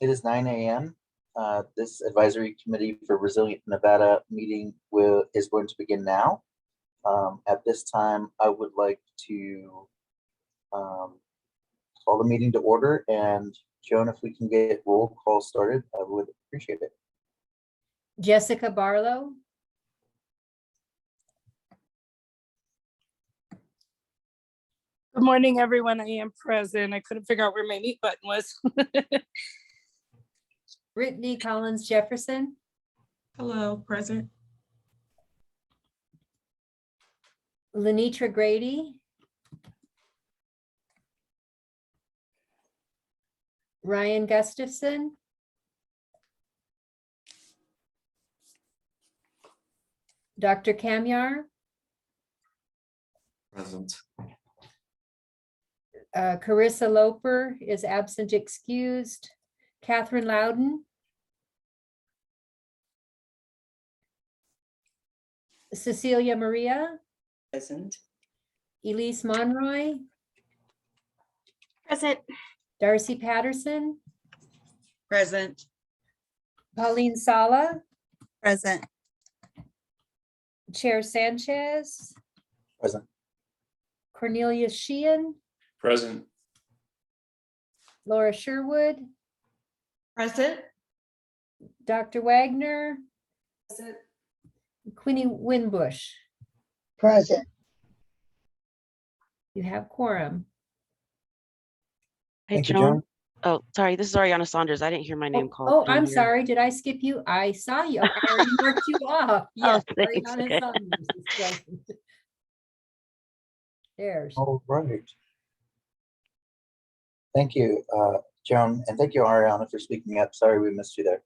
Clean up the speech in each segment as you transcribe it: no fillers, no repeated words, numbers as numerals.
It is 9 a.m. This advisory committee for Resilient Nevada meeting is going to begin now. At this time, I would like to call the meeting to order, and Joan, if we can get roll call started, I would appreciate it. Jessica Barlow. Good morning, everyone. I am present. I couldn't figure out where my mute button was. Brittany Collins Jefferson. Hello, present. Lenitra Grady. Ryan Gustafson. Dr. Kamyar. Present. Carissa Loper is absent excused. Catherine Loudon. Cecilia Maria. Present. Elise Monroy. Present. Darcy Patterson. Present. Pauline Sala. Present. Chair Sanchez. Present. Cornelia Sheehan. Present. Laura Sherwood. Present. Dr. Wagner. Present. Queenie Winbush. Present. You have quorum. Hey, Thank you, Joan. Joan. Oh, sorry. This is Ariana Saunders. I didn't hear my name called. Oh, down I'm here. sorry. Did I skip you? I saw you. I already marked you off. Yes, thanks. Ariana Okay. Saunders is present. There's. All right. Thank you, Joan, and thank you, Ariana, for speaking up. Sorry we missed you there.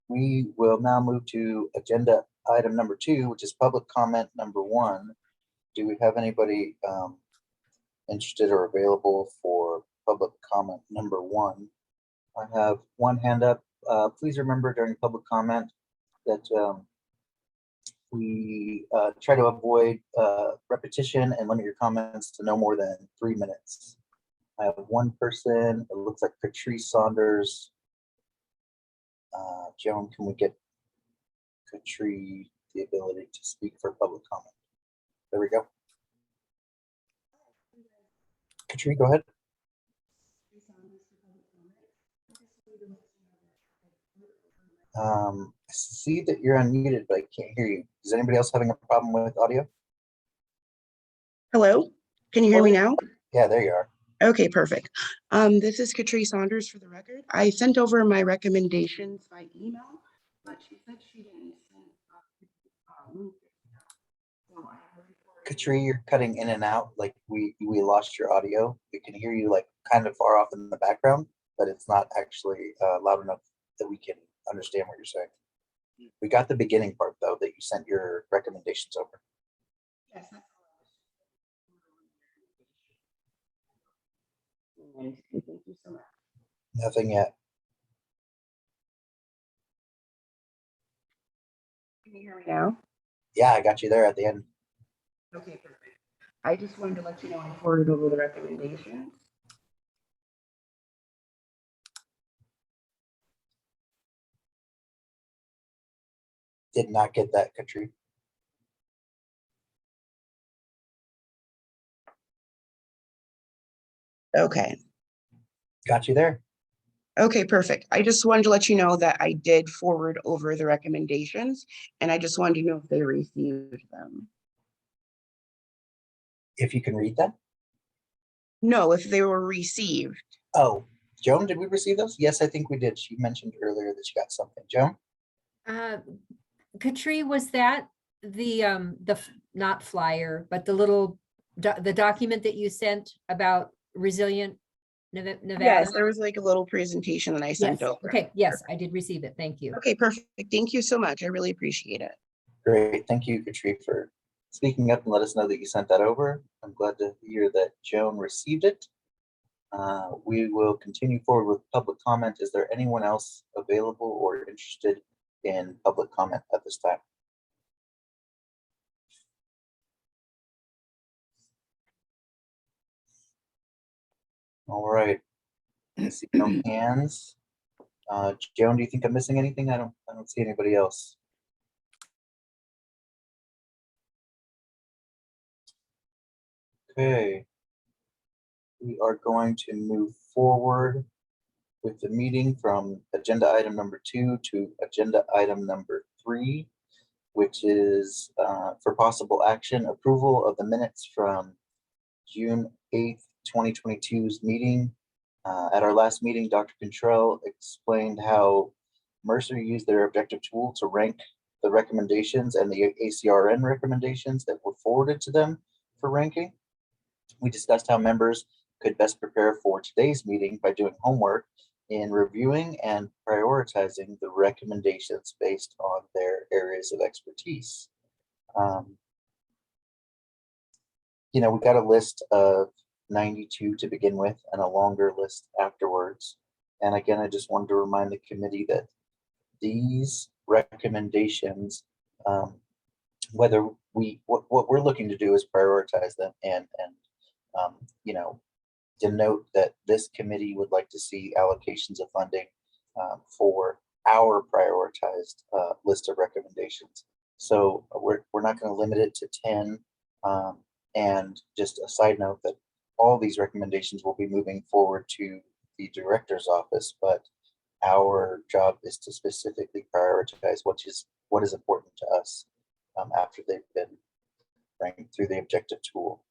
We will now move to agenda item number 2, which is public comment number 1. Do we have anybody interested or available for public comment number 1? I have one hand up. Please remember during public comment that we try to avoid repetition and limit your comments to no more than 3 minutes. I have one person. It looks like Patrice Saunders. Joan, can we get Patrice the ability to speak for public comment? There we go. Patrice, go ahead. I see that you're unmuted, but I can't hear you. Is anybody else having a problem with audio? Hello, can you hear me now? Yeah, there you are. Okay, perfect. This is Katrina Saunders for the record. I sent over my recommendations by email, but she said she didn't send. Katrina, you're cutting in and out. Like we lost your audio. We can hear you like kind of far off in the background, but it's not actually loud enough that we can understand what you're saying. We got the beginning part though, that you sent your recommendations over. Yes, thank you so much. Nothing yet. Can you hear me now? Yeah, I got you there at the end. Okay, perfect. I just wanted to let you know I forwarded over the recommendations. Did not get that, Katrina. Okay. Got you there. Okay, perfect. I just wanted to let you know that I did forward over the recommendations, and I just wanted to know if they received them. If you can read that. No, if they were received. Oh, Joan, did we receive those? Yes, I think we did. She mentioned earlier that she got something. Joan? Katrina, was that the not flyer, but the little the document that you sent about Resilient Nevada? Yes, there was like a little presentation that I sent Yes. over. Okay, yes, I did receive it. Thank you. Okay, perfect. Thank you so much. I really appreciate it. Great. Thank you, Katrina, for speaking up and let us know that you sent that over. I'm glad to hear that Joan received it. We will continue forward with public comment. Is there anyone else available or interested in public comment at this time? All right. I see no hands. Joan, do you think I'm missing anything? I don't see anybody else. Okay. We are going to move forward with the meeting from agenda item number 2 to agenda item number 3, which is for possible action, approval of the minutes from June 8th, 2022's meeting. At our last meeting, Dr. Cantrell explained how Mercer used their objective tool to rank the recommendations and the ACRN recommendations that were forwarded to them for ranking. We discussed how members could best prepare for today's meeting by doing homework in reviewing and prioritizing the recommendations based on their areas of expertise. We got a list of 92 to begin with and a longer list afterwards. And again, I just wanted to remind the committee that these recommendations, what we're looking to do is prioritize them and denote that this committee would like to see allocations of funding for our prioritized list of recommendations. So we're not going to limit it to 10. And just a side note that all these recommendations will be moving forward to the director's office, but our job is to specifically prioritize what is important to us after they've been ranked through the objective tool.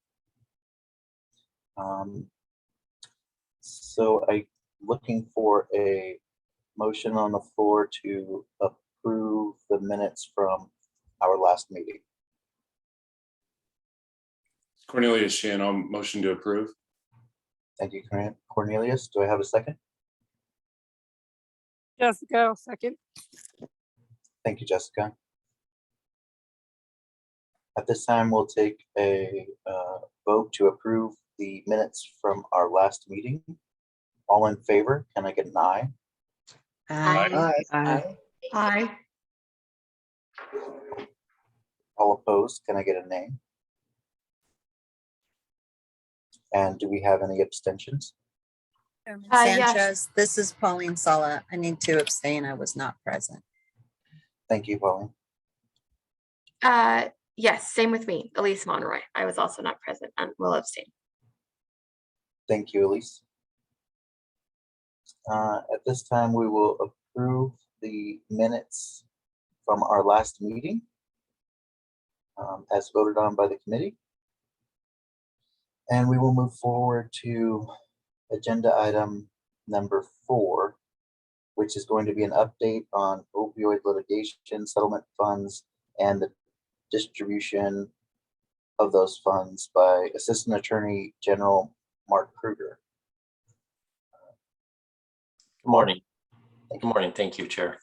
So I'm looking for a motion on the floor to approve the minutes from our last meeting. Cornelius Shan, I'll motion to approve. Thank you, Cornelius. Do I have a second? Jessica, I'll second. Thank you, Jessica. At this time, we'll take a vote to approve the minutes from our last meeting. All in favor, can I get an aye? Aye. Aye. All opposed, can I get a nay? And do we have any abstentions? Yes. Sanchez, this is Pauline Sala. I need to abstain. I was not present. Thank you, Pauline. Yes, same with me, Elise Monroy. I was also not present and will abstain. Thank you, Elise. At this time, we will approve the minutes from our last meeting as voted on by the committee. And we will move forward to agenda item number 4, which is going to be an update on opioid litigation settlement funds and the distribution of those funds by Assistant Attorney General Mark Krueger. Good morning. Good morning. Thank you, Chair.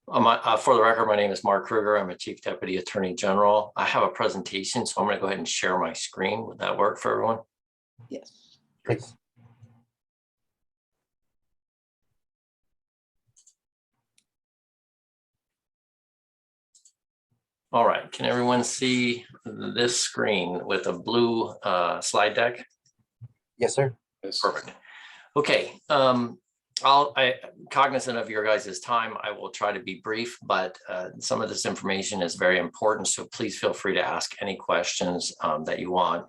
For the record, my name is Mark Krueger. I'm a Chief Deputy Attorney General. I have a presentation, so I'm going to go ahead and share my screen. Would that work for everyone? Yes. Please. All right. Can everyone see this screen with a blue slide deck? Yes, sir. Yes. Perfect. Okay. I'm cognizant of your guys' time. I will try to be brief, but some of this information is very important. So please feel free to ask any questions that you want.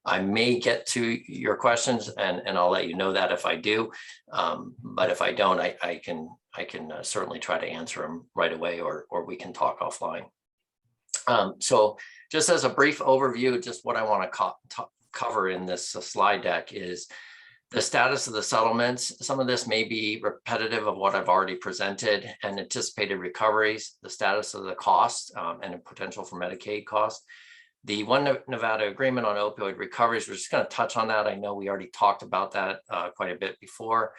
I may get to your questions and I'll let you know that if I do. But if I don't, I can certainly try to answer them right away or we can talk offline. So just as a brief overview, just what I want to cover in this slide deck is the status of the settlements. Some of this may be repetitive of what I've already presented, and anticipated recoveries, the status of the costs and the potential for Medicaid costs. The One Nevada agreement on opioid recoveries, we're just going to touch on that. I know we already talked about that quite a bit before.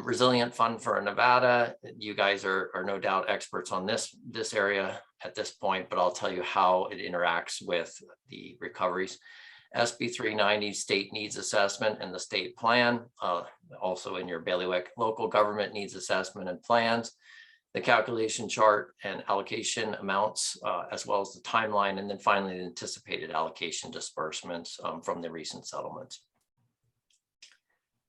Resilient Fund for Nevada, you guys are no doubt experts on this area at this point, but I'll tell you how it interacts with the recoveries. SB 390 state needs assessment and the state plan, also in your bailiwick, local government needs assessment and plans, the calculation chart and allocation amounts, as well as the timeline, and then finally the anticipated allocation disbursements from the recent settlements.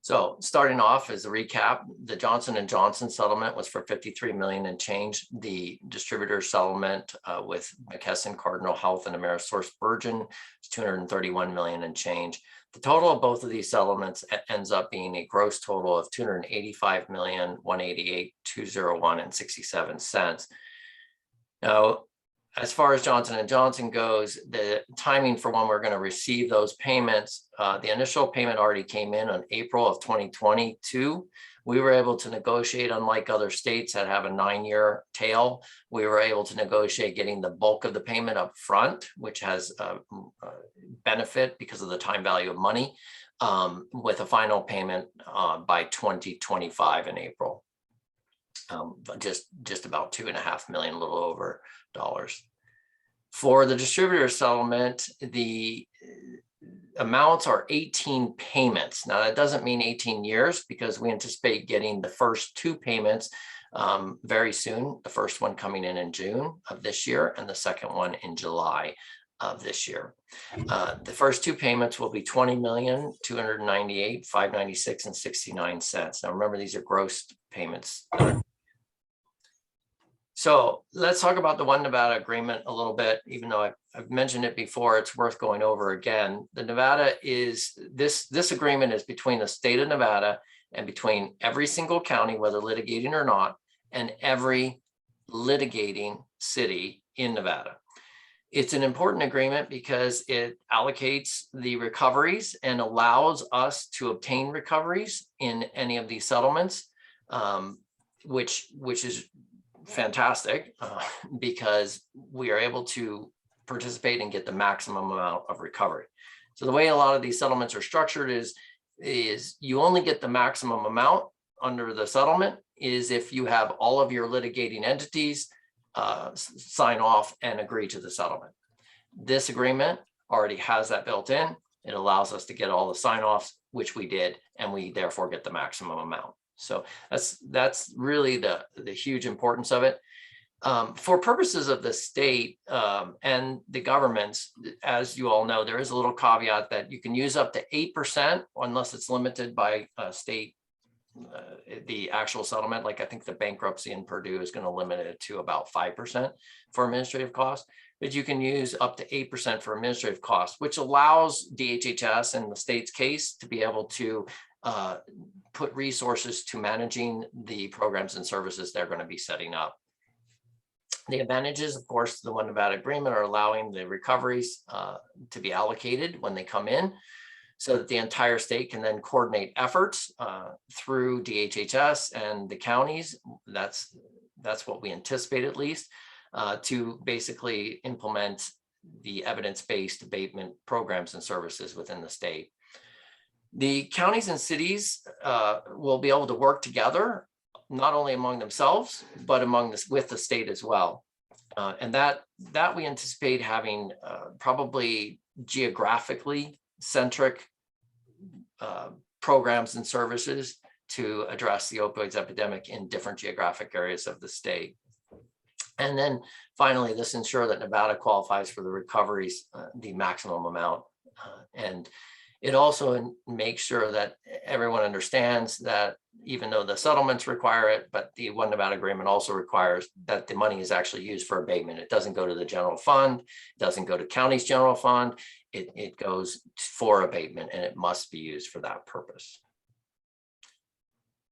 So starting off as a recap, the Johnson & Johnson settlement was for 53 million and change. The distributor settlement with McKesson, Cardinal Health, and Amerisource Virgin is 231 million and change. The total of both of these settlements ends up being a gross total of 285,188,201 and 67 cents. Now, as far as Johnson & Johnson goes, the timing for when we're going to receive those payments, the initial payment already came in on April of 2022. We were able to negotiate, unlike other states that have a 9-year tail, we were able to negotiate getting the bulk of the payment up front, which has a benefit because of the time value of money, with a final payment by 2025 in April. Just about 2.5 million, a little over dollars. For the distributor settlement, the amounts are 18 payments. Now that doesn't mean 18 years because we anticipate getting the first 2 payments very soon. The first one coming in June of this year and the second one in July of this year. The first 2 payments will be 20,298,596 and 69 cents. Now remember, these are gross payments. So let's talk about the One Nevada agreement a little bit, even though I've mentioned it before, it's worth going over again. The Nevada is, this agreement is between the state of Nevada and between every single county, whether litigating or not, and every litigating city in Nevada. It's an important agreement because it allocates the recoveries and allows us to obtain recoveries in any of these settlements, which is fantastic because we are able to participate and get the maximum amount of recovery. So the way a lot of these settlements are structured is you only get the maximum amount under the settlement is if you have all of your litigating entities sign off and agree to the settlement. This agreement already has that built in. It allows us to get all the sign-offs, which we did, and we therefore get the maximum amount. So that's really the huge importance of it. For purposes of the state and the governments, as you all know, there is a little caveat that you can use up to 8% unless it's limited by state, the actual settlement. Like I think the bankruptcy in Purdue is going to limit it to about 5% for administrative costs, but you can use up to 8% for administrative costs, which allows DHHS in the state's case to be able to put resources to managing the programs and services they're going to be setting up. The advantages, of course, the One Nevada agreement are allowing the recoveries to be allocated when they come in so that the entire state can then coordinate efforts through DHHS and the counties. That's what we anticipate, at least, to basically implement the evidence-based abatement programs and services within the state. The counties and cities will be able to work together, not only among themselves, but with the state as well. And that we anticipate having probably geographically centric programs and services to address the opioids epidemic in different geographic areas of the state. And then finally, this ensures that Nevada qualifies for the recoveries, the maximum amount. And it also makes sure that everyone understands that even though the settlements require it, but the One Nevada agreement also requires that the money is actually used for abatement. It doesn't go to the general fund, it doesn't go to county's general fund, it goes for abatement, and it must be used for that purpose.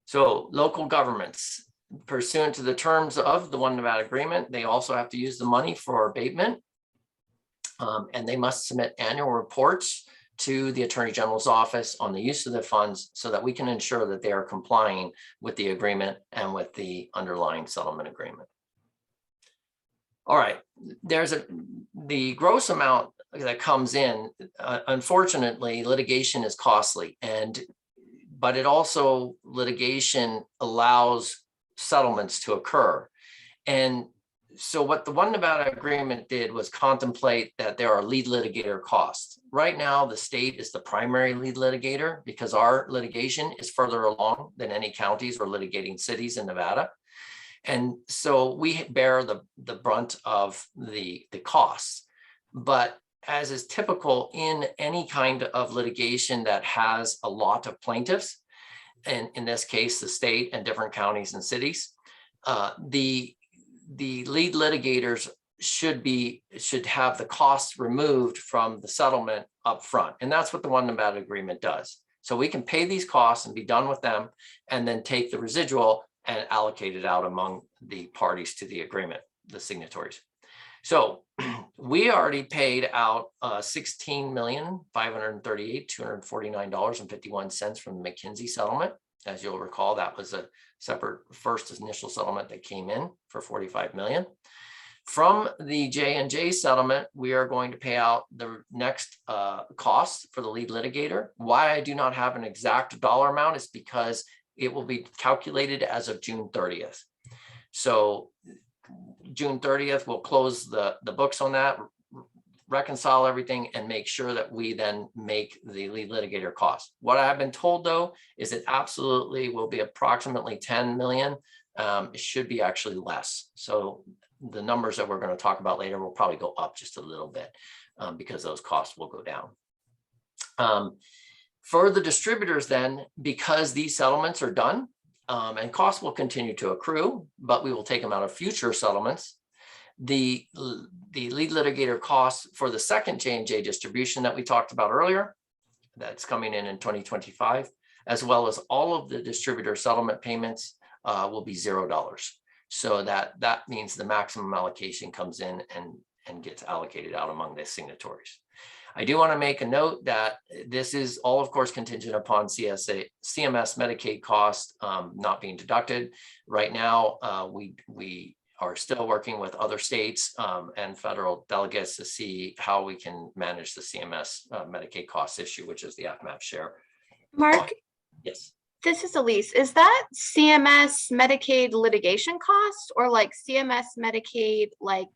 So local governments, pursuant to the terms of the One Nevada agreement, they also have to use the money for abatement, and they must submit annual reports to the Attorney General's office on the use of the funds so that we can ensure that they are complying with the agreement and with the underlying settlement agreement. All right, the gross amount that comes in, unfortunately, litigation is costly, but it also, litigation allows settlements to occur. And so what the One Nevada agreement did was contemplate that there are lead litigator costs. Right now, the state is the primary lead litigator because our litigation is further along than any counties or litigating cities in Nevada. And so we bear the brunt of the costs. But as is typical in any kind of litigation that has a lot of plaintiffs, and in this case, the state and different counties and cities. The lead litigators should have the costs removed from the settlement up front, and that's what the One Nevada agreement does. So we can pay these costs and be done with them, and then take the residual and allocate it out among the parties to the agreement, the signatories. So we already paid out $16,538,249.51 from the McKinsey settlement. As you'll recall, that was a separate first initial settlement that came in for $45 million. From the J&J settlement, we are going to pay out the next costs for the lead litigator. Why I do not have an exact dollar amount is because it will be calculated as of June 30th. So June 30th, we'll close the books on that, reconcile everything, and make sure that we then make the lead litigator cost. What I've been told, though, is it absolutely will be approximately 10 million. It should be actually less. So the numbers that we're going to talk about later will probably go up just a little bit because those costs will go down. For the distributors then, because these settlements are done and costs will continue to accrue, but we will take them out of future settlements, the lead litigator costs for the second J&J distribution that we talked about earlier, that's coming in 2025, as well as all of the distributor settlement payments will be $0. So that means the maximum allocation comes in and gets allocated out among the signatories. I do want to make a note that this is all, of course, contingent upon CMS Medicaid costs not being deducted. Right now, we are still working with other states and federal delegates to see how we can manage the CMS Medicaid cost issue, which is the FMAP share. Mark, Yes. this is Elise. Is that CMS Medicaid litigation costs or like CMS Medicaid, like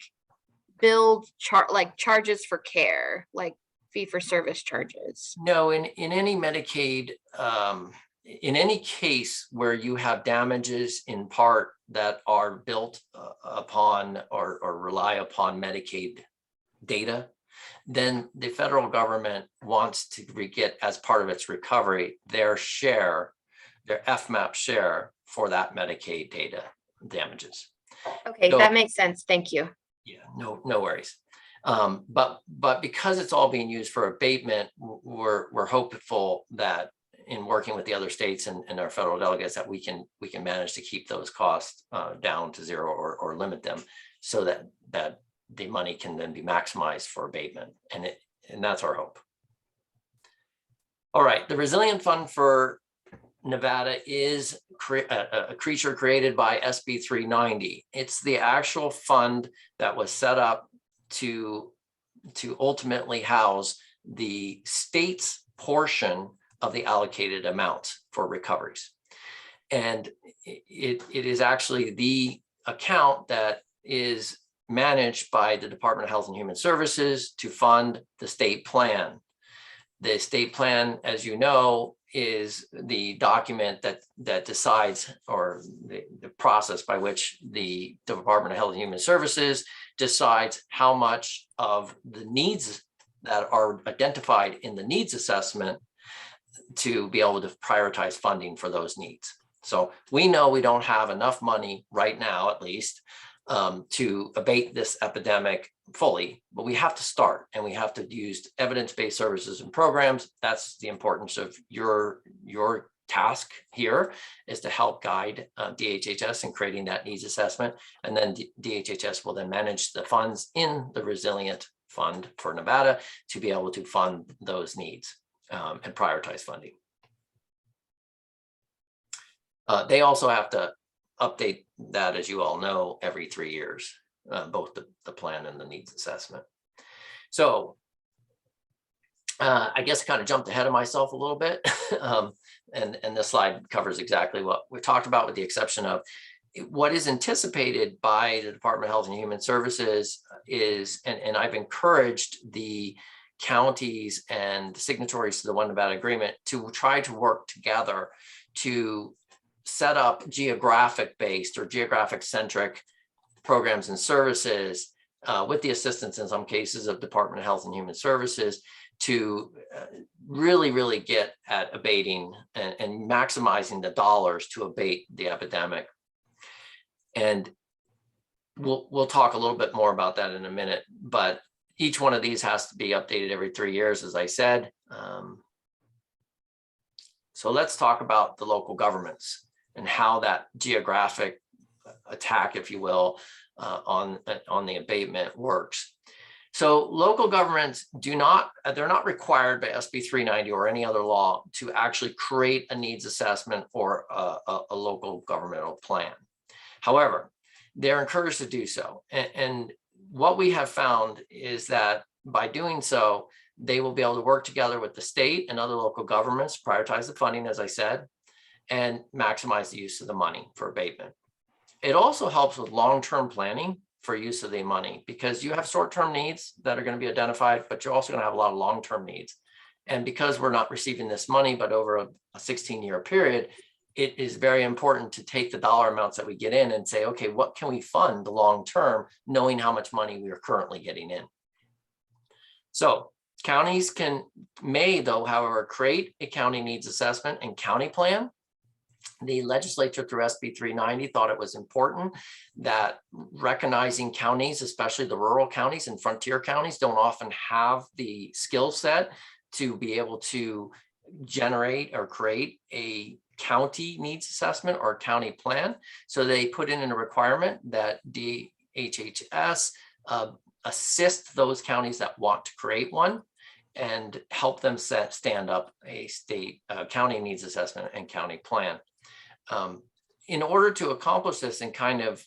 charges for care, like fee for service charges? No, in any Medicaid, in any case where you have damages in part that are built upon or rely upon Medicaid data, then the federal government wants to get, as part of its recovery, their share, their FMAP share for that Medicaid data damages. Okay, So, that makes sense. Thank you. yeah, no worries. But because it's all being used for abatement, we're hopeful that in working with the other states and our federal delegates that we can manage to keep those costs down to zero or limit them so that the money can then be maximized for abatement, and that's our hope. All right, the Resilient Fund for Nevada is a creature created by SB 390. It's the actual fund that was set up to ultimately house the state's portion of the allocated amounts for recoveries. And it is actually the account that is managed by the Department of Health and Human Services to fund the state plan. The state plan, as you know, is the document that decides, or the process by which the Department of Health and Human Services decides how much of the needs that are identified in the needs assessment to be able to prioritize funding for those needs. So we know we don't have enough money right now, at least, to abate this epidemic fully, but we have to start, and we have to use evidence-based services and programs. That's the importance of your task here, is to help guide DHHS in creating that needs assessment. And then DHHS will then manage the funds in the Resilient Fund for Nevada to be able to fund those needs and prioritize funding. They also have to update that, as you all know, every 3 years, both the plan and the needs assessment. So I guess I kind of jumped ahead of myself a little bit. And this slide covers exactly what we talked about, with the exception of what is anticipated by the Department of Health and Human Services is, and I've encouraged the counties and signatories to the One Nevada Agreement to try to work together to set up geographic-based or geographic-centric programs and services with the assistance, in some cases, of Department of Health and Human Services, to really get at abating and maximizing the dollars to abate the epidemic. And we'll talk a little bit more about that in a minute, but each one of these has to be updated every 3 years, as I said. So let's talk about the local governments and how that geographic attack, if you will, on the abatement works. So local governments they're not required by SB 390 or any other law to actually create a needs assessment or a local governmental plan. However, they're encouraged to do so. And what we have found is that by doing so, they will be able to work together with the state and other local governments, prioritize the funding, as I said, and maximize the use of the money for abatement. It also helps with long-term planning for use of the money, because you have short-term needs that are going to be identified, but you're also going to have a lot of long-term needs. And because we're not receiving this money, but over a 16-year period, it is very important to take the dollar amounts that we get in and say, okay, what can we fund long-term, knowing how much money we are currently getting in. So counties may, though, however, create a county needs assessment and county plan. The legislature through SB 390 thought it was important that recognizing counties, especially the rural counties and frontier counties, don't often have the skill set to be able to generate or create a county needs assessment or county plan. So they put in a requirement that DHHS assist those counties that want to create one and help them stand up a state county needs assessment and county plan. In order to accomplish this and kind of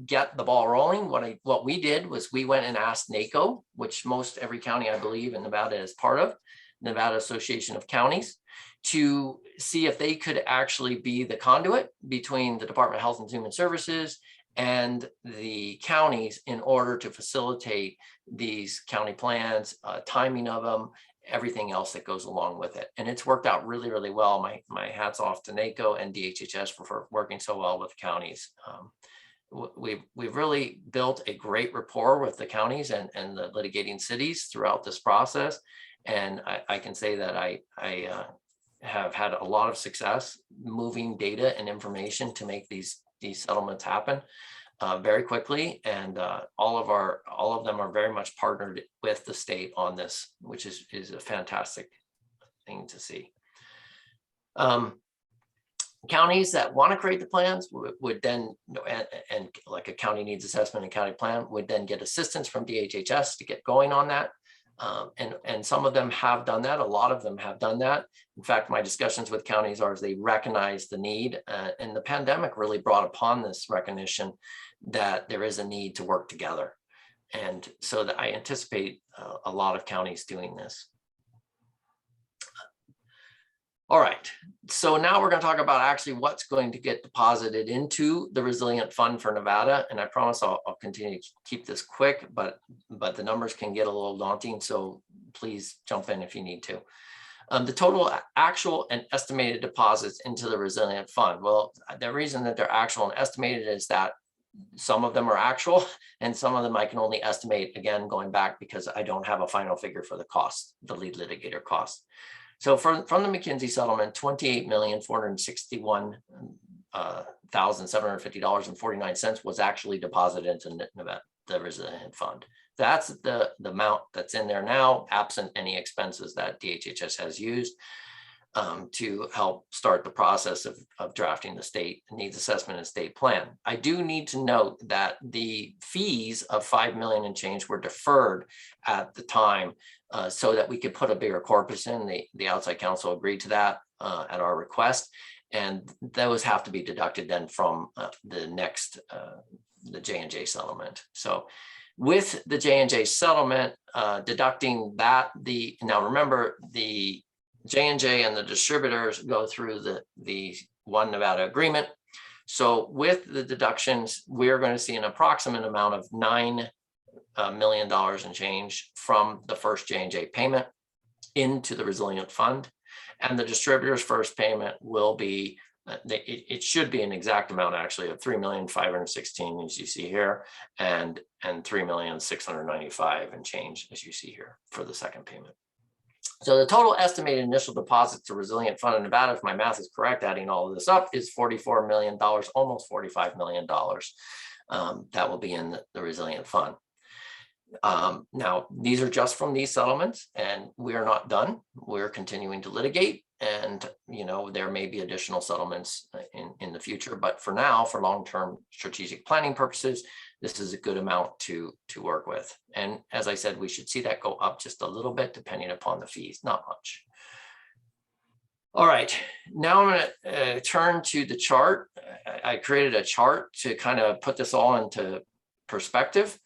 get the ball rolling, what we did was we went and asked NACO, which most every county, I believe, in Nevada is part of, Nevada Association of Counties, to see if they could actually be the conduit between the Department of Health and Human Services and the counties in order to facilitate these county plans, timing of them, everything else that goes along with it. And it's worked out really, really well. My hat's off to NACO and DHHS for working so well with counties. We've really built a great rapport with the counties and the litigating cities throughout this process. And I can say that I have had a lot of success moving data and information to make these settlements happen very quickly. And all of them are very much partnered with the state on this, which is a fantastic thing to see. Counties that want to create the plans would then, and like a county needs assessment and county plan, would then get assistance from DHHS to get going on that. And some of them have done that. A lot of them have done that. In fact, my discussions with counties are as they recognize the need, and the pandemic really brought upon this recognition that there is a need to work together. And so that I anticipate a lot of counties doing this. All right, so now we're going to talk about actually what's going to get deposited into the Resilient Fund for Nevada. And I promise I'll continue to keep this quick, but the numbers can get a little daunting. So please jump in if you need to. The total actual and estimated deposits into the Resilient Fund. Well, the reason that they're actual and estimated is that some of them are actual and some of them I can only estimate, again, going back because I don't have a final figure for the cost, the lead litigator cost. So from the McKinsey settlement, $28,461,750.49 was actually deposited into the Resilient Fund. That's the amount that's in there now, absent any expenses that DHHS has used to help start the process of drafting the state needs assessment and state plan. I do need to note that the fees of $5 million and change were deferred at the time so that we could put a bigger corpus in. The outside counsel agreed to that at our request, and those have to be deducted then from the next, the J&J settlement. So with the J&J settlement, deducting that, now remember, the J&J and the distributors go through the One Nevada agreement. So with the deductions, we're going to see an approximate amount of $9 million and change from the first J&J payment into the Resilient Fund. And the distributor's first payment will be, it should be an exact amount actually of $3,516,000 as you see here, and $3,695,000 and change as you see here for the second payment. So the total estimated initial deposits to Resilient Fund in Nevada, if my math is correct, adding all of this up, is $44 million, almost $45 million. That will be in the Resilient Fund. Now, these are just from these settlements, and we are not done. We're continuing to litigate, and there may be additional settlements in the future. But for now, for long-term strategic planning purposes, this is a good amount to work with. And as I said, we should see that go up just a little bit depending upon the fees, not much. All right, now I'm going to turn to the chart. I created a chart to kind of put this all into perspective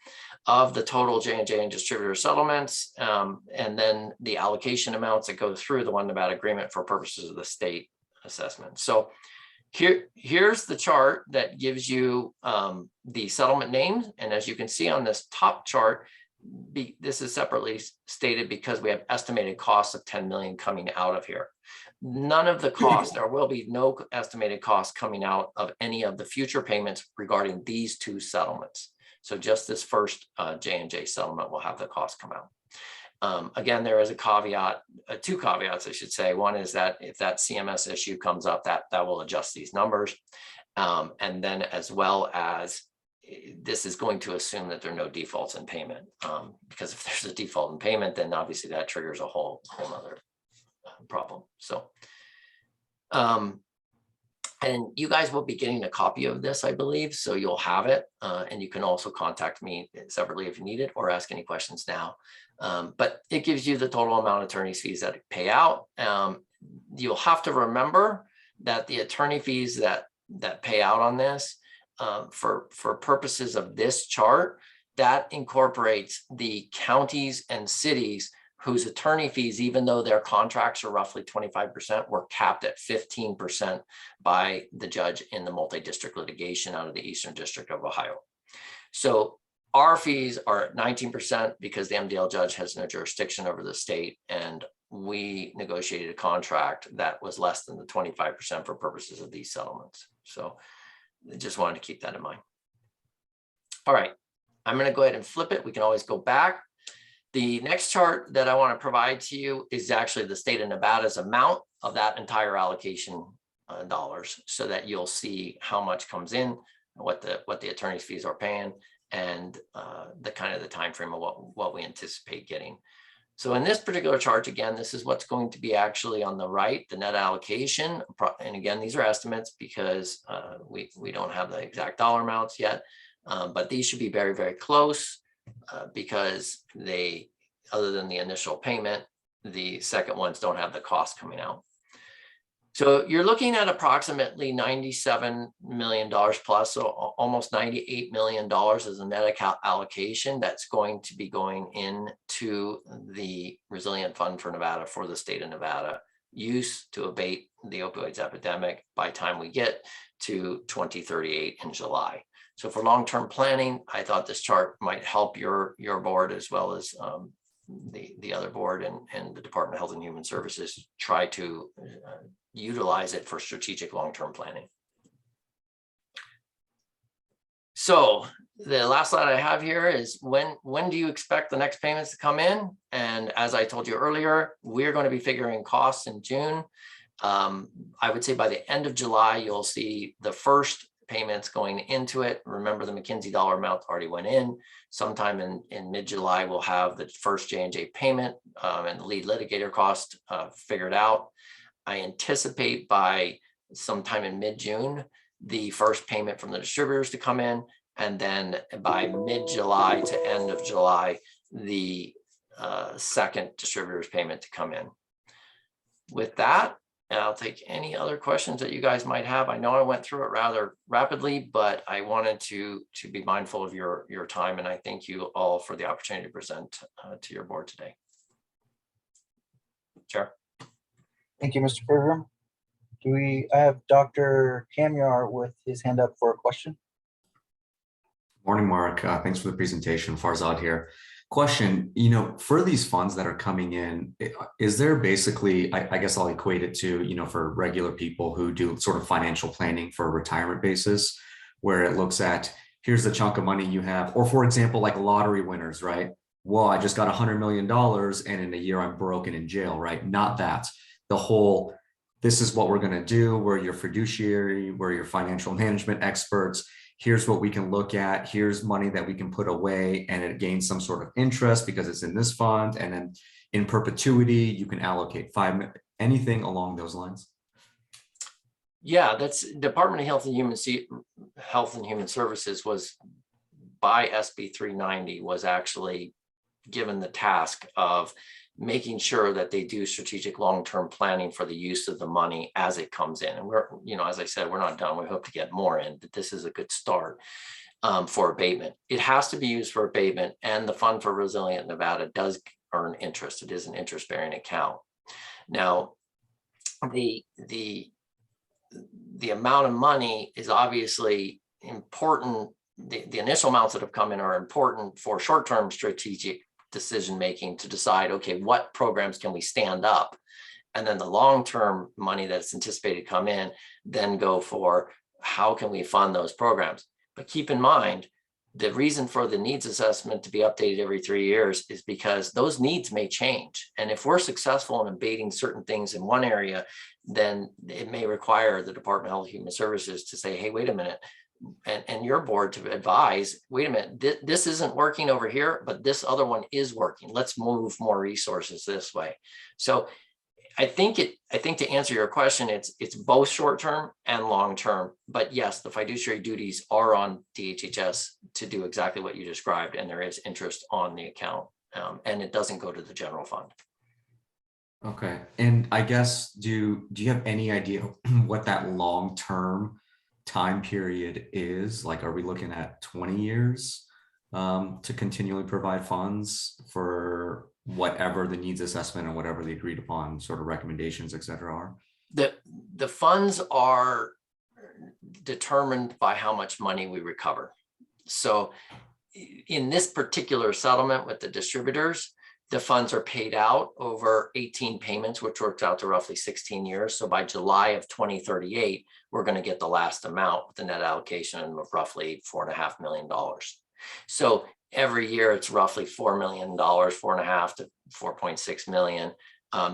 of the total J&J and distributor settlements, and then the allocation amounts that go through the One Nevada agreement for purposes of the state assessment. So here's the chart that gives you the settlement names. And as you can see on this top chart, this is separately stated because we have estimated costs of 10 million coming out of here. None of the costs, there will be no estimated costs coming out of any of the future payments regarding these two settlements. So just this first J&J settlement will have the cost come out. Again, there is a caveat, two caveats, I should say. One is that if that CMS issue comes up, that will adjust these numbers. And then as well as this is going to assume that there are no defaults in payment. Because if there's a default in payment, then obviously that triggers a whole other problem. So, and you guys will be getting a copy of this, I believe, so you'll have it. And you can also contact me separately if you need it or ask any questions now. But it gives you the total amount of attorney's fees that pay out. You'll have to remember that the attorney fees that pay out on this for purposes of this chart, that incorporates the counties and cities whose attorney fees, even though their contracts are roughly 25%, were capped at 15% by the judge in the multi-district litigation out of the Eastern District of Ohio. So our fees are at 19% because the MDL judge has no jurisdiction over the state, and we negotiated a contract that was less than the 25% for purposes of these settlements. So I just wanted to keep that in mind. All right, I'm going to go ahead and flip it. We can always go back. The next chart that I want to provide to you is actually the state of Nevada's amount of that entire allocation dollars, so that you'll see how much comes in, what the attorney's fees are paying, and the kind of the time frame of what we anticipate getting. So in this particular chart, again, this is what's going to be actually on the right, the net allocation. And again, these are estimates because we don't have the exact dollar amounts yet, but these should be very, very close. Because they, other than the initial payment, the second ones don't have the cost coming out. So you're looking at approximately $97 million plus, so almost $98 million as a net allocation that's going to be going into the Resilient Fund for Nevada for the state of Nevada use to abate the opioids epidemic by the time we get to 2038 in July. So for long-term planning, I thought this chart might help your board as well as the other board and the Department of Health and Human Services try to utilize it for strategic long-term planning. So the last slide I have here is when do you expect the next payments to come in? And as I told you earlier, we're going to be figuring costs in June. I would say by the end of July, you'll see the first payments going into it. Remember, the McKinsey dollar amount already went in. Sometime in mid-July, we'll have the first J&J payment and the lead litigator cost figured out. I anticipate by sometime in mid-June, the first payment from the distributors to come in. And then by mid-July to end of July, the second distributor's payment to come in. With that, I'll take any other questions that you guys might have. I know I went through it rather rapidly, but I wanted to be mindful of your time, and I thank you all for the opportunity to present to your board today. Chair. Thank you, Mr. Krueger. I have Dr. Kamyar with his hand up for a question. Morning, Mark. Thanks for the presentation. Farzad here. Question, for these funds that are coming in, is there basically, I guess I'll equate it to, for regular people who do sort of financial planning for a retirement basis, where it looks at, here's the chunk of money you have, or for example, like lottery winners, right? well, I just got $100 million and in a year I'm broken in jail, right? Not that. The whole, this is what we're going to do. We're your fiduciary, we're your financial management experts. Here's what we can look at. Here's money that we can put away and it gains some sort of interest because it's in this fund. And then in perpetuity, you can allocate anything along those lines. Yeah, that's Department of Health and Human Services was by SB 390 was actually given the task of making sure that they do strategic long-term planning for the use of the money as it comes in. And we're, as I said, we're not done. We hope to get more in, but this is a good start for abatement. It has to be used for abatement, and the Fund for Resilient Nevada does earn interest. It is an interest-bearing account. Now, the amount of money is obviously important. The initial amounts that have come in are important for short-term strategic decision-making to decide, okay, what programs can we stand up? And then the long-term money that's anticipated to come in, then go for how can we fund those programs? But keep in mind, the reason for the needs assessment to be updated every 3 years is because those needs may change. And if we're successful in abating certain things in one area, then it may require the Department of Health and Human Services to say, hey, wait a minute, and your board to advise, wait a minute, this isn't working over here, but this other one is working. Let's move more resources this way. So I think to answer your question, it's both short-term and long-term, but yes, the fiduciary duties are on DHHS to do exactly what you described. And there is interest on the account, and it doesn't go to the general fund. Okay. And I guess, do you have any idea what that long-term time period is? Like, are we looking at 20 years to continually provide funds for whatever the needs assessment and whatever the agreed upon sort of recommendations, et cetera, are? The funds are determined by how much money we recover. So in this particular settlement with the distributors, the funds are paid out over 18 payments, which works out to roughly 16 years. So by July of 2038, we're going to get the last amount with the net allocation of roughly $4.5 million. So every year it's roughly $4 million, 4.5 to 4.6 million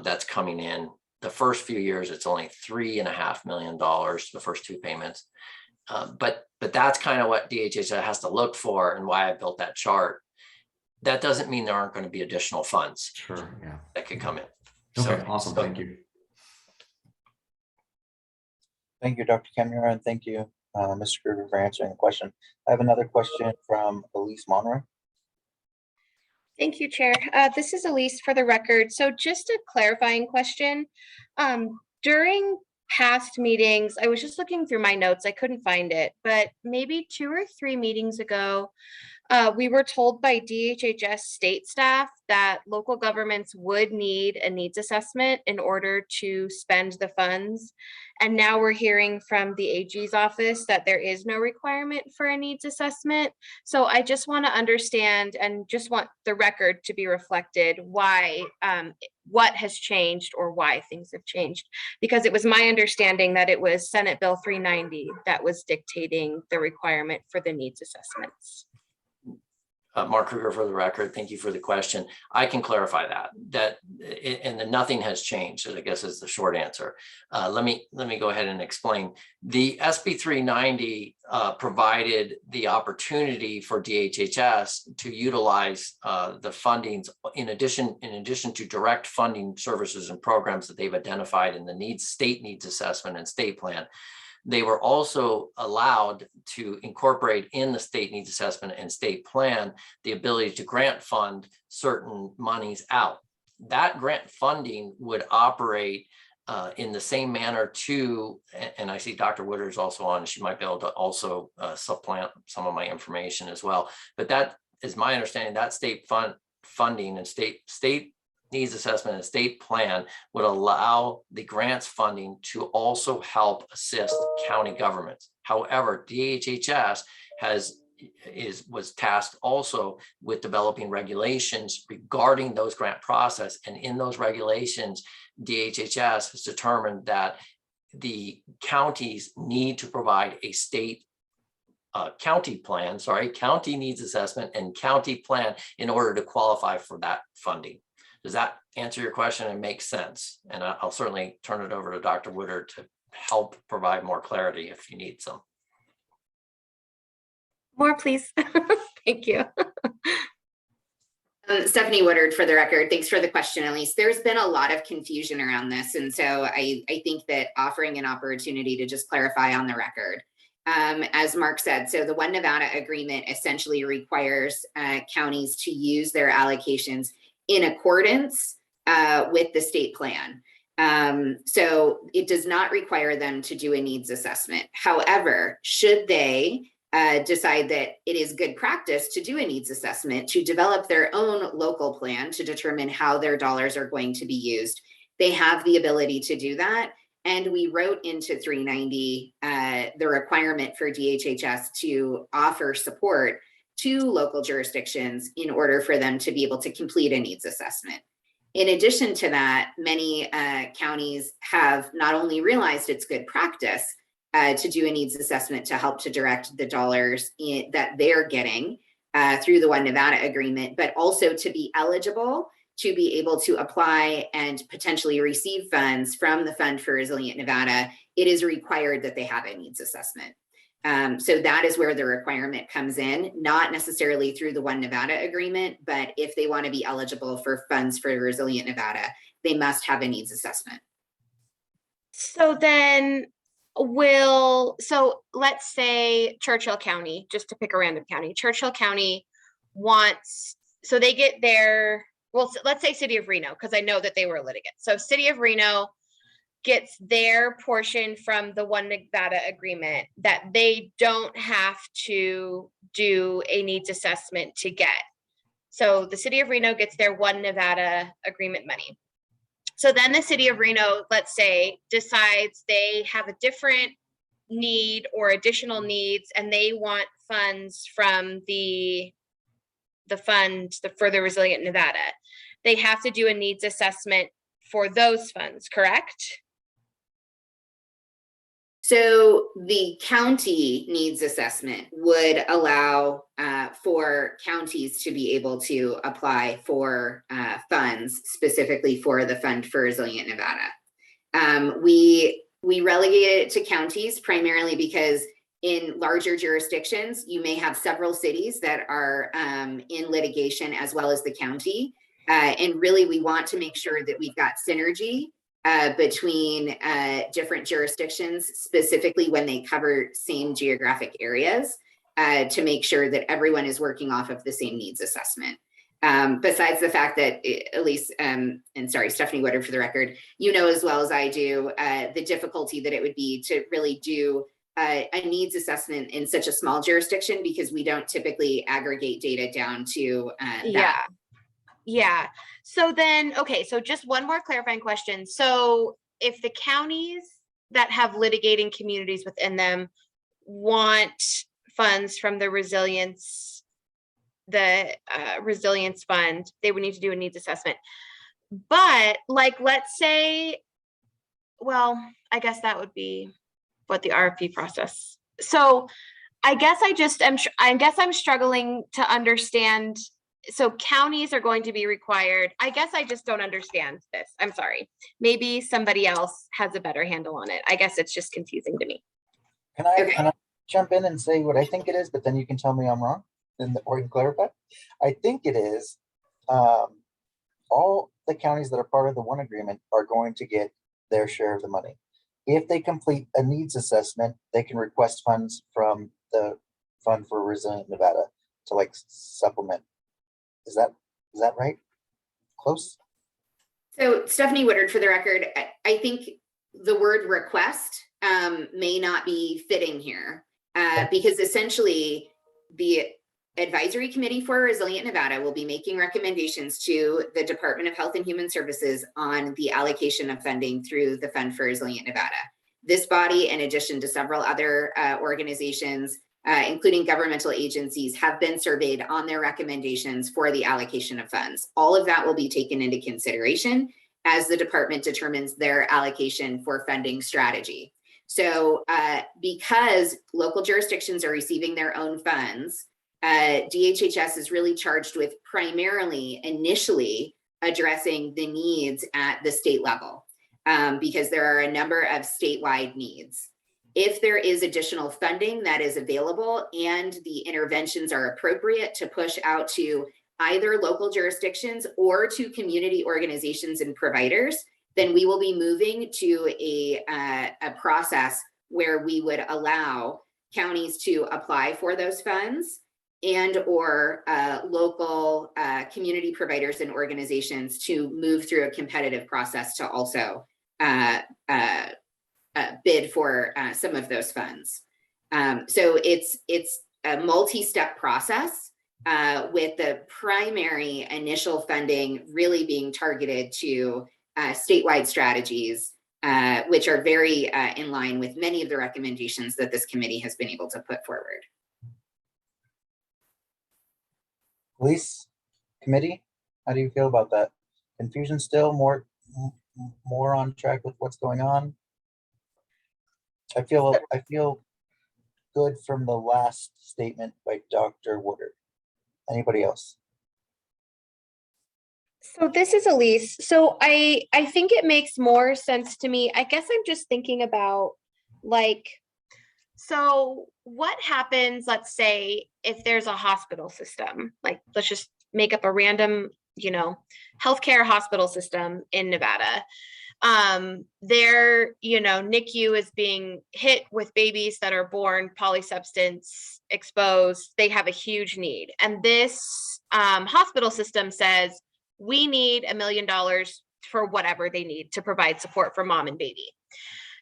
that's coming in. The first few years, it's only $3.5 million, the first two payments. But that's kind of what DHHS has to look for, and why I built that chart. That doesn't mean there aren't going to be additional funds. Sure, yeah, that could come in. Okay, awesome. Thank you. Thank you, Dr. Kemura, and thank you, Mr. Krueger, for answering the question. I have another question from Elise Monroy. Thank you, Chair. This is Elise for the record. So just a clarifying question. During past meetings, I was just looking through my notes. I couldn't find it, but maybe 2 or 3 meetings ago, we were told by DHHS state staff that local governments would need a needs assessment in order to spend the funds. And now we're hearing from the AG's office that there is no requirement for a needs assessment. So I just want to understand, and just want the record to be reflected, why, what has changed or why things have changed. Because it was my understanding that it was Senate Bill 390 that was dictating the requirement for the needs assessments. Mark Krueger for the record. Thank you for the question. I can clarify that nothing has changed, I guess is the short answer. Let me go ahead and explain. The SB 390 provided the opportunity for DHHS to utilize the fundings in addition to direct funding services and programs that they've identified in the state needs assessment and state plan. They were also allowed to incorporate in the state needs assessment and state plan the ability to grant fund certain monies out. That grant funding would operate in the same manner too, and I see Dr. Woodard is also on, she might be able to also supplant some of my information as well. But that is my understanding, that state funding and state needs assessment and state plan would allow the grants funding to also help assist county governments. However, DHHS was tasked also with developing regulations regarding those grant process. And in those regulations, DHHS has determined that the counties need to provide a state county plan, county needs assessment and county plan in order to qualify for that funding. Does that answer your question and make sense? And I'll certainly turn it over to Dr. Woodard to help provide more clarity if you need some. More, please. Thank you. Stephanie Woodard for the record. Thanks for the question, Elise. There's been a lot of confusion around this. And so I think that offering an opportunity to just clarify on the record. As Mark said, so the One Nevada agreement essentially requires counties to use their allocations in accordance with the state plan. So it does not require them to do a needs assessment. However, should they decide that it is good practice to do a needs assessment, to develop their own local plan to determine how their dollars are going to be used, they have the ability to do that. And we wrote into 390 the requirement for DHHS to offer support to local jurisdictions in order for them to be able to complete a needs assessment. In addition to that, many counties have not only realized it's good practice to do a needs assessment to help to direct the dollars that they're getting through the One Nevada agreement, but also to be eligible to be able to apply and potentially receive funds from the Fund for Resilient Nevada. It is required that they have a needs assessment. So that is where the requirement comes in, not necessarily through the One Nevada agreement, but if they want to be eligible for funds for Resilient Nevada, they must have a needs assessment. So then let's say Churchill County, just to pick a random county, Churchill County wants, so they get their, well, let's say City of Reno, because I know that they were a litigant. So City of Reno gets their portion from the One Nevada agreement that they don't have to do a needs assessment to get. So the City of Reno gets their One Nevada agreement money. So then the City of Reno, let's say, decides they have a different need or additional needs, and they want funds from the fund for the Resilient Nevada. They have to do a needs assessment for those funds, correct? So the county needs assessment would allow for counties to be able to apply for funds specifically for the Fund for Resilient Nevada. We relegated it to counties primarily because in larger jurisdictions, you may have several cities that are in litigation as well as the county. And really, we want to make sure that we've got synergy between different jurisdictions, specifically when they cover same geographic areas, to make sure that everyone is working off of the same needs assessment. Besides the fact that, Elise, and sorry, Stephanie Woodard for the record, you know as well as I do, the difficulty that it would be to really do a needs assessment in such a small jurisdiction, because we don't typically aggregate data down to that. Yeah. So then, okay, so just one more clarifying question. So if the counties that have litigating communities within them want funds from the resilience fund, they would need to do a needs assessment. But like, let's say, well, I guess that would be what the RFP process. So I guess I'm struggling to understand. So counties are going to be required. I guess I just don't understand this. I'm sorry. Maybe somebody else has a better handle on it. I guess it's just confusing to me. Can I jump in and say what I think it is, but then you can tell me I'm wrong, or you can clarify? I think it is all the counties that are part of the one agreement are going to get their share of the money. If they complete a needs assessment, they can request funds from the Fund for Resilient Nevada to like supplement. Is that right? Close? So Stephanie Woodard for the record, I think the word request may not be fitting here because essentially the Advisory Committee for Resilient Nevada will be making recommendations to the Department of Health and Human Services on the allocation of funding through the Fund for Resilient Nevada. This body, in addition to several other organizations, including governmental agencies, have been surveyed on their recommendations for the allocation of funds. All of that will be taken into consideration as the department determines their allocation for funding strategy. So because local jurisdictions are receiving their own funds, DHHS is really charged with primarily initially addressing the needs at the state level, because there are a number of statewide needs. If there is additional funding that is available and the interventions are appropriate to push out to either local jurisdictions or to community organizations and providers, then we will be moving to a process where we would allow counties to apply for those funds and or local community providers and organizations to move through a competitive process to also bid for some of those funds. So it's a multi-step process with the primary initial funding really being targeted to statewide strategies, which are very in line with many of the recommendations that this committee has been able to put forward. Police committee, how do you feel about that? Confusion still, more on track with what's going on? I feel good from the last statement by Dr. Woodard. Anybody else? So this is Elise. So I think it makes more sense to me. I guess I'm just thinking about like, so what happens, let's say, if there's a hospital system, like let's just make up a random, healthcare hospital system in Nevada. Their, NICU is being hit with babies that are born polysubstance exposed. They have a huge need. And this hospital system says, we need $1 million for whatever they need to provide support for mom and baby.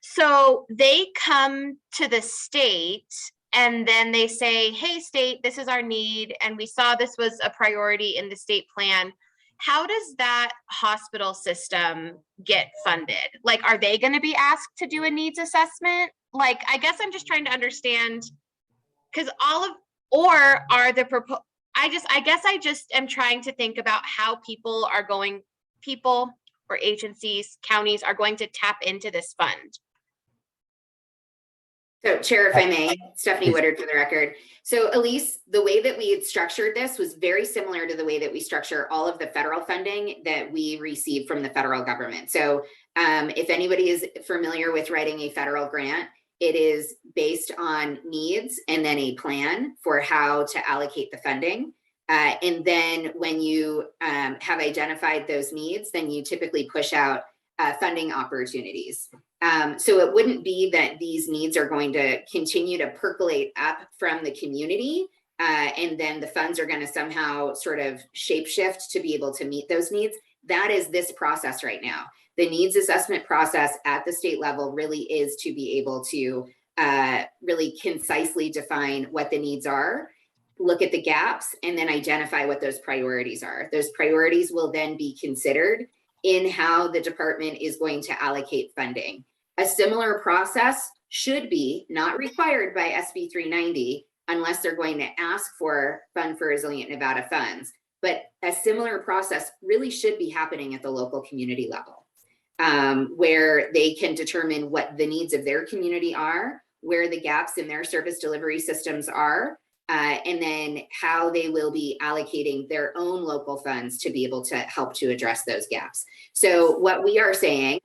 So they come to the state and then they say, hey, state, this is our need. And we saw this was a priority in the state plan. How does that hospital system get funded? Like, are they going to be asked to do a needs assessment? Like, I guess I'm just trying to understand, because I guess I just am trying to think about how people or agencies, counties are going to tap into this fund. So Chair, if I may, Stephanie Woodard for the record. So Elise, the way that we had structured this was very similar to the way that we structure all of the federal funding that we receive from the federal government. So if anybody is familiar with writing a federal grant, it is based on needs and then a plan for how to allocate the funding. And then when you have identified those needs, then you typically push out funding opportunities. So it wouldn't be that these needs are going to continue to percolate up from the community and then the funds are going to somehow sort of shapeshift to be able to meet those needs. That is this process right now. The needs assessment process at the state level really is to be able to really concisely define what the needs are, look at the gaps, and then identify what those priorities are. Those priorities will then be considered in how the department is going to allocate funding. A similar process should be not required by SB 390 unless they're going to ask for Fund for Resilient Nevada funds. But a similar process really should be happening at the local community level, where they can determine what the needs of their community are, where the gaps in their service delivery systems are, and then how they will be allocating their own local funds to be able to help to address those gaps. So what we are saying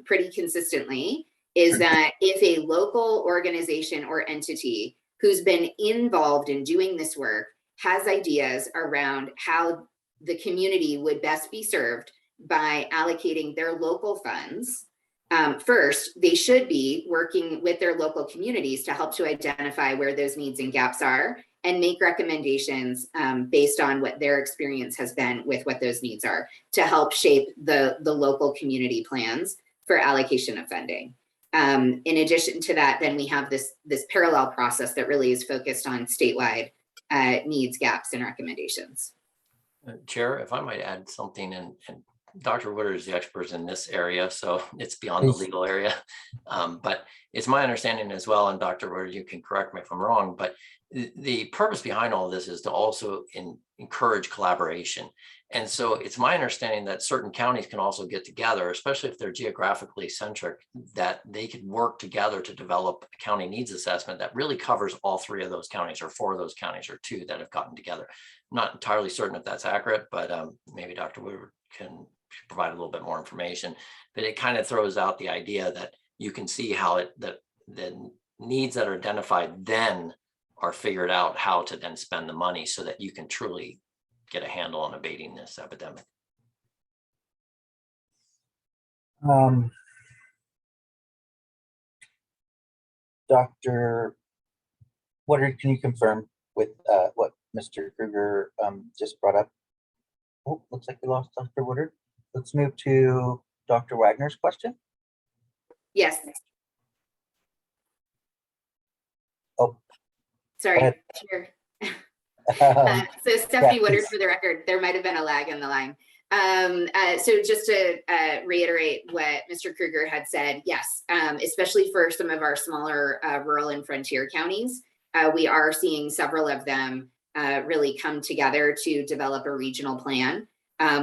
pretty consistently is that if a local organization or entity who's been involved in doing this work has ideas around how the community would best be served by allocating their local funds, first, they should be working with their local communities to help to identify where those needs and gaps are and make recommendations based on what their experience has been with what those needs are to help shape the local community plans for allocation of funding. In addition to that, then we have this parallel process that really is focused on statewide needs, gaps, and recommendations. Chair, if I might add something, and Dr. Woodard is the expert in this area, so it's beyond the legal area. But it's my understanding as well, and Dr. Woodard, you can correct me if I'm wrong, but the purpose behind all of this is to also encourage collaboration. And so it's my understanding that certain counties can also get together, especially if they're geographically centric, that they could work together to develop a county needs assessment that really covers all 3 of those counties, or 4 of those counties, or 2 that have gotten together. I'm not entirely certain if that's accurate, but maybe Dr. Woodard can provide a little bit more information. But it kind of throws out the idea that you can see how the needs that are identified then are figured out how to then spend the money so that you can truly get a handle on abating this epidemic. Dr. Woodard, can you confirm with what Mr. Krueger just brought up? Oh, looks like we lost Dr. Woodard. Let's move to Dr. Wagner's question. Yes. Oh, Sorry. ahead. Sure. Um, So Stephanie yeah, Woodard, please. for the record, there might have been a lag in the line. So just to reiterate what Mr. Krueger had said, yes, especially for some of our smaller rural and frontier counties, we are seeing several of them really come together to develop a regional plan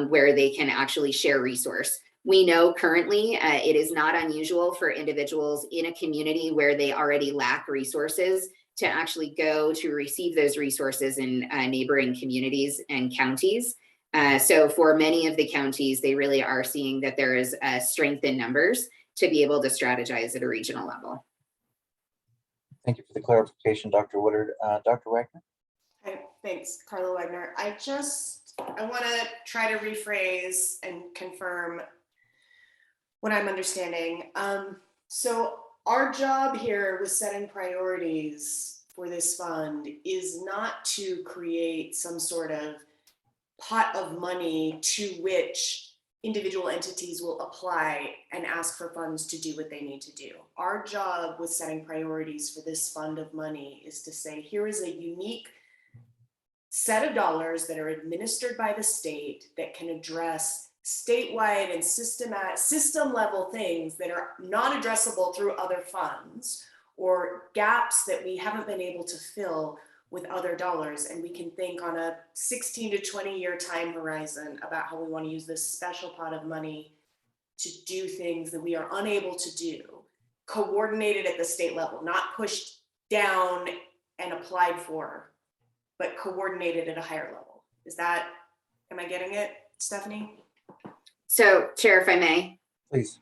where they can actually share resource. We know currently it is not unusual for individuals in a community where they already lack resources to actually go to receive those resources in neighboring communities and counties. So for many of the counties, they really are seeing that there is a strength in numbers to be able to strategize at a regional level. Thank you for the clarification, Dr. Woodard. Dr. Wagner? Hi, thanks, Carla Wagner. I want to try to rephrase and confirm what I'm understanding. So our job here with setting priorities for this fund is not to create some sort of pot of money to which individual entities will apply and ask for funds to do what they need to do. Our job with setting priorities for this fund of money is to say, here is a unique set of dollars that are administered by the state that can address statewide and system level things that are not addressable through other funds, or gaps that we haven't been able to fill with other dollars. And we can think on a 16 to 20 year time horizon about how we want to use this special pot of money to do things that we are unable to do, coordinated at the state level, not pushed down and applied for, but coordinated at a higher level. Am I getting it, Stephanie? So, Chair, if I may. Please.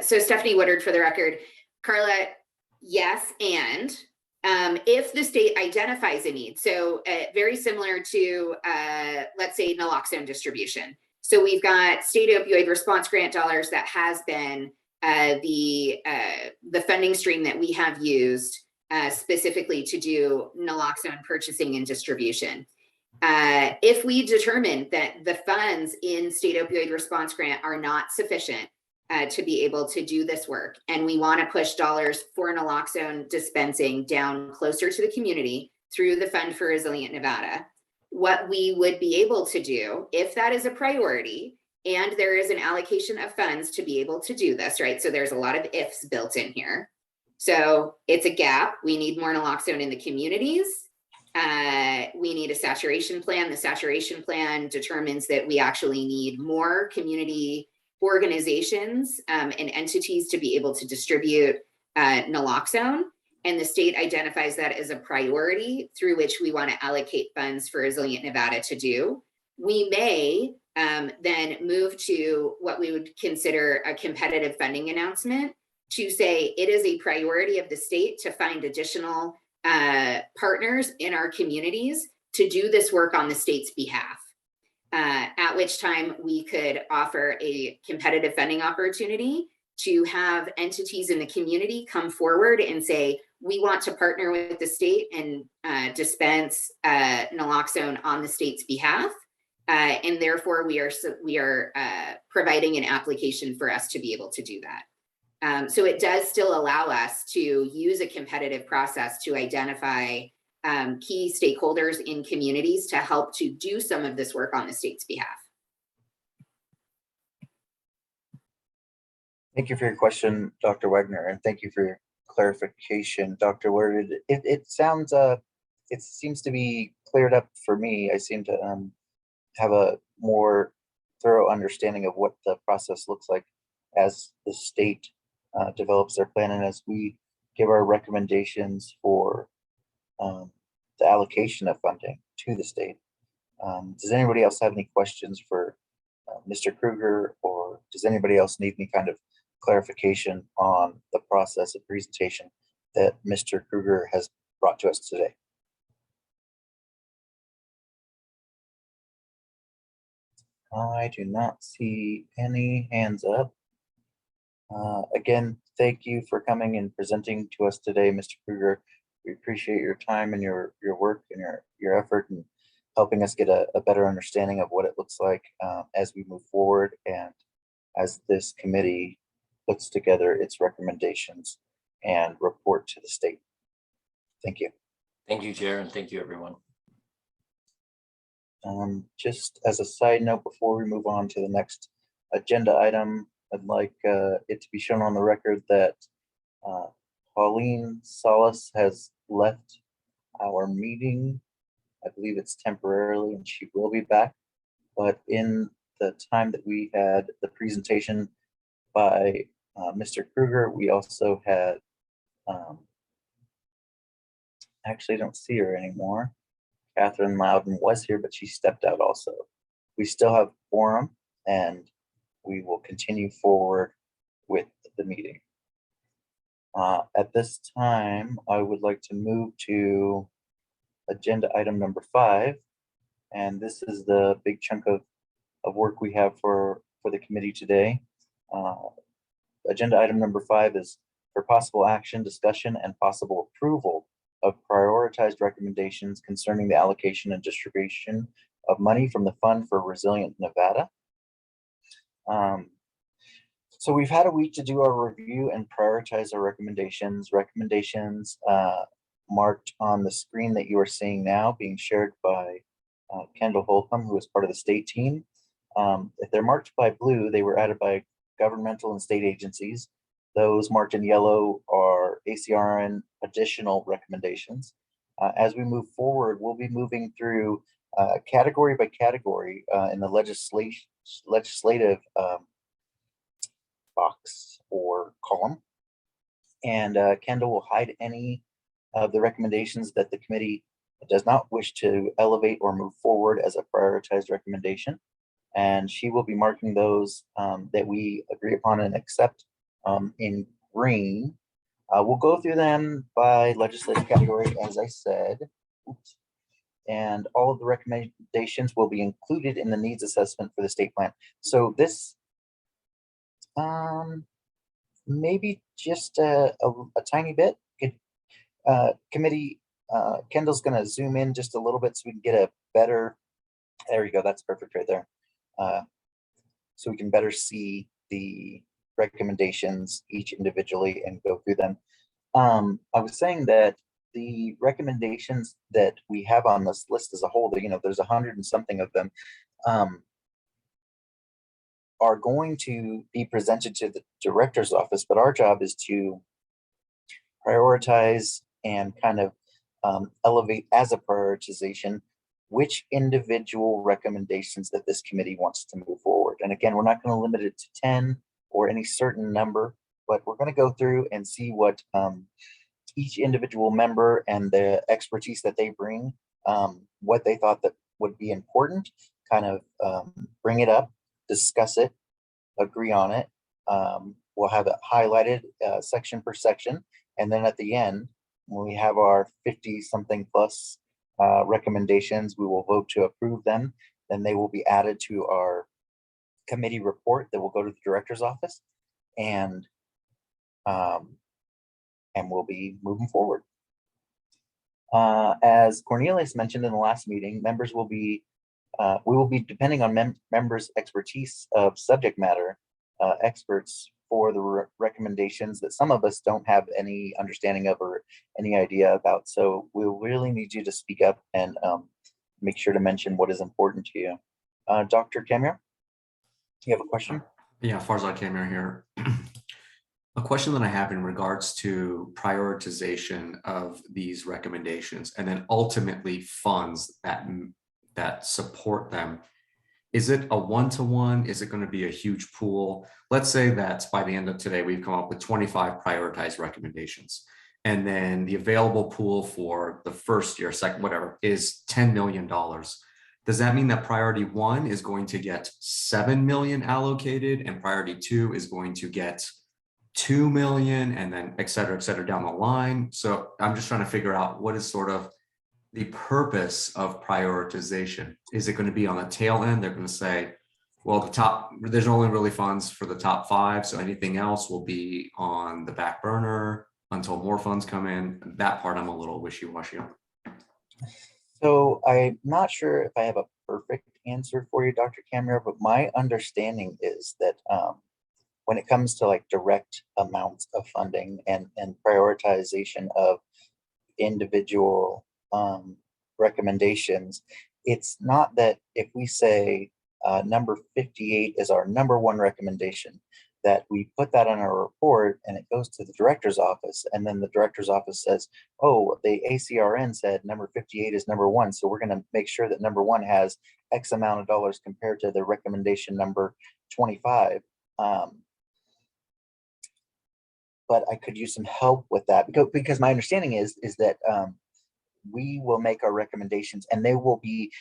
So Stephanie Woodard, for the record. Carla, yes, and if the state identifies a need, so very similar to, let's say, naloxone distribution. So we've got state opioid response grant dollars that has been the funding stream that we have used specifically to do naloxone purchasing and distribution. If we determine that the funds in state opioid response grant are not sufficient to be able to do this work, and we want to push dollars for naloxone dispensing down closer to the community through the Fund for Resilient Nevada, what we would be able to do, if that is a priority and there is an allocation of funds to be able to do this, right? So there's a lot of ifs built in here. So it's a gap. We need more naloxone in the communities. We need a saturation plan. The saturation plan determines that we actually need more community organizations and entities to be able to distribute naloxone. And the state identifies that as a priority through which we want to allocate funds for Resilient Nevada to do. We may then move to what we would consider a competitive funding announcement to say it is a priority of the state to find additional partners in our communities to do this work on the state's behalf. At which time we could offer a competitive funding opportunity to have entities in the community come forward and say, we want to partner with the state and dispense naloxone on the state's behalf. And therefore we are providing an application for us to be able to do that. So it does still allow us to use a competitive process to identify key stakeholders in communities to help to do some of this work on the state's behalf. Thank you for your question, Dr. Wagner, and thank you for your clarification, Dr. Woodard. It sounds it seems to be cleared up for me. I seem to have a more thorough understanding of what the process looks like as the state develops their plan and as we give our recommendations for the allocation of funding to the state. Does anybody else have any questions for Mr. Krueger, or does anybody else need any kind of clarification on the process of presentation that Mr. Krueger has brought to us today? I do not see any hands up. Again, thank you for coming and presenting to us today, Mr. Krueger. We appreciate your time and your work and your effort in helping us get a better understanding of what it looks like as we move forward and as this committee puts together its recommendations and report to the state. Thank you. Thank you, Chair, and thank you, everyone. Just as a side note, before we move on to the next agenda item, I'd like it to be shown on the record that Pauline Salas has left our meeting. I believe it's temporarily, and she will be back. But in the time that we had the presentation by Mr. Krueger, we also had, actually don't see her anymore. Catherine Loudon was here, but she stepped out also. We still have quorum, and we will continue forward with the meeting. At this time, I would like to move to agenda item number 5. And this is the big chunk of work we have for the committee today. Agenda item number 5 is for possible action, discussion, and possible approval of prioritized recommendations concerning the allocation and distribution of money from the Fund for Resilient Nevada. So we've had a week to do our review and prioritize our recommendations. Recommendations marked on the screen that you are seeing now, being shared by Kendall Holcomb, who is part of the state team. If they're marked by blue, they were added by governmental and state agencies. Those marked in yellow are ACRN additional recommendations. As we move forward, we'll be moving through category by category in the legislative box or column. And Kendall will hide any of the recommendations that the committee does not wish to elevate or move forward as a prioritized recommendation. And she will be marking those that we agree upon and accept in green. We'll go through them by legislative category, as I said. Oops. And all of the recommendations will be included in the needs assessment for the state plan. So this maybe just a tiny bit. Committee, Kendall's going to zoom in just a little bit so we can get a better, there you go, that's perfect right there. So we can better see the recommendations each individually and go through them. I was saying that the recommendations that we have on this list as a whole, there's 100 and something of them, are going to be presented to the director's office, but our job is to prioritize and kind of elevate as a prioritization which individual recommendations that this committee wants to move forward. And again, we're not going to limit it to 10 or any certain number, but we're going to go through and see what each individual member and the expertise that they bring, what they thought that would be important, kind of bring it up, discuss it, agree on it. We'll have it highlighted section per section. And then at the end, when we have our 50 something plus recommendations, we will vote to approve them. Then they will be added to our committee report that will go to the director's office, and we'll be moving forward. As Cornelius mentioned in the last meeting, members will be, we will be depending on members' expertise of subject matter experts for the recommendations that some of us don't have any understanding of or any idea about. So we'll really need you to speak up and make sure to mention what is important to you. Dr. Kemmer, you have a question? Yeah, Farzad Kamir here. A question that I have in regards to prioritization of these recommendations and then ultimately funds that support them. Is it a one-to-one? Is it going to be a huge pool? Let's say that by the end of today, we've come up with 25 prioritized recommendations. And then the available pool for the first year, second, whatever, is $10 million. Does that mean that priority 1 is going to get 7 million allocated and priority 2 is going to get 2 million and then et cetera down the line? So I'm just trying to figure out what is sort of the purpose of prioritization. Is it going to be on the tail end? They're going to say, well, there's only really funds for the top 5. So anything else will be on the back burner until more funds come in. That part I'm a little wishy-washy on. So I'm not sure if I have a perfect answer for you, Dr. Camera, but my understanding is that when it comes to like direct amounts of funding and prioritization of individual recommendations, it's not that if we say number 58 is our number 1 recommendation, that we put that on our report and it goes to the director's office, and then the director's office says, oh, the ACRN said number 58 is number 1, so we're going to make sure that number 1 has X amount of dollars compared to the recommendation number 25. But I could use some help with that because my understanding is that we will make our recommendations and they will be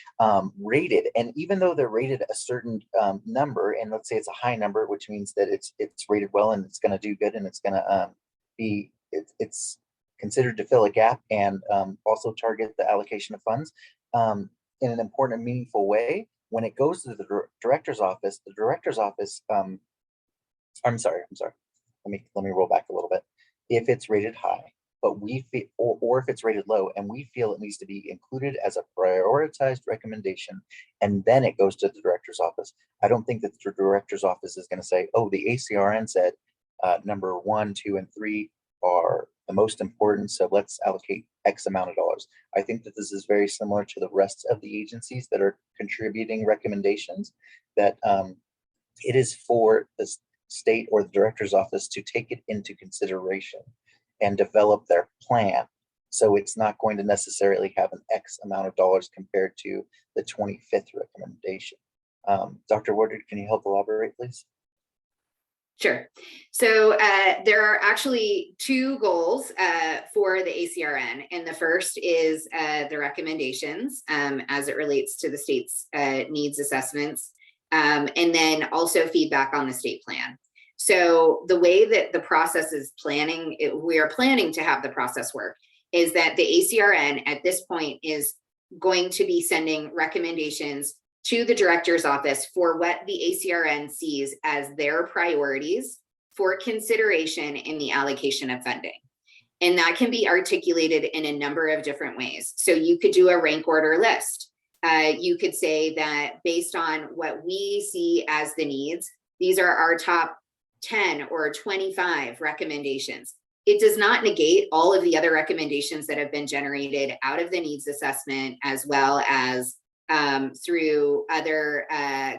rated. And even though they're rated a certain number, and let's say it's a high number, which means that it's rated well and it's going to do good and it's going to it's considered to fill a gap and also target the allocation of funds in an important and meaningful way. When it goes to the director's office, I'm sorry. Let me roll back a little bit. If it's rated high, but we feel, or if it's rated low and we feel it needs to be included as a prioritized recommendation, and then it goes to the director's office, I don't think that the director's office is going to say, oh, the ACRN said number 1, 2, and 3 are the most important, so let's allocate X amount of dollars. I think that this is very similar to the rest of the agencies that are contributing recommendations, that it is for the state or the director's office to take it into consideration and develop their plan. So it's not going to necessarily have an X amount of dollars compared to the 25th recommendation. Dr. Woodard, can you help elaborate, please? Sure. So there are actually 2 goals for the ACRN. And the first is the recommendations as it relates to the state's needs assessments. And then also feedback on the state plan. So the way that the process is planning, we are planning to have the process work, is that the ACRN at this point is going to be sending recommendations to the director's office for what the ACRN sees as their priorities for consideration in the allocation of funding. And that can be articulated in a number of different ways. So you could do a rank order list. You could say that based on what we see as the needs, these are our top 10 or 25 recommendations. It does not negate all of the other recommendations that have been generated out of the needs assessment, as well as through other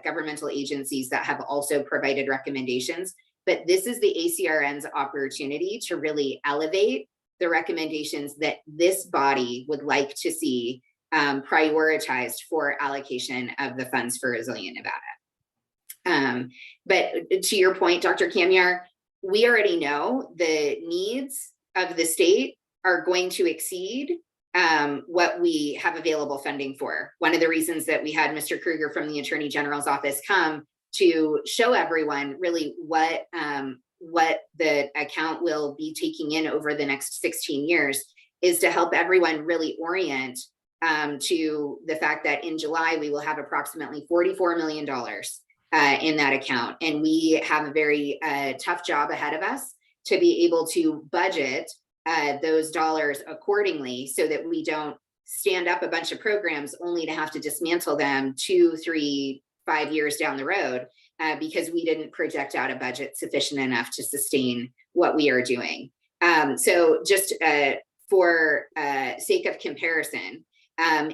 governmental agencies that have also provided recommendations. But this is the ACRN's opportunity to really elevate the recommendations that this body would like to see prioritized for allocation of the funds for Resilient Nevada. But to your point, Dr. Kamyar, we already know the needs of the state are going to exceed what we have available funding for. One of the reasons that we had Mr. Krueger from the Attorney General's office come to show everyone really what the account will be taking in over the next 16 years is to help everyone really orient to the fact that in July, we will have approximately $44 million in that account. And we have a very tough job ahead of us to be able to budget those dollars accordingly so that we don't stand up a bunch of programs only to have to dismantle them 2, 3, 5 years down the road because we didn't project out a budget sufficient enough to sustain what we are doing. So just for sake of comparison,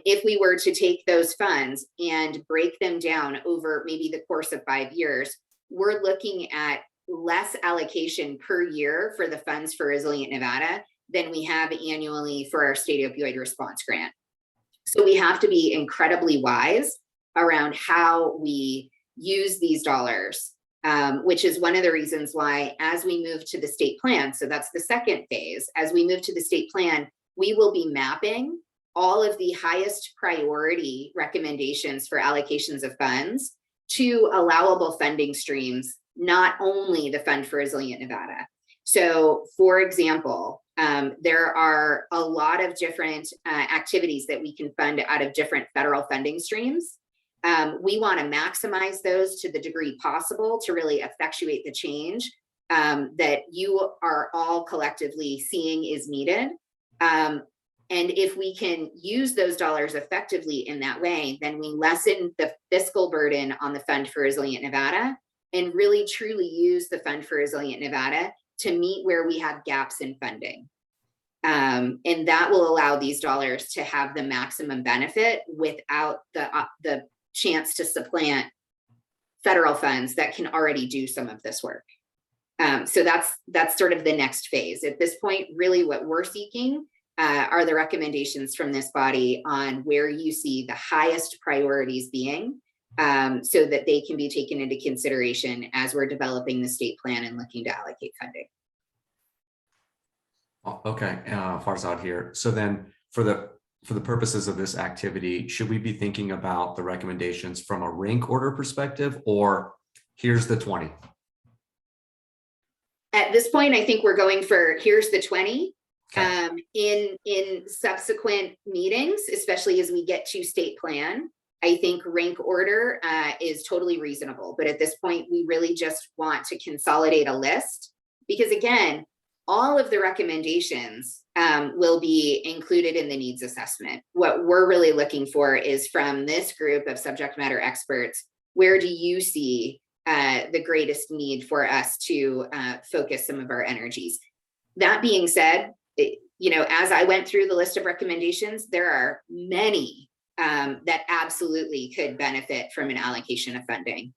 if we were to take those funds and break them down over maybe the course of 5 years, we're looking at less allocation per year for the funds for Resilient Nevada than we have annually for our state opioid response grant. So we have to be incredibly wise around how we use these dollars, which is one of the reasons why, as we move to the state plan, so that's the second phase, as we move to the state plan, we will be mapping all of the highest priority recommendations for allocations of funds to allowable funding streams, not only the Fund for Resilient Nevada. So for example, there are a lot of different activities that we can fund out of different federal funding streams. We want to maximize those to the degree possible to really effectuate the change that you are all collectively seeing is needed. And if we can use those dollars effectively in that way, then we lessen the fiscal burden on the Fund for Resilient Nevada and really truly use the Fund for Resilient Nevada to meet where we have gaps in funding. And that will allow these dollars to have the maximum benefit without the chance to supplant federal funds that can already do some of this work. So that's sort of the next phase. At this point, really what we're seeking are the recommendations from this body on where you see the highest priorities being, so that they can be taken into consideration as we're developing the state plan and looking to allocate funding. Okay, Farzad here. So then for the purposes of this activity, should we be thinking about the recommendations from a rank order perspective, or here's the 20? At this point, I think we're going for here's the 20. Okay. In subsequent meetings, especially as we get to state plan, I think rank order is totally reasonable. But at this point, we really just want to consolidate a list, because again, all of the recommendations will be included in the needs assessment. What we're really looking for is from this group of subject matter experts, where do you see the greatest need for us to focus some of our energies? That being said, as I went through the list of recommendations, there are many that absolutely could benefit from an allocation of funding.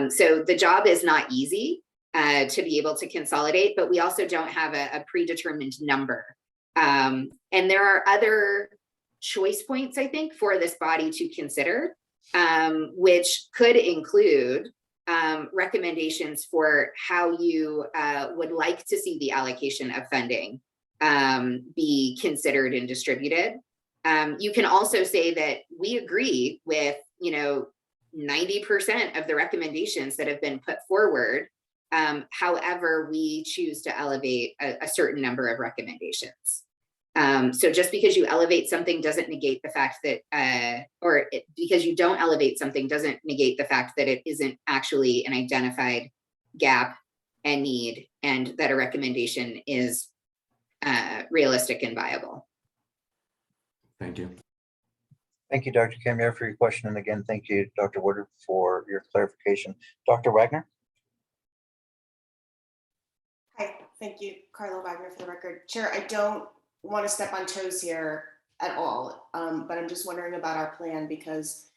So the job is not easy to be able to consolidate, but we also don't have a predetermined number. And there are other choice points, I think, for this body to consider, which could include recommendations for how you would like to see the allocation of funding be considered and distributed. You can also say that we agree with 90% of the recommendations that have been put forward. However, we choose to elevate a certain number of recommendations. So just because you elevate something doesn't negate the fact that, because you don't elevate something doesn't negate the fact that it isn't actually an identified gap and need, and that a recommendation is realistic and viable. Thank you. Thank you, Dr. Kamier, for your question. And again, thank you, Dr. Woodard, for your clarification. Dr. Wagner? Hi, thank you, Carla Wagner, for the record. Chair, I don't want to step on toes here at all, but I'm just wondering about our plan, because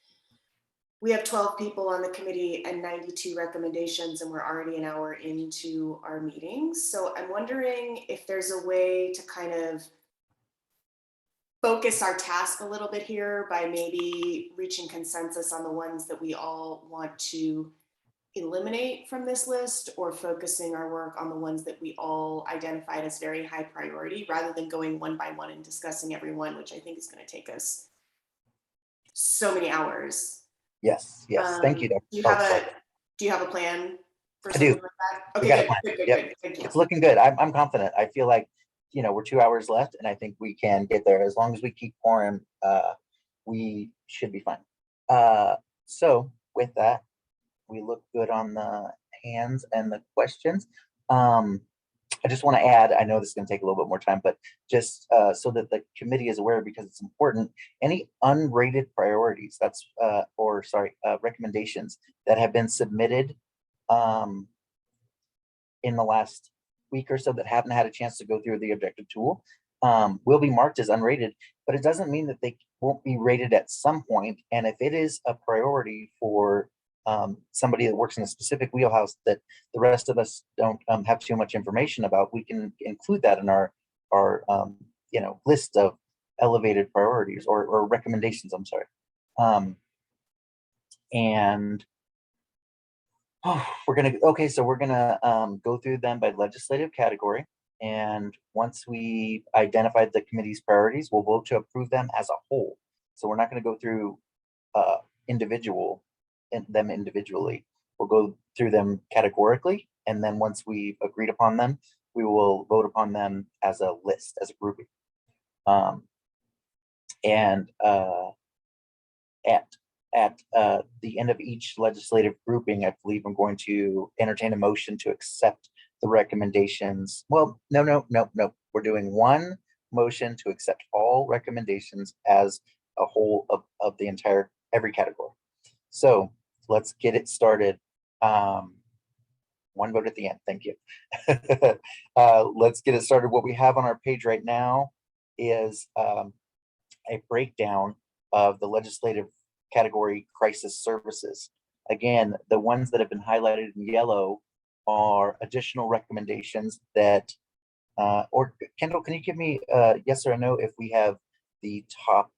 we have 12 people on the committee and 92 recommendations, and we're already an hour into our meetings. So I'm wondering if there's a way to kind of focus our task a little bit here by maybe reaching consensus on the ones that we all want to eliminate from this list, or focusing our work on the ones that we all identified as very high priority, rather than going one by one and discussing every one, which I think is going to take us so many hours. Yes, thank you, Dr. Do you have a plan for I do. something like that? We got a Okay, plan. good. Yep. Thank you. It's looking good. I'm confident. I feel like, we're 2 hours left, and I think we can get there. As long as we keep pouring, we should be fine. So with that, we look good on the hands and the questions. I just want to add, I know this is going to take a little bit more time, but just so that the committee is aware, because it's important, any unrated priorities, recommendations that have been submitted in the last week or so that haven't had a chance to go through the objective tool will be marked as unrated, but it doesn't mean that they won't be rated at some point. And if it is a priority for somebody that works in a specific wheelhouse that the rest of us don't have too much information about, we can include that in our list of elevated priorities or recommendations. I'm sorry. We're gonna go through them by legislative category. And once we identified the committee's priorities, we'll vote to approve them as a whole. So we're not going to go through them individually. We'll go through them categorically, and then once we've agreed upon them, we will vote upon them as a list, as a grouping. At the end of each legislative grouping, I believe I'm going to entertain a motion to accept the recommendations. Well, no. We're doing one motion to accept all recommendations as a whole of the entire, every category. So let's get it started. One vote at the end. Thank you. Let's get it started. What we have on our page right now is a breakdown of the legislative category crisis services. Again, the ones that have been highlighted in yellow are additional recommendations that, or Kendall, can you give me a yes or a no if we have the top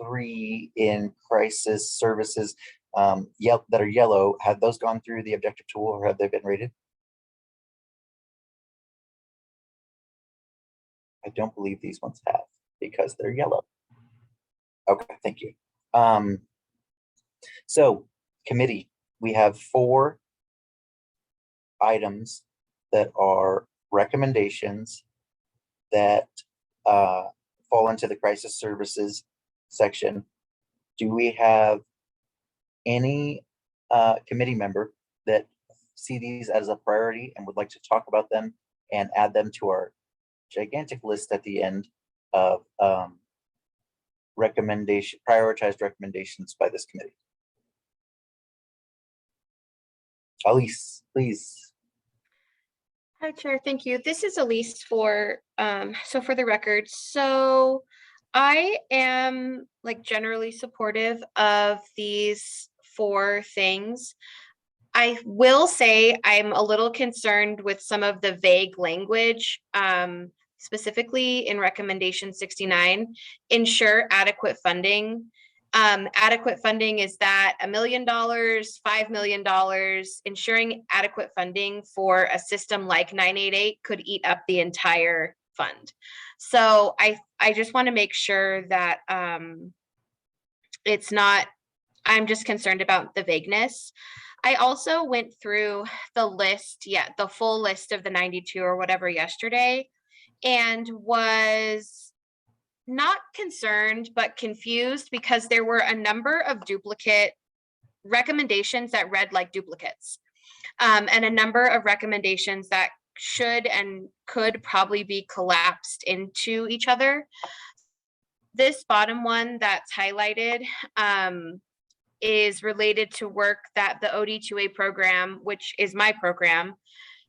3 in crisis services that are yellow? Have those gone through the objective tool, or have they been rated? I don't believe these ones have, because they're yellow. Okay, thank you. So committee, we have 4 items that are recommendations that fall into the crisis services section. Do we have any committee member that see these as a priority and would like to talk about them and add them to our gigantic list at the end of prioritized recommendations by this committee? Elise, please. Hi, Chair. Thank you. This is Elise for the record. So I am generally supportive of these 4 things. I will say I'm a little concerned with some of the vague language, specifically in recommendation 69, ensure adequate funding. Adequate funding is that $1 million, $5 million, ensuring adequate funding for a system like 988 could eat up the entire fund. So I just want to make sure that it's not, I'm just concerned about the vagueness. I also went through the list, the full list of the 92 or whatever yesterday, and was not concerned, but confused because there were a number of duplicate recommendations that read like duplicates, and a number of recommendations that should and could probably be collapsed into each other. This bottom one that's highlighted is related to work that the OD2A program, which is my program,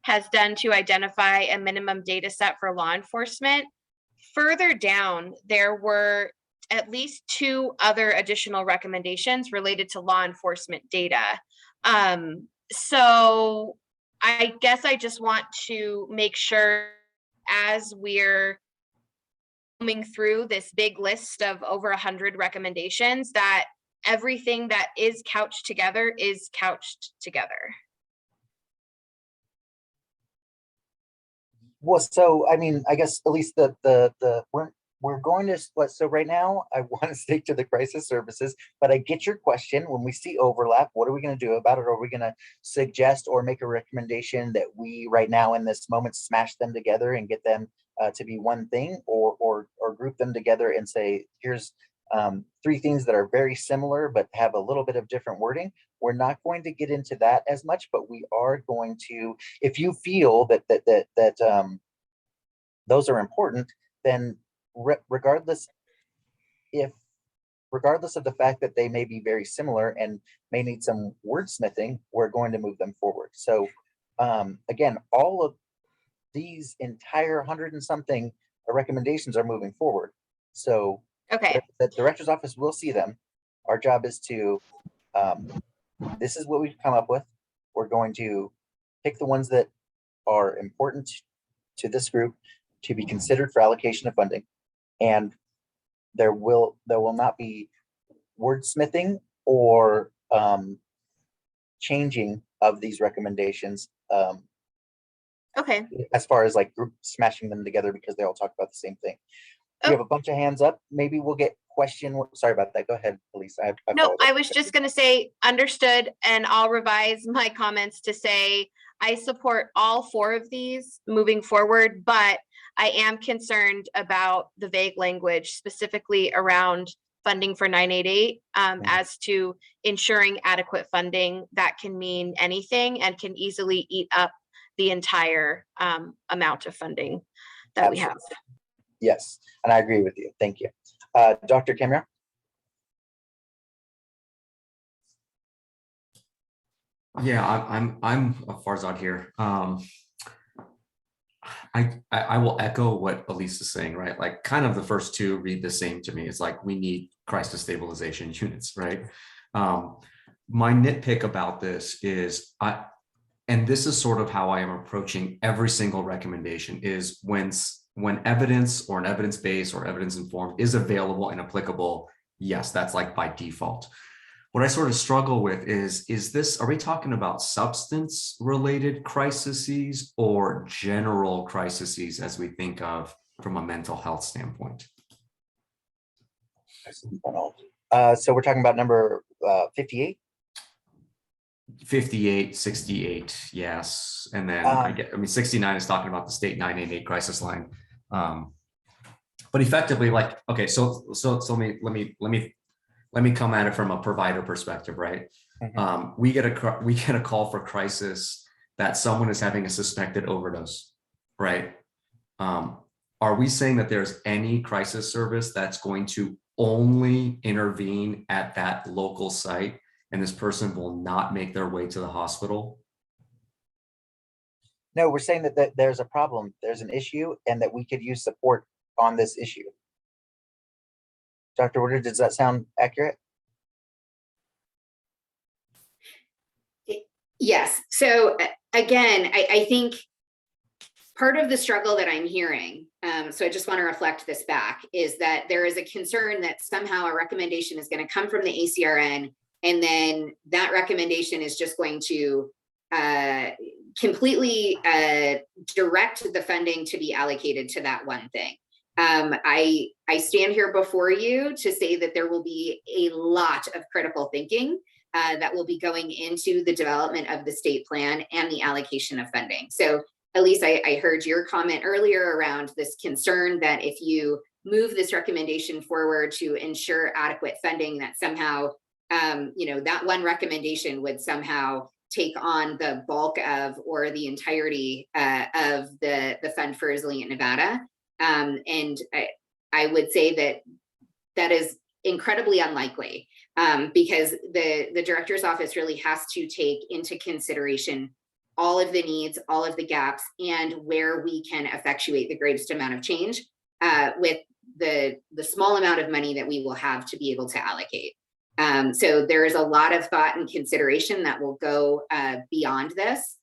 has done to identify a minimum data set for law enforcement. Further down, there were at least 2 other additional recommendations related to law enforcement data. So I guess I just want to make sure, as we're coming through this big list of over 100 recommendations, that everything that is couched together is couched together. Well, so I mean, I guess at least we're going to, so right now I want to stick to the crisis services, but I get your question. When we see overlap, what are we going to do about it? Are we going to suggest or make a recommendation that we right now in this moment smash them together and get them to be one thing, or group them together and say, here's 3 things that are very similar but have a little bit of different wording? We're not going to get into that as much, but we are going to, if you feel that those are important, then regardless of the fact that they may be very similar and may need some wordsmithing, we're going to move them forward. So again, all of these entire 100 and something recommendations are moving forward. So okay, the director's office will see them. Our job is to this is what we've come up with. We're going to pick the ones that are important to this group to be considered for allocation of funding. And there will not be wordsmithing or changing of these recommendations Okay. as far as like group smashing them together because they all talk about the same thing. We have a bunch of hands up. Maybe we'll get sorry about that. Go ahead, Elise. I No, apologize. I was just gonna say, understood, and I'll revise my comments to say, I support all 4 of these moving forward, but I am concerned about the vague language specifically around funding for 988 as to ensuring adequate funding. That can mean anything and can easily eat up the entire amount of funding that we have. Yes, and I agree with you. Thank you. Dr. Camera? Yeah, I'm Farzad here. I will echo what Elise is saying, right? Like kind of the first 2 read the same to me. It's like we need crisis stabilization units, right? My nitpick about this is and this is sort of how I am approaching every single recommendation is when evidence or an evidence base or evidence informed is available and applicable, yes, that's like by default. What I sort of struggle with is this, are we talking about substance related crises or general crises as we think of from a mental health standpoint? So we're talking about number 58? 58, 68, yes. And then I mean, 69 is talking about the state 988 crisis line. But effectively like, okay, so let me come at it from a provider perspective, right? We get a call for crisis that someone is having a suspected overdose, right? Are we saying that there's any crisis service that's going to only intervene at that local site and this person will not make their way to the hospital? No, we're saying that there's a problem, there's an issue, and that we could use support on this issue. Dr. Woodard, does that sound accurate? Yes. So again, I think part of the struggle that I'm hearing, so I just want to reflect this back, is that there is a concern that somehow a recommendation is going to come from the ACRN, and then that recommendation is just going to completely direct the funding to be allocated to that one thing. I stand here before you to say that there will be a lot of critical thinking that will be going into the development of the state plan and the allocation of funding. So Elise, I heard your comment earlier around this concern that if you move this recommendation forward to ensure adequate funding, that somehow, that one recommendation would somehow take on the bulk of or the entirety of the Fund for Resilient Nevada. And I would say that is incredibly unlikely because the director's office really has to take into consideration all of the needs, all of the gaps, and where we can effectuate the greatest amount of change with the small amount of money that we will have to be able to allocate. So there is a lot of thought and consideration that will go beyond this.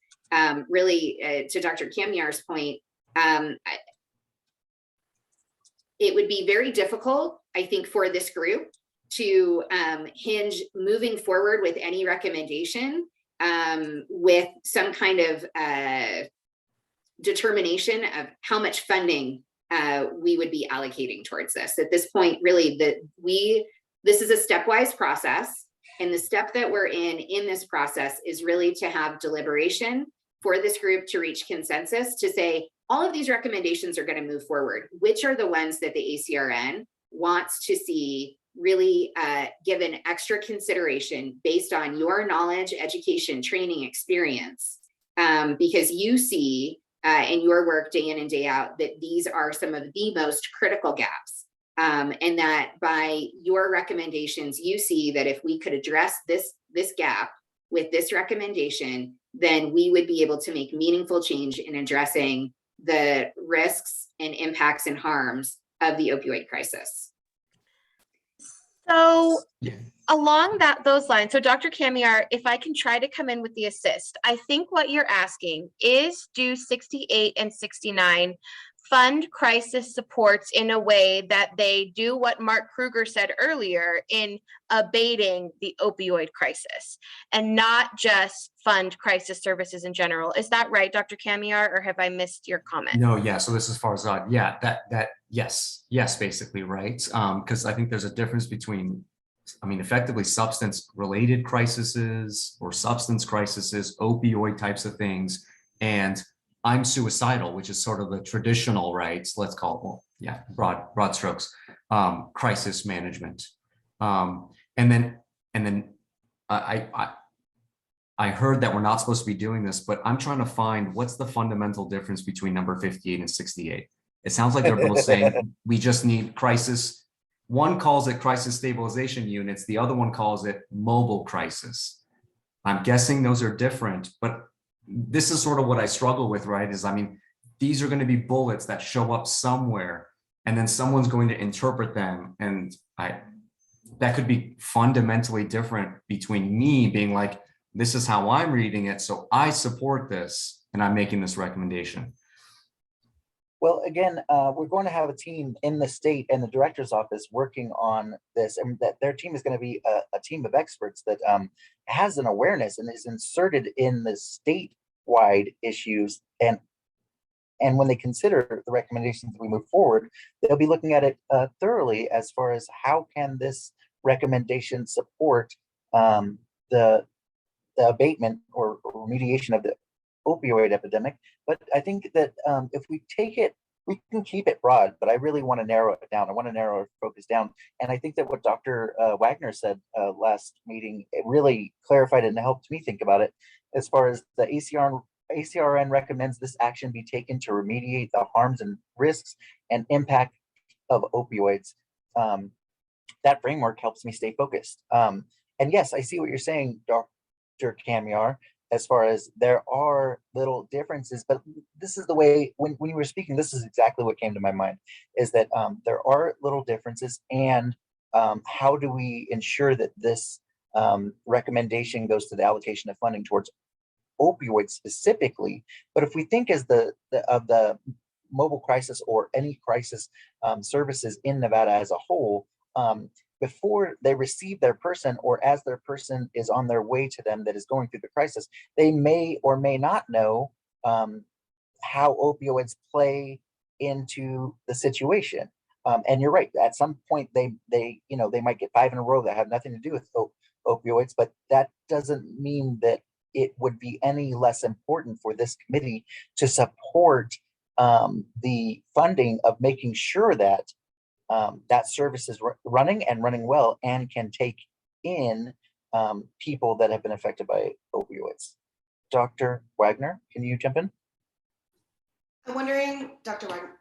Really, to Dr. Kamiar's point, it would be very difficult, I think, for this group to hinge moving forward with any recommendation with some kind of determination of how much funding we would be allocating towards this. At this point, really, this is a stepwise process, and the step that we're in this process is really to have deliberation for this group to reach consensus to say, all of these recommendations are going to move forward. Which are the ones that the ACRN wants to see really given extra consideration based on your knowledge, education, training, experience, because you see in your work day in and day out that these are some of the most critical gaps. And that by your recommendations, you see that if we could address this gap with this recommendation, then we would be able to make meaningful change in addressing the risks and impacts and harms of the opioid crisis. So Along those lines, so Dr. Kamiar, if I can try to come in with the assist, I think what you're asking is, do 68 and 69 fund crisis supports in a way that they do what Mark Krueger said earlier in abating the opioid crisis, and not just fund crisis services in general? Is that right, Dr. Kamiar, or have I missed your comment? No, yeah. So this is Farzad. Yeah, yes, basically, right. Because I think there's a difference between, effectively substance-related crises or substance crises, opioid types of things, and I'm suicidal, which is sort of the traditional, right? Let's call it, well, yeah, broad strokes, crisis management. And then I heard that we're not supposed to be doing this, but I'm trying to find what's the fundamental difference between number 58 and 68. It sounds like they're both saying we just need crisis. One calls it crisis stabilization units. The other one calls it mobile crisis. I'm guessing those are different, but this is sort of what I struggle with, right? These are going to be bullets that show up somewhere, and then someone's going to interpret them. And that could be fundamentally different between me being like, this is how I'm reading it, so I support this, and I'm making this recommendation. Well, again, we're going to have a team in the state and the director's office working on this, and that their team is going to be a team of experts that has an awareness and is inserted in the statewide issues. And when they consider the recommendations that we move forward, they'll be looking at it thoroughly as far as how can this recommendation support the abatement or remediation of the opioid epidemic. But I think that if we take it, we can keep it broad, but I really want to narrow it down. I want to narrow our focus down. And I think that what Dr. Wagner said last meeting, it really clarified it and helped me think about it as far as the ACRN recommends this action be taken to remediate the harms and risks and impact of opioids. That framework helps me stay focused. And yes, I see what you're saying, Dr. Kamiar, as far as there are little differences, but this is the way, when you were speaking, this is exactly what came to my mind, is that there are little differences, and how do we ensure that this recommendation goes to the allocation of funding towards opioids specifically. But if we think as the mobile crisis or any crisis services in Nevada as a whole, before they receive their person, or as their person is on their way to them that is going through the crisis, they may or may not know how opioids play into the situation. And you're right, at some point they might get 5 in a row that have nothing to do with opioids, but that doesn't mean that it would be any less important for this committee to support the funding of making sure that that service is running and running well and can take in people that have been affected by opioids. Dr. Wagner, can you jump in? I'm wondering,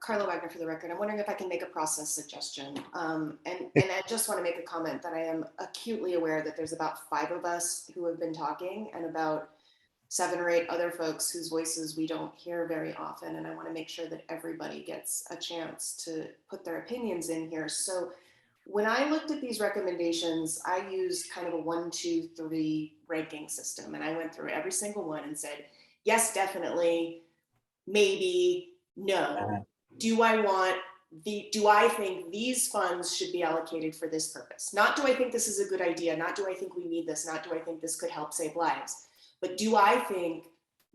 Carla Wagner for the record, I'm wondering if I can make a process suggestion. And I just want to make a comment that I am acutely aware that there's about 5 of us who have been talking and about 7 or 8 other folks whose voices we don't hear very often. And I want to make sure that everybody gets a chance to put their opinions in here. So when I looked at these recommendations, I used kind of a 1, 2, 3 ranking system. And I went through every single one and said, yes, definitely, maybe, no. Do I think these funds should be allocated for this purpose? Not do I think this is a good idea, not do I think we need this, not do I think this could help save lives, but do I think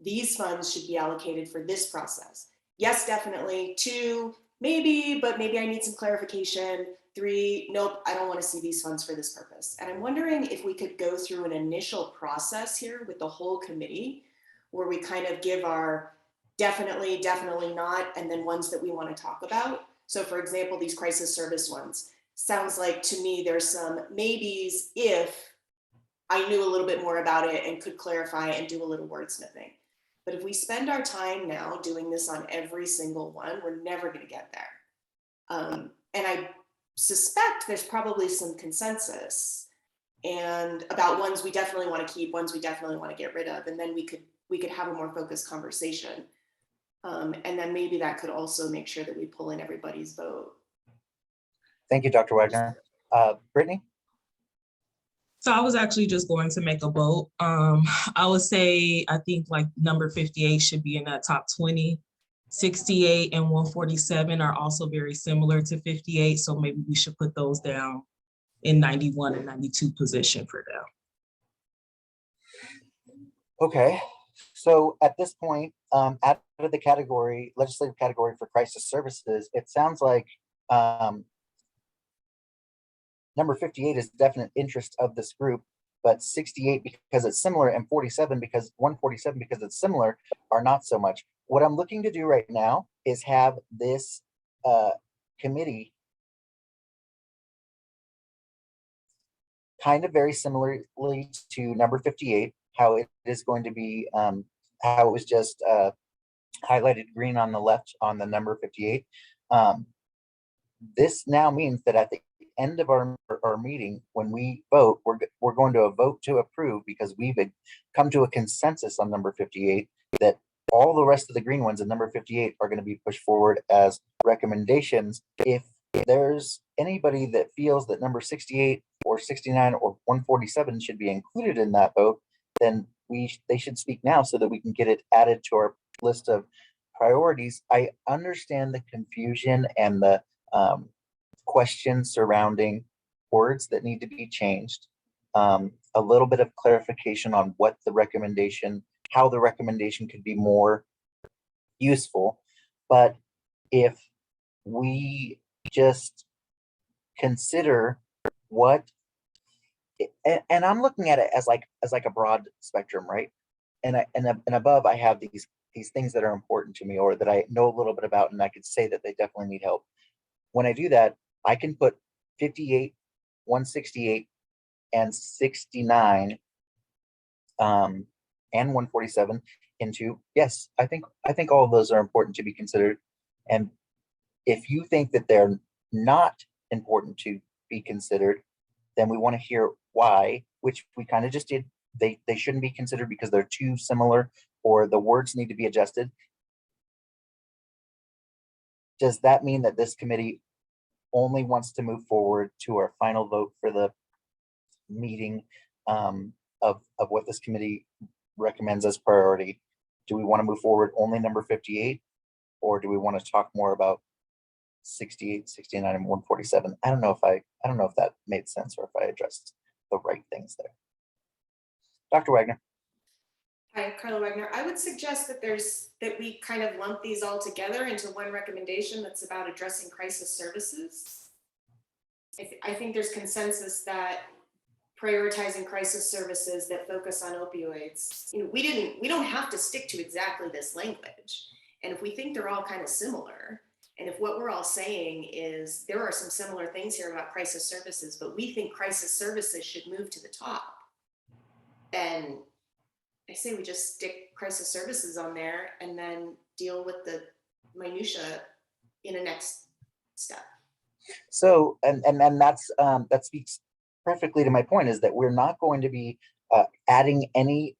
these funds should be allocated for this process? Yes, definitely. 2, maybe, but maybe I need some clarification. 3, nope, I don't want to see these funds for this purpose. And I'm wondering if we could go through an initial process here with the whole committee where we kind of give our definitely, definitely not, and then ones that we want to talk about. So for example, these crisis service ones, sounds like to me there's some maybes if I knew a little bit more about it and could clarify and do a little wordsmithing. But if we spend our time now doing this on every single one, we're never going to get there. And I suspect there's probably some consensus and about ones we definitely want to keep, ones we definitely want to get rid of, and then we could have a more focused conversation. And then maybe that could also make sure that we pull in everybody's vote. Thank you, Dr. Wagner. Brittany? So I was actually just going to make a vote. I would say, I think like number 58 should be in that top 20. 68 and 147 are also very similar to 58. So maybe we should put those down in 91 and 92 position for now. Okay, so at this point, out of the category, legislative category for crisis services, it sounds like number 58 is definite interest of this group, but 68 because it's similar and 147 because it's similar are not so much. What I'm looking to do right now is have this committee kind of very similarly to number 58, how it is going to be, how it was just highlighted green on the left on the number 58. This now means that at the end of our meeting, when we vote, we're going to vote to approve because we've come to a consensus on number 58 that all the rest of the green ones in number 58 are going to be pushed forward as recommendations. If there's anybody that feels that number 68 or 69 or 147 should be included in that vote, then they should speak now so that we can get it added to our list of priorities. I understand the confusion and the questions surrounding words that need to be changed. A little bit of clarification on what the recommendation, how the recommendation could be more useful. But if we just consider what, and I'm looking at it as like a broad spectrum, right? And above I have these things that are important to me or that I know a little bit about, and I could say that they definitely need help. When I do that, I can put 58, 168, and 69, and 147 into, yes, I think all of those are important to be considered. And if you think that they're not important to be considered, then we want to hear why, which we kind of just did. They shouldn't be considered because they're too similar or the words need to be adjusted. Does that mean that this committee only wants to move forward to our final vote for the meeting of what this committee recommends as priority? Do we want to move forward only number 58, or do we want to talk more about 68, 69, and 147? I don't know if that made sense or if I addressed the right things there. Dr. Wagner. Hi, Carla Wagner. I would suggest that we kind of lump these all together into one recommendation that's about addressing crisis services. I think there's consensus that prioritizing crisis services that focus on opioids, we don't have to stick to exactly this language. And if we think they're all kind of similar, and if what we're all saying is there are some similar things here about crisis services, but we think crisis services should move to the top, then I say we just stick crisis services on there and then deal with the minutia in a next step. So, and that's that speaks perfectly to my point, is that we're not going to be adding any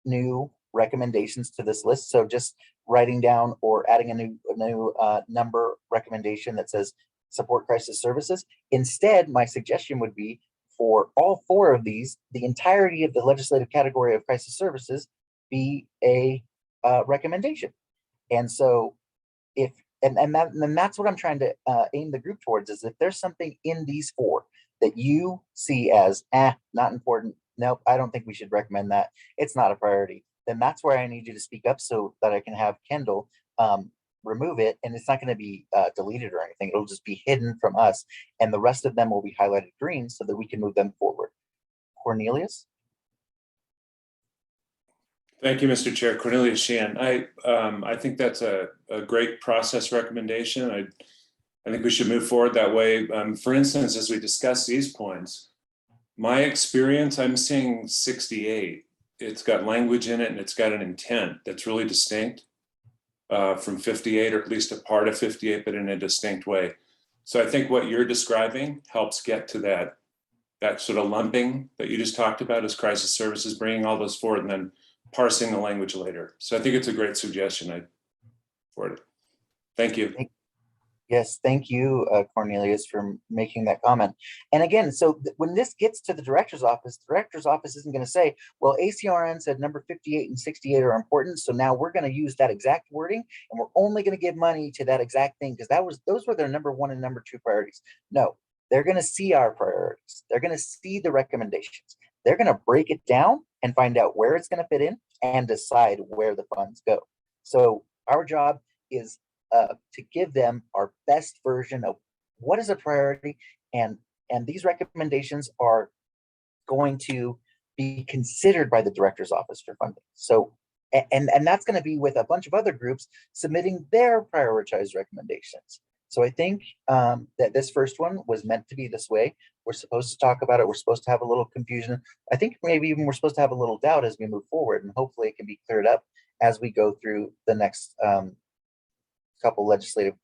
new recommendations to this list. So just writing down or adding a new number recommendation that says support crisis services. Instead, my suggestion would be for all four of these, the entirety of the legislative category of crisis services be a recommendation. And so if, and that's what I'm trying to aim the group towards, is if there's something in these four that you see as, not important, nope, I don't think we should recommend that, it's not a priority, then that's where I need you to speak up so that I can have Kendall remove it, and it's not going to be deleted or anything. It'll just be hidden from us, and the rest of them will be highlighted green so that we can move them forward. Cornelius? Thank you, Mr. Chair. Cornelius Sheehan. I think that's a great process recommendation. I think we should move forward that way. For instance, as we discuss these points, my experience, I'm seeing 68. It's got language in it and it's got an intent that's really distinct from 58, or at least a part of 58, but in a distinct way. So I think what you're describing helps get to that sort of lumping that you just talked about as crisis services, bringing all those forward and then parsing the language later. So I think it's a great suggestion for it. Thank you. Yes, thank you, Cornelius, for making that comment. And again, so when this gets to the director's office isn't going to say, well, ACRN said number 58 and 68 are important, so now we're going to use that exact wording, and we're only going to give money to that exact thing because those were their number 1 and number 2 priorities. No, they're going to see our priorities. They're going to see the recommendations. They're going to break it down and find out where it's going to fit in and decide where the funds go. So our job is to give them our best version of what is a priority, and these recommendations are going to be considered by the director's office for funding. So, and that's going to be with a bunch of other groups submitting their prioritized recommendations. So I think that this first one was meant to be this way. We're supposed to talk about it. We're supposed to have a little confusion. I think maybe even we're supposed to have a little doubt as we move forward, and hopefully it can be cleared up as we go through the next couple legislative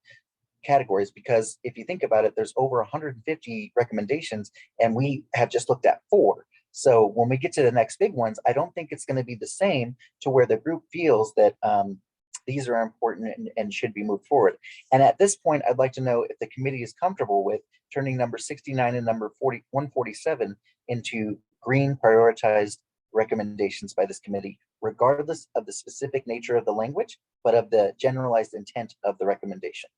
categories, because if you think about it, there's over 150 recommendations and we have just looked at 4. So when we get to the next big ones, I don't think it's going to be the same to where the group feels that these are important and should be moved forward. And at this point, I'd like to know if the committee is comfortable with turning number 69 and number 147 into green prioritized recommendations by this committee, regardless of the specific nature of the language, but of the generalized intent of the recommendation.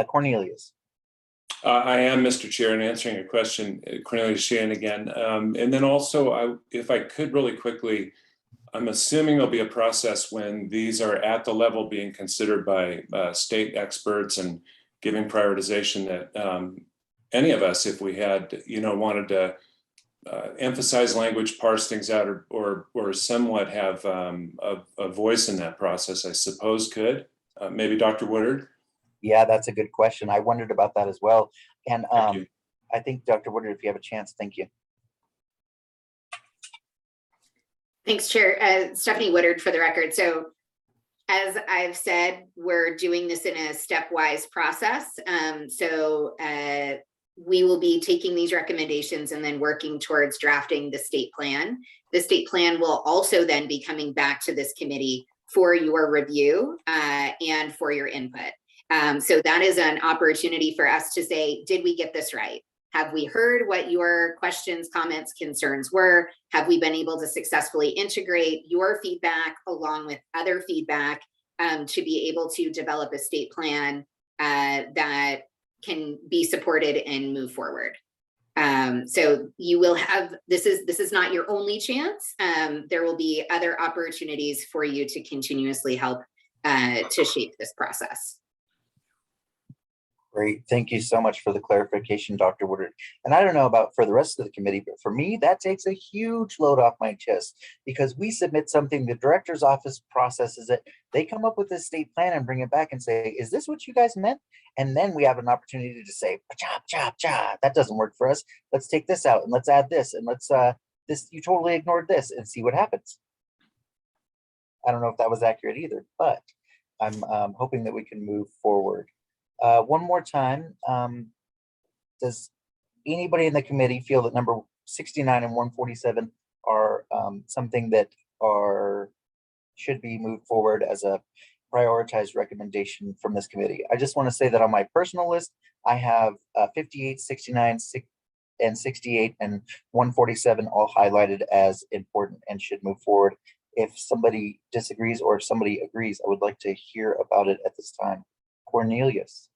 Cornelius. I am, Mr. Chair, and answering a question, Cornelius Shan again. And then also, if I could really quickly, I'm assuming there'll be a process when these are at the level being considered by state experts and giving prioritization that any of us, if we had, wanted to emphasize language, parse things out, or somewhat have a voice in that process, I suppose could. Maybe Dr. Woodard? Yeah, that's a good question. I wondered about that as well. And I think Dr. Woodard, if you have a chance, thank you. Thanks, Chair. Stephanie Woodard for the record. So as I've said, we're doing this in a stepwise process. We will be taking these recommendations and then working towards drafting the state plan. The state plan will also then be coming back to this committee for your review and for your input. So that is an opportunity for us to say, did we get this right? Have we heard what your questions, comments, concerns were? Have we been able to successfully integrate your feedback along with other feedback to be able to develop a state plan that can be supported and move forward? So you will have, this is not your only chance. There will be other opportunities for you to continuously help to shape this process. Great. Thank you so much for the clarification, Dr. Woodard. And I don't know about for the rest of the committee, but for me, that takes a huge load off my chest because we submit something, the director's office processes it. They come up with this state plan and bring it back and say, is this what you guys meant? And then we have an opportunity to say, chop, chop, chop, that doesn't work for us. Let's take this out and let's add this and let's, you totally ignored this and see what happens. I don't know if that was accurate either, but I'm hoping that we can move forward. One more time, does anybody in the committee feel that number 69 and 147 are something that should be moved forward as a prioritized recommendation from this committee? I just want to say that on my personal list, I have 58, 69, and 68 and 147 all highlighted as important and should move forward. If somebody disagrees or if somebody agrees, I would like to hear about it at this time. Cornelius.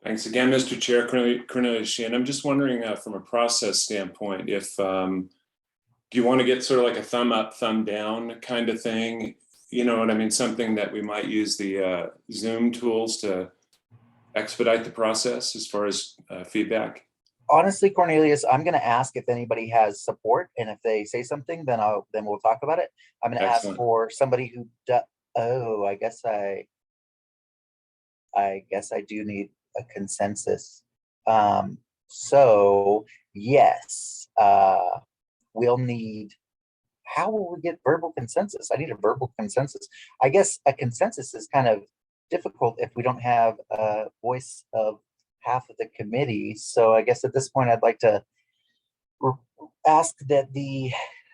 Thanks again, Mr. Chair. Cornelius Sheehan. I'm just wondering from a process standpoint, if do you want to get sort of like a thumb up, thumb down kind of thing? You know what I mean? Something that we might use the Zoom tools to expedite the process as far as feedback. Honestly, Cornelius, I'm going to ask if anybody has support, and if they say something, then we'll talk about it. I'm going to ask for somebody who I guess I do need a consensus. So yes, we'll need, how will we get verbal consensus? I need a verbal consensus. I guess a consensus is kind of difficult if we don't have a voice of half of the committee. So I guess at this point, I'd like to ask that the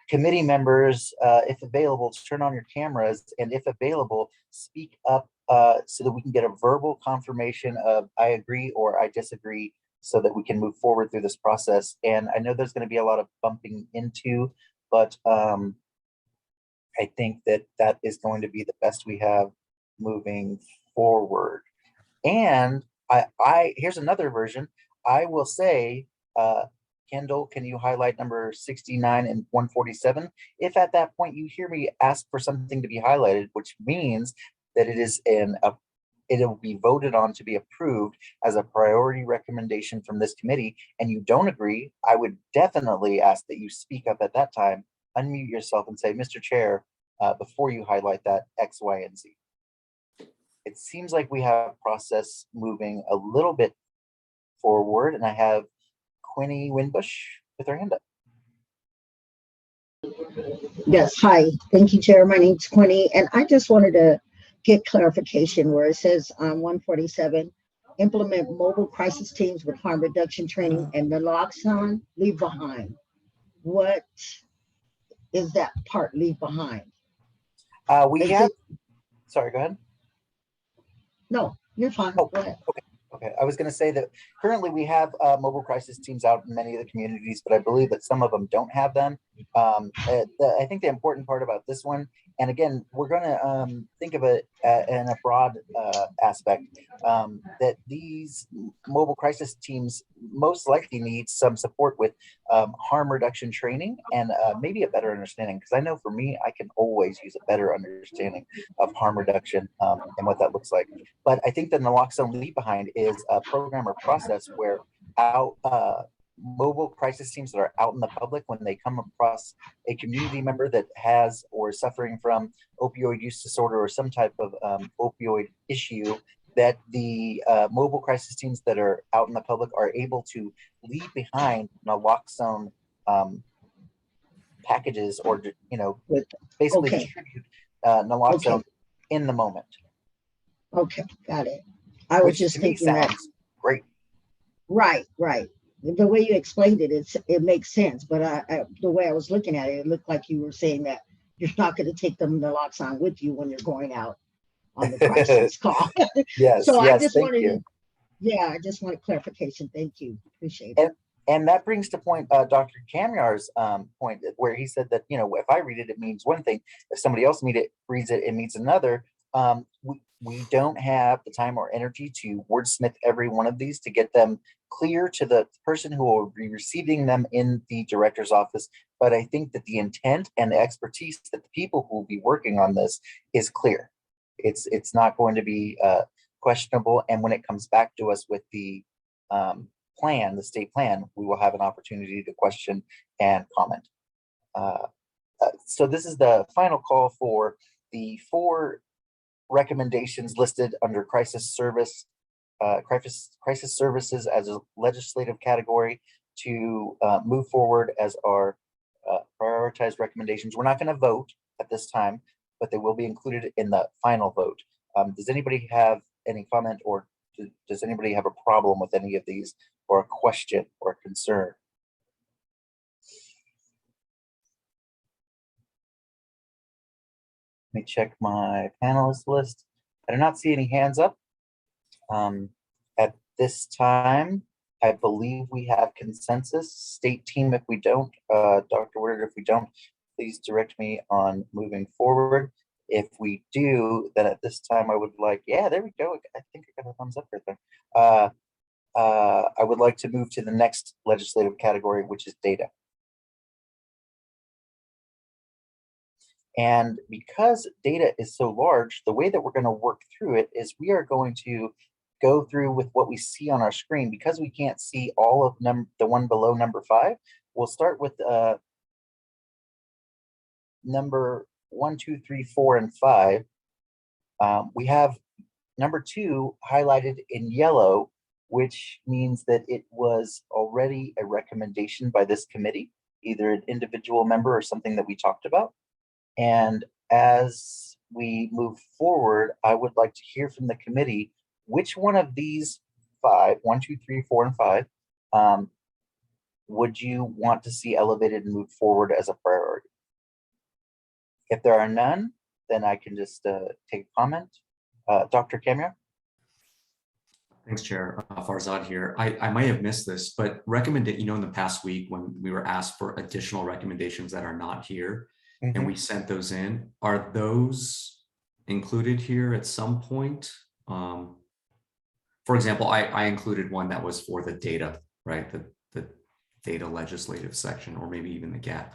committee members, if available, to turn on your cameras and if available, speak up so that we can get a verbal confirmation of I agree or I disagree, so that we can move forward through this process. And I know there's going to be a lot of bumping into, but I think that that is going to be the best we have moving forward. And here's another version. I will say, Kendall, can you highlight number 69 and 147? If at that point you hear me ask for something to be highlighted, which means that it is it'll be voted on to be approved as a priority recommendation from this committee, and you don't agree, I would definitely ask that you speak up at that time, unmute yourself and say, Mr. Chair, before you highlight that X, Y, and Z. It seems like we have process moving a little bit forward, and I have Quinny Winbush with her hand up. Yes, hi. Thank you, Chair. My name's Courtney, and I just wanted to get clarification where it says on 147, implement mobile crisis teams with harm reduction training and naloxone leave behind. What is that part leave behind? Sorry, go ahead. No, you're fine. Oh, go ahead. Okay. I was going to say that currently we have mobile crisis teams out in many of the communities, but I believe that some of them don't have them. I think the important part about this one, and again, we're going to think of it in a broad aspect, that these mobile crisis teams most likely need some support with harm reduction training and maybe a better understanding, because I know for me, I can always use a better understanding of harm reduction and what that looks like. But I think the naloxone leave behind is a program or process where mobile crisis teams that are out in the public, when they come across a community member that has or is suffering from opioid use disorder or some type of opioid issue, that the mobile crisis teams that are out in the public are able to leave behind naloxone packages, or basically distribute naloxone in the moment. Okay, got it. I was just thinking that. Great. Right. The way you explained it, it makes sense. But the way I was looking at it, it looked like you were saying that you're not going to take the naloxone with you when you're going out on the crisis call. Yes. So yes, I just thank wanted, you. I just wanted clarification. Thank you. Appreciate it. And that brings to point Dr. Kamyar's point, where he said that, if I read it, it means one thing. If somebody else reads it, it means another. We don't have the time or energy to wordsmith every one of these to get them clear to the person who will be receiving them in the director's office. But I think that the intent and the expertise that the people who will be working on this is clear. It's not going to be questionable. And when it comes back to us with the plan, the state plan, we will have an opportunity to question and comment. So this is the final call for the 4 recommendations listed under crisis services as a legislative category to move forward as our prioritized recommendations. We're not going to vote at this time, but they will be included in the final vote. Does anybody have any comment, or does anybody have a problem with any of these, or a question or a concern? Let me check my panelist list. I do not see any hands up. At this time, I believe we have consensus. State team, if we don't, Dr. Woodard, if we don't, please direct me on moving forward. If we do, then at this time I would like, there we go. I think I got a thumbs up right there. I would like to move to the next legislative category, which is data. And because data is so large, the way that we're going to work through it is we are going to go through with what we see on our screen. Because we can't see all of the one below number 5, we'll start with number 1, 2, 3, 4, and 5. We have number 2 highlighted in yellow, which means that it was already a recommendation by this committee, either an individual member or something that we talked about. And as we move forward, I would like to hear from the committee which one of these 5, 1, 2, 3, 4, and 5, would you want to see elevated and move forward as a priority? If there are none, then I can just take a comment. Dr. Camera? Thanks, Chair. Farzad here. I might have missed this, but in the past week when we were asked for additional recommendations that are not here, and we sent those in, are those included here at some point? For example, I included one that was for the data, right? The data legislative section, or maybe even the gap.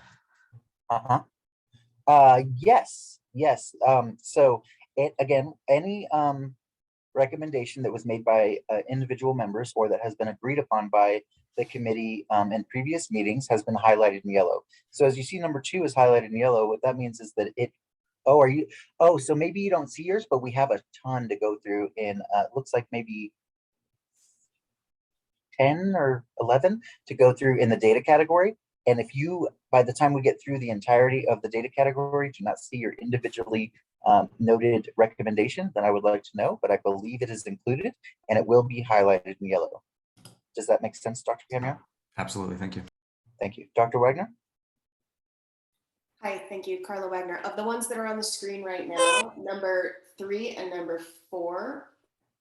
Yes. So again, any recommendation that was made by individual members or that has been agreed upon by the committee in previous meetings has been highlighted in yellow. So as you see, number 2 is highlighted in yellow. What that means is that so maybe you don't see yours, but we have a ton to go through in looks like maybe 10 or 11 to go through in the data category. And if you, by the time we get through the entirety of the data category, do not see your individually noted recommendation, then I would like to know, but I believe it is included and it will be highlighted in yellow. Does that make sense, Dr. Camera? Absolutely, thank you. Thank you. Dr. Wagner? Hi, thank you, Carla Wagner. Of the ones that are on the screen right now, number 3 and number 4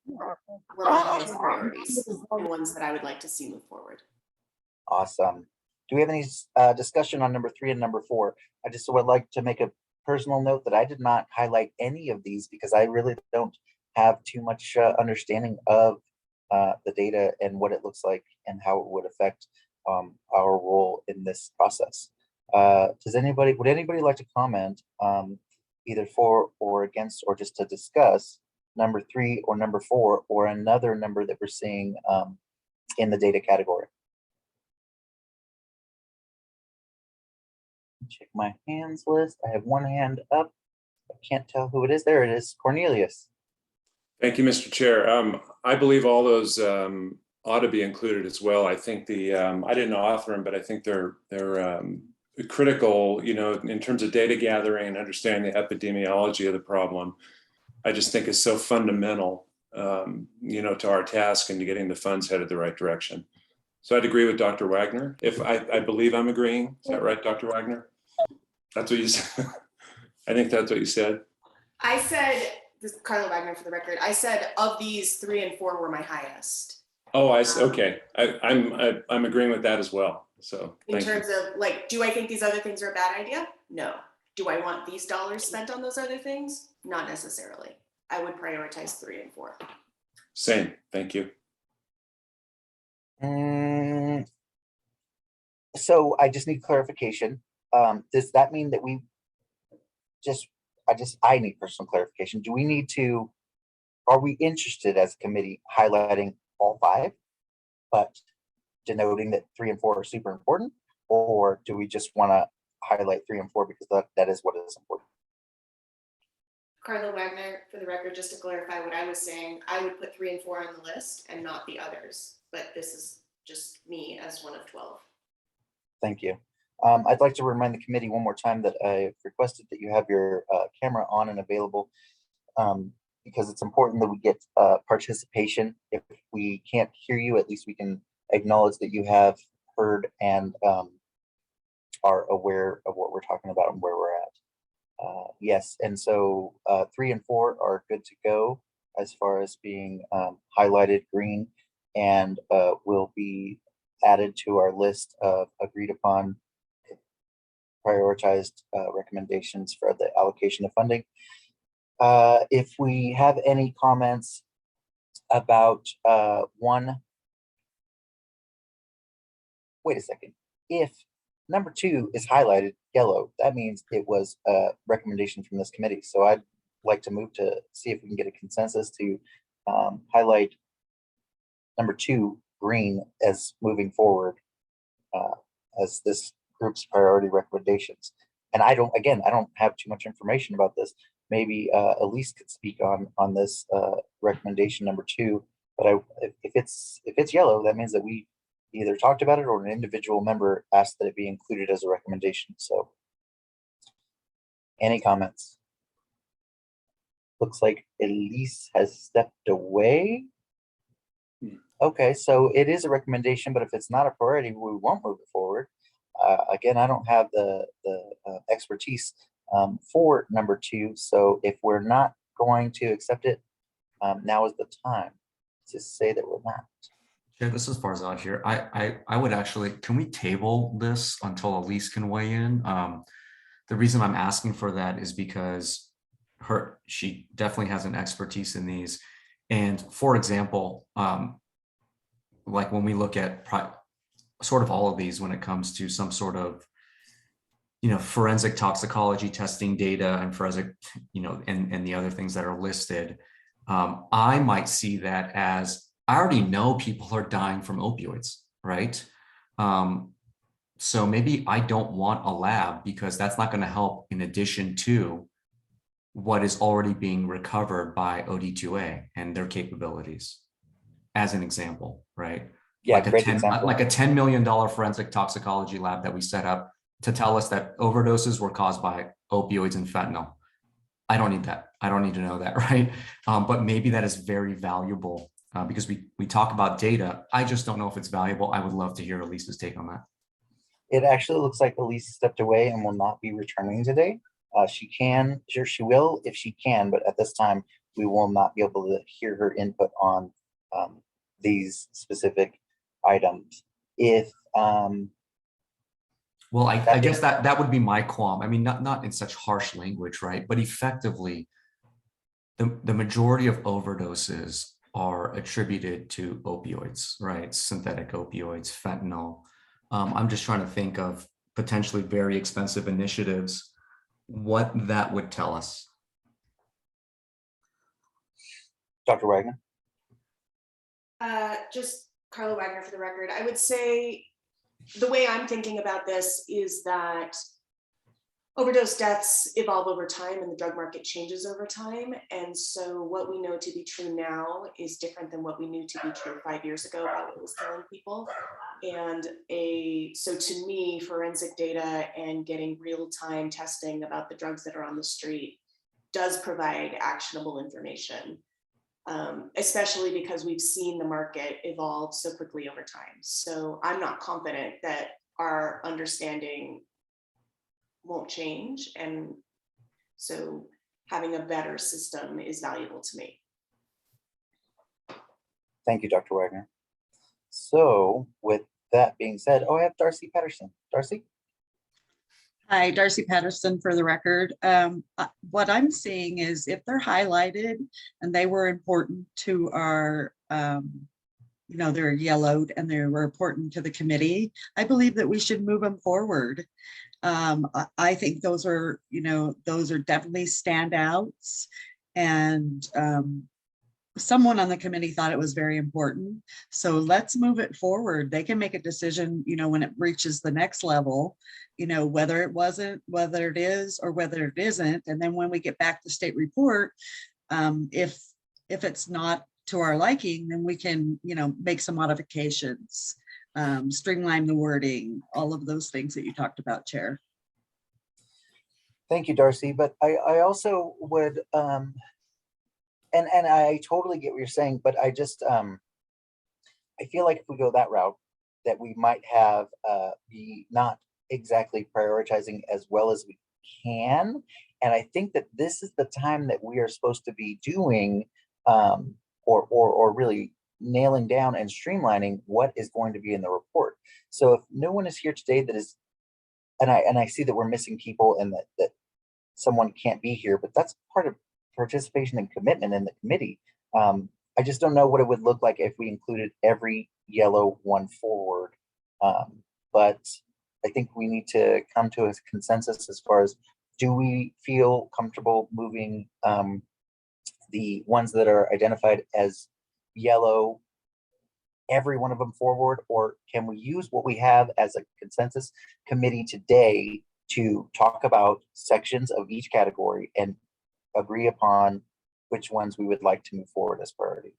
were my highest priorities and ones that I would like to see move forward. Awesome. Do we have any discussion on number 3 and number 4? I just would like to make a personal note that I did not highlight any of these because I really don't have too much understanding of the data and what it looks like and how it would affect our role in this process. Would anybody like to comment either for or against, or just to discuss number 3 or number 4 or another number that we're seeing in the data category? Check my hands list. I have one hand up. I can't tell who it is. There it is. Cornelius. Thank you, Mr. Chair. I believe all those ought to be included as well. I think I didn't author them, but I think they're critical, in terms of data gathering and understanding the epidemiology of the problem. I just think is so fundamental, to our task and to getting the funds headed the right direction. So I'd agree with Dr. Wagner. If I believe I'm agreeing. Is that right, Dr. Wagner? That's what you said. I think that's what you said. I said, this is Carla Wagner for the record, I said of these 3 and 4 were my highest. Oh, okay. I'm agreeing with that as well. So in terms of do I think these other things are a bad idea? No. Do I want these dollars spent on those other things? Not necessarily. I would prioritize 3 and 4. Same. Thank you. So I just need clarification. Does that mean that I need personal clarification. Do we need to, are we interested as a committee highlighting all 5, but denoting that 3 and 4 are super important? Or do we just want to highlight 3 and 4 because that is what is important? Carla Wagner, for the record, just to clarify what I was saying, I would put 3 and 4 on the list and not the others, but this is just me as one of 12. Thank you. I'd like to remind the committee one more time that I've requested that you have your camera on and available because it's important that we get participation. If we can't hear you, at least we can acknowledge that you have heard and are aware of what we're talking about and where we're at. Yes, and so 3 and 4 are good to go as far as being highlighted green and will be added to our list of agreed upon prioritized recommendations for the allocation of funding. If we have any comments about wait a second. If number 2 is highlighted yellow, that means it was a recommendation from this committee. So I'd like to move to see if we can get a consensus to highlight number 2 green as moving forward as this group's priority recommendations. And I don't have too much information about this. Maybe Elise could speak on this recommendation number 2. But if it's yellow, that means that we either talked about it or an individual member asked that it be included as a recommendation. So any comments? Looks like Elise has stepped away. Okay, so it is a recommendation, but if it's not a priority, we won't move it forward. Again, I don't have the expertise for number 2. So if we're not going to accept it, now is the time to say that we're not. Chair, this is Farzad here. I would actually, can we table this until Elise can weigh in? The reason I'm asking for that is because she definitely has an expertise in these. And for example, like when we look at sort of all of these, when it comes to some sort of, forensic toxicology testing data and forensic, and the other things that are listed, I might see that as, I already know people are dying from opioids, right? So maybe I don't want a lab because that's not going to help in addition to what is already being recovered by OD2A and their capabilities, as an example, right? Yeah, like a $10 million forensic toxicology lab that we set up to tell us that overdoses were caused by opioids and fentanyl. I don't need that. I don't need to know that, right? But maybe that is very valuable because we talk about data. I just don't know if it's valuable. I would love to hear Elise's take on that. It actually looks like Elise stepped away and will not be returning today. She will if she can, but at this time we will not be able to hear her input on these specific items. If well, I guess that would be my qualm. I mean, not in such harsh language, right? But effectively, the majority of overdoses are attributed to opioids, right? Synthetic opioids, fentanyl. I'm just trying to think of potentially very expensive initiatives, what that would tell us. Dr. Wagner? Just Carla Wagner for the record. I would say the way I'm thinking about this is that overdose deaths evolve over time and the drug market changes over time. And so what we know to be true now is different than what we knew to be true 5 years ago about what was killing people. And so to me, forensic data and getting real-time testing about the drugs that are on the street does provide actionable information, especially because we've seen the market evolve so quickly over time. So I'm not confident that our understanding won't change. And so having a better system is valuable to me. Thank you, Dr. Wagner. So with that being said, I have Darcy Patterson. Darcy? Hi, Darcy Patterson for the record. What I'm seeing is if they're highlighted and they were important to our, they're yellowed and they were important to the committee, I believe that we should move them forward. I think those are definitely standouts, and someone on the committee thought it was very important. So let's move it forward. They can make a decision, when it reaches the next level, whether it is or whether it isn't. And then when we get back to state report, if it's not to our liking, then we can, make some modifications, streamline the wording, all of those things that you talked about, Chair. Thank you, Darcy. But I also would, and I totally get what you're saying, but I just, I feel like if we go that route, that we might have be not exactly prioritizing as well as we can. And I think that this is the time that we are supposed to be doing, or really nailing down and streamlining what is going to be in the report. So if no one is here today that is, and I see that we're missing people and that someone can't be here, but that's part of participation and commitment in the committee. I just don't know what it would look like if we included every yellow one forward. But I think we need to come to a consensus as far as, do we feel comfortable moving the ones that are identified as yellow, every one of them forward, or can we use what we have as a consensus committee today to talk about sections of each category and agree upon which ones we would like to move forward as priority?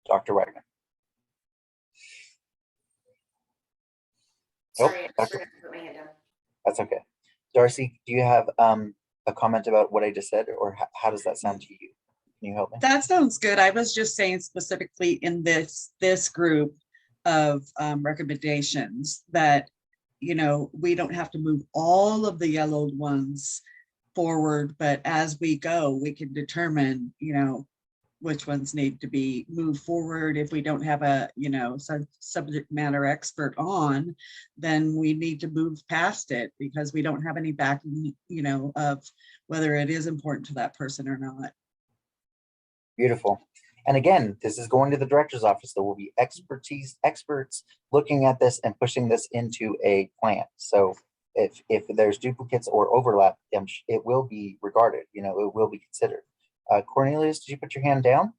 Dr. Wagner. Sorry, I forgot to put my hand down. That's okay. Darcy, do you have a comment about what I just said, or how does that sound to you? Can you help me? That sounds good. I was just saying specifically in this group of recommendations that, we don't have to move all of the yellowed ones forward, but as we go, we can determine, which ones need to be moved forward. If we don't have a, subject matter expert on, then we need to move past it because we don't have any backing, of whether it is important to that person or not. Beautiful. And again, this is going to the director's office. There will be experts looking at this and pushing this into a plan. So if there's duplicates or overlap, it will be regarded, it will be considered. Cornelius, did you put your hand down?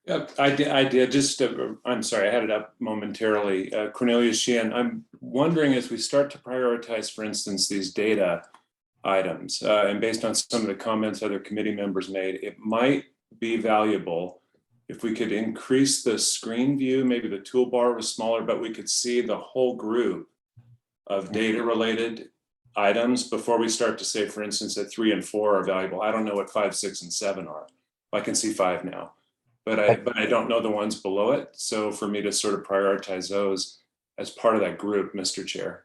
Yeah, I did. Just, I'm sorry, I had it up momentarily. Cornelius Sheehan, I'm wondering as we start to prioritize, for instance, these data items, and based on some of the comments other committee members made, it might be valuable if we could increase the screen view. Maybe the toolbar was smaller, but we could see the whole group of data related items before we start to say, for instance, that 3 and 4 are valuable. I don't know what 5, 6, and 7 are. I can see 5 now, but I don't know the ones below it. So for me to sort of prioritize those as part of that group, Mr. Chair.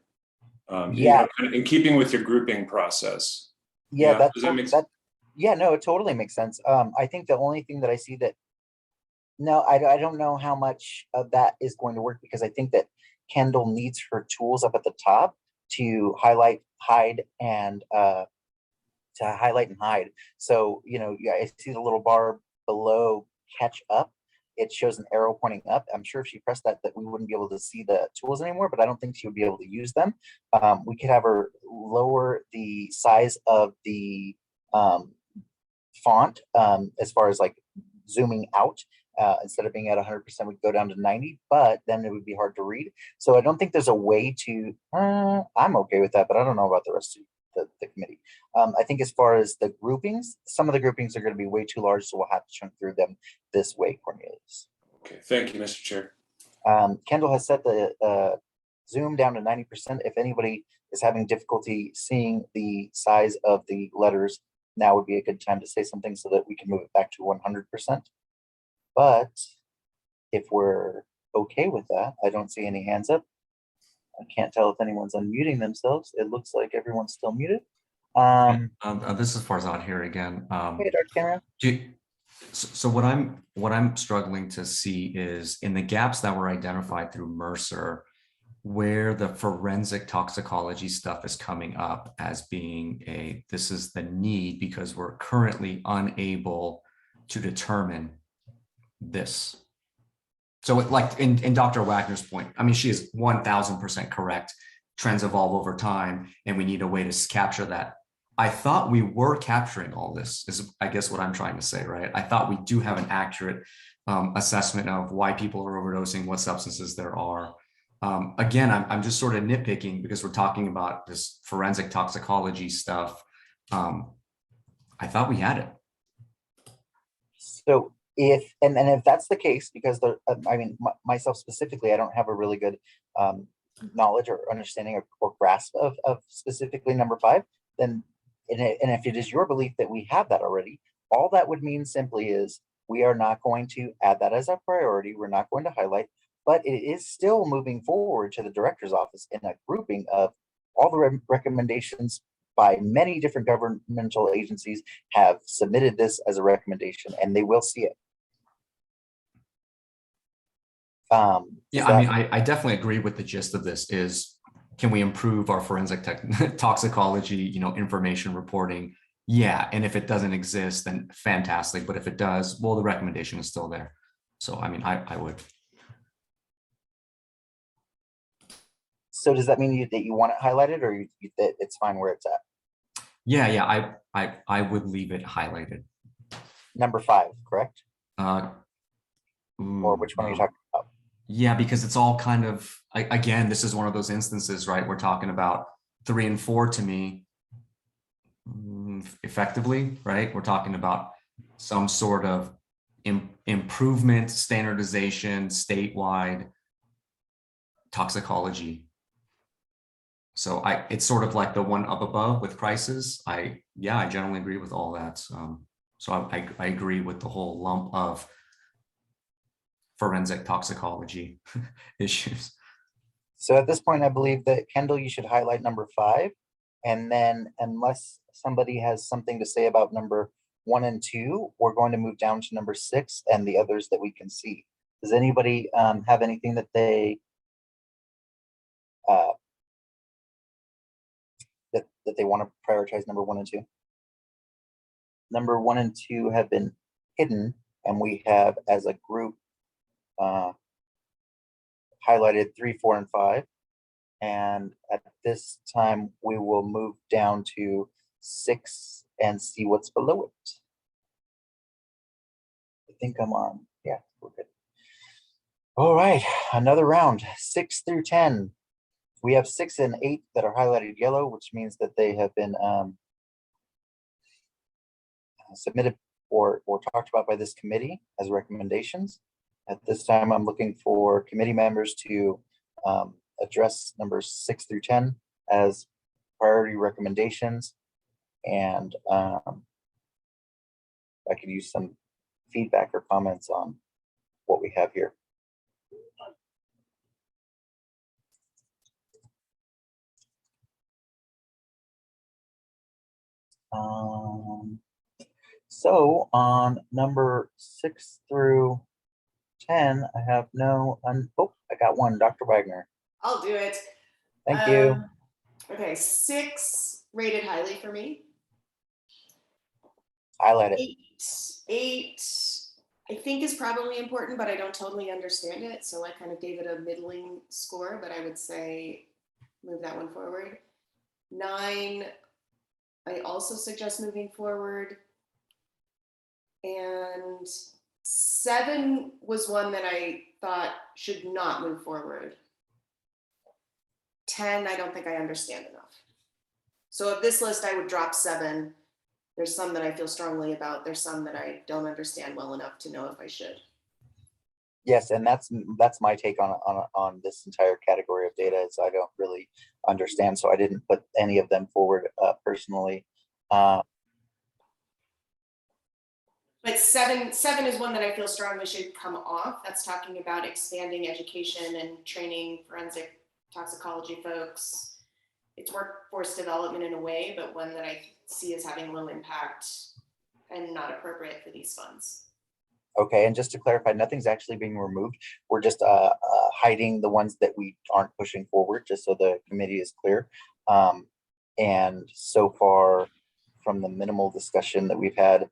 In keeping with your grouping process. Yeah, does that make sense? that yeah, no, it totally makes sense. I think the only thing that I see that, no, I don't know how much of that is going to work, because I think that Kendall needs her tools up at the top to highlight, hide, and So, I see the little bar below catch up. It shows an arrow pointing up. I'm sure if she pressed that we wouldn't be able to see the tools anymore, but I don't think she would be able to use them. We could have her lower the size of the font as far as like zooming out. Instead of being at 100%, we'd go down to 90, but then it would be hard to read. So I don't think there's a way to, I'm okay with that, but I don't know about the rest of the committee. I think as far as the groupings, some of the groupings are going to be way too large, so we'll have to chunk through them this way, Cornelius. Okay, thank you, Mr. Chair. Kendall has set the zoom down to 90%. If anybody is having difficulty seeing the size of the letters, now would be a good time to say something so that we can move it back to 100%. But if we're okay with that, I don't see any hands up. I can't tell if anyone's unmuting themselves. It looks like everyone's still muted. This is Farzad here again. Hey, Dr. Cameron. So what I'm struggling to see is in the gaps that were identified through Mercer, where the forensic toxicology stuff is coming up as being this is the need because we're currently unable to determine this. So like in Dr. Wagner's point, I mean, she is 1000% correct. Trends evolve over time and we need a way to capture that. I thought we were capturing all this is I guess what I'm trying to say, right? I thought we do have an accurate assessment of why people are overdosing, what substances there are. Again, I'm just sort of nitpicking because we're talking about this forensic toxicology stuff. I thought we had it. So if that's the case, because myself specifically, I don't have a really good knowledge or understanding or grasp of specifically number 5, then and if it is your belief that we have that already, all that would mean simply is we are not going to add that as a priority. We're not going to highlight, but it is still moving forward to the director's office in a grouping of all the recommendations by many different governmental agencies have submitted this as a recommendation, and they will see it. Yeah, I mean, I definitely agree with the gist of this is, can we improve our forensic toxicology, information reporting? Yeah, and if it doesn't exist, then fantastic. But if it does, well, the recommendation is still there. So, I mean, I would. So does that mean that you want it highlighted, or that it's fine where it's at? Yeah, I would leave it highlighted. Number 5, correct? Or which one are you talking about? Yeah, because it's all kind of, again, this is one of those instances, right? We're talking about 3 and 4 to me, effectively, right? We're talking about some sort of improvement, standardization, statewide toxicology. So it's sort of like the one up above with prices. I generally agree with all that. So I agree with the whole lump of forensic toxicology issues. So at this point, I believe that Kendall, you should highlight number 5, and then unless somebody has something to say about number 1 and 2, we're going to move down to number 6 and the others that we can see. Does anybody have anything that they that they want to prioritize number 1 and 2? Number 1 and 2 have been hidden, and we have as a group highlighted 3, 4, and 5. And at this time, we will move down to 6 and see what's below it. I think I'm on. Yeah, we're good. All right, another round, 6 through 10. We have 6 and 8 that are highlighted yellow, which means that they have been submitted or talked about by this committee as recommendations. At this time, I'm looking for committee members to address numbers 6 through 10 as priority recommendations. And I could use some feedback or comments on what we have here. So on number 6 through 10, I have no, oh, I got one, Dr. Wagner. I'll do it. Thank you. Okay, 6 rated highly for me. Highlight it. 8 I think is probably important, but I don't totally understand it. So I kind of gave it a middling score, but I would say move that one forward. 9, I also suggest moving forward. And 7 was one that I thought should not move forward. 10, I don't think I understand enough. So of this list, I would drop 7. There's some that I feel strongly about. There's some that I don't understand well enough to know if I should. Yes, and that's my take on this entire category of data, is I don't really understand, so I didn't put any of them forward personally. But 7 is one that I feel strongly should come off. That's talking about expanding education and training forensic toxicology folks. It's workforce development in a way, but one that I see as having low impact and not appropriate for these funds. Okay, and just to clarify, nothing's actually being removed. We're just hiding the ones that we aren't pushing forward, just so the committee is clear. And so far, from the minimal discussion that we've had,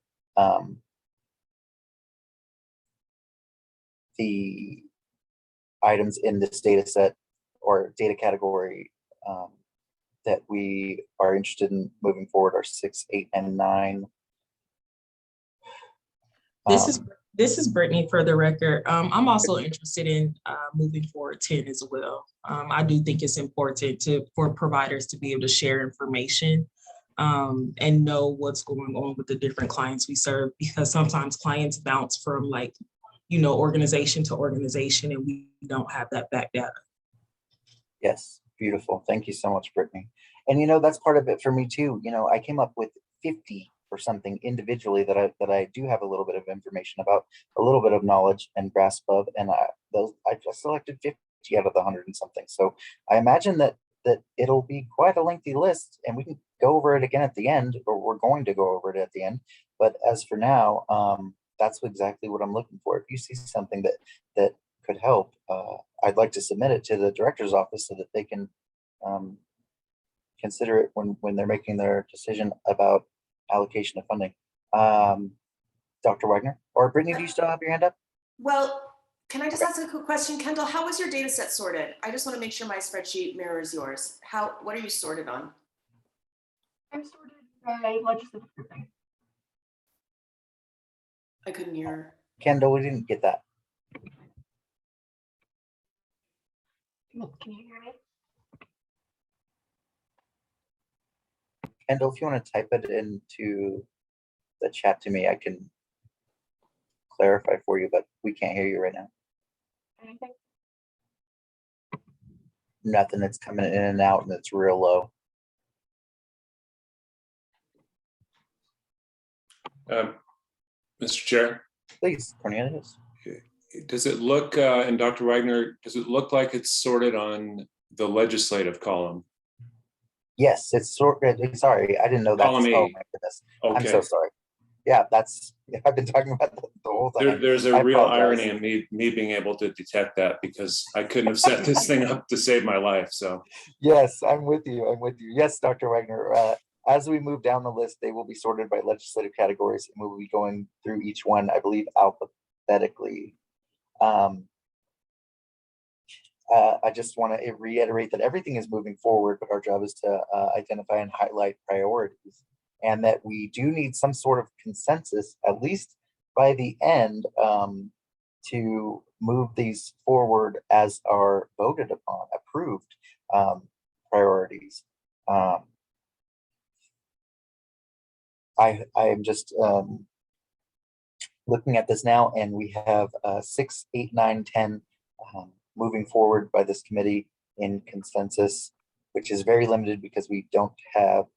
the items in this data set or data category that we are interested in moving forward are 6, 8, and 9. This is Brittany for the record. I'm also interested in moving forward 10 as well. I do think it's important for providers to be able to share information and know what's going on with the different clients we serve, because sometimes clients bounce from organization to organization, and we don't have that back data. Yes, beautiful. Thank you so much, Brittany. And that's part of it for me too. I came up with 50 or something individually that I do have a little bit of information about, a little bit of knowledge and grasp of, and I just selected 50 out of the 100 and something. So I imagine that it'll be quite a lengthy list, and we can go over it again at the end, or we're going to go over it at the end. But as for now, that's exactly what I'm looking for. If you see something that could help, I'd like to submit it to the director's office so that they can consider it when they're making their decision about allocation of funding. Dr. Wagner or Brittany, do you still have your hand up? Well, can I just ask a quick question? Kendall, how was your data set sorted? I just want to make sure my spreadsheet mirrors yours. What are you sorted on? I'm sorted by legislative grouping. I couldn't hear. Kendall, we didn't get that. Can you hear me? Kendall, if you want to type it into the chat to me, I can clarify for you, but we can't hear you right now. Anything? Nothing. It's coming in and out, and it's real low. Mr. Chair. Please, Cornelius. Does it look, and Dr. Wagner, does it look like it's sorted on the legislative column? Yes, it's sorted. Sorry, I didn't know that. Column Oh E. my goodness. Okay. I'm so sorry. Yeah, I've been talking about that the whole time. There's I a real apologize. irony in me being able to detect that because I couldn't have set this thing up to save my life. So Yes, I'm with you. I'm with you. Yes, Dr. Wagner. As we move down the list, they will be sorted by legislative categories, and we'll be going through each one, I believe, alphabetically. I just want to reiterate that everything is moving forward, but our job is to identify and highlight priorities, and that we do need some sort of consensus, at least by the end, to move these forward as are voted upon, approved priorities. I am just looking at this now, and we have 6, 8, 9, 10 moving forward by this committee in consensus, which is very limited because we don't have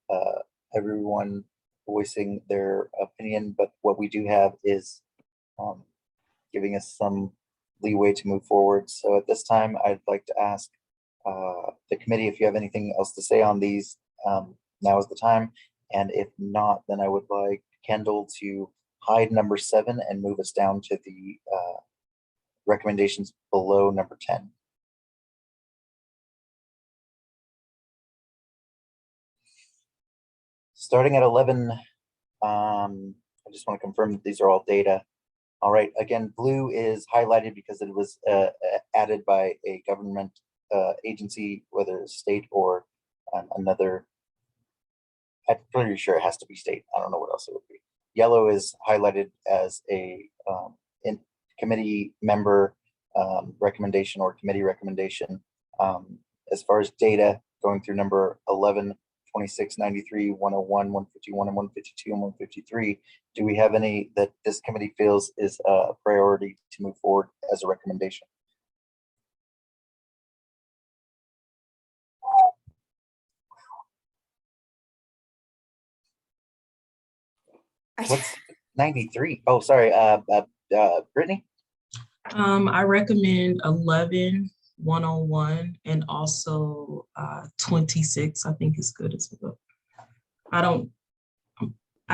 everyone voicing their opinion, but what we do have is giving us some leeway to move forward. So at this time, I'd like to ask the committee if you have anything else to say on these. Now is the time. And if not, then I would like Kendall to hide number 7 and move us down to the recommendations below number 10. Starting at 11, I just want to confirm that these are all data. All right, again, blue is highlighted because it was added by a government agency, whether it's state or another. I'm pretty sure it has to be state. I don't know what else it would be. Yellow is highlighted as a committee member recommendation or committee recommendation. As far as data, going through number 11, 26, 93, 101, 151, and 152, and 153, do we have any that this committee feels is a priority to move forward as a recommendation? What's 93? Oh, sorry, Brittany? I recommend 11, 101, and also 26. I think is good as well. I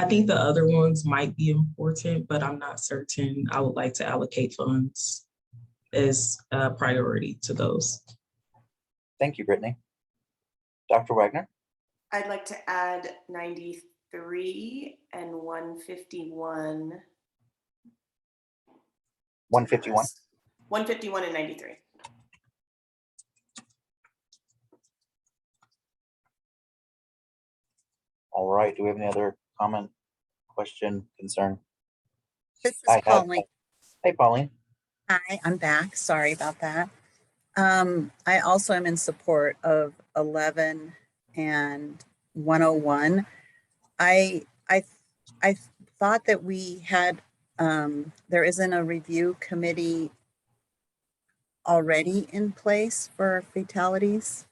think the other ones might be important, but I'm not certain. I would like to allocate funds as a priority to those. Thank you, Brittany. Dr. Wagner? I'd like to add 93 and 151. 151. 151 and 93. All right. Do we have any other comment, question, concern? This is Pauline. Hey, Pauline. Hi, I'm back. Sorry about that. I also am in support of 11 and 101. I thought that we had, there isn't a review committee already in place for fatalities.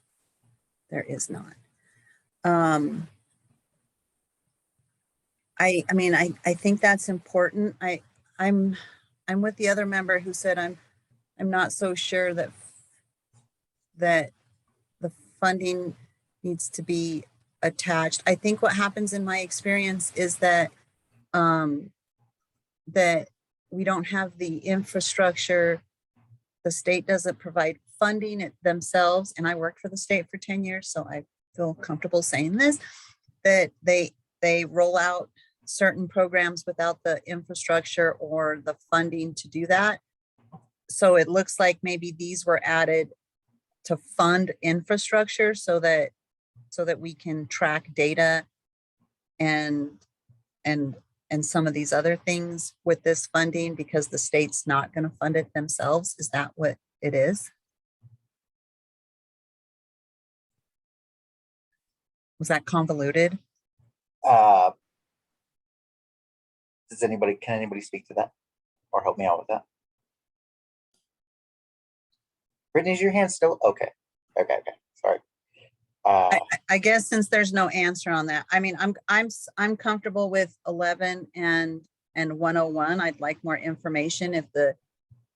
There is not. I mean, I think that's important. I'm with the other member who said I'm not so sure that the funding needs to be attached. I think what happens in my experience is that that we don't have the infrastructure. The state doesn't provide funding themselves, and I worked for the state for 10 years, so I feel comfortable saying this, that they roll out certain programs without the infrastructure or the funding to do that. So it looks like maybe these were added to fund infrastructure so that we can track data and some of these other things with this funding, because the state's not going to fund it themselves. Is that what it is? Was that convoluted? Can anybody speak to that or help me out with that? Brittany, is your hand still? Okay. Sorry. I guess since there's no answer on that, I mean, I'm comfortable with 11 and 101. I'd like more information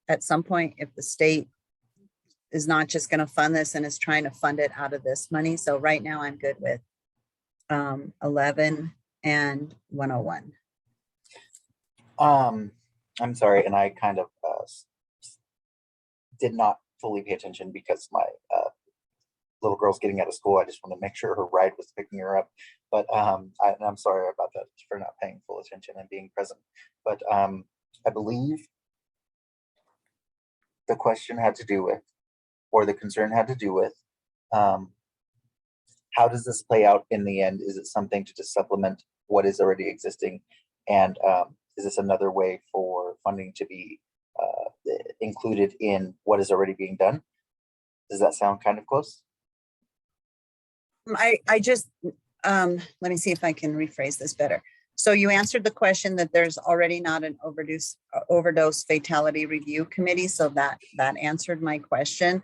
at some point, if the state is not just going to fund this and is trying to fund it out of this money. So right now I'm good with 11 and 101. I'm sorry, and I kind of did not fully pay attention because my little girl's getting out of school. I just want to make sure her ride was picking her up. But and I'm sorry about that for not paying full attention and being present. But I believe the question had to do with, or the concern had to do with, how does this play out in the end? Is it something to just supplement what is already existing? And is this another way for funding to be included in what is already being done? Does that sound kind of close? I just, let me see if I can rephrase this better. So you answered the question that there's already not an overdose fatality review committee. So that answered my question.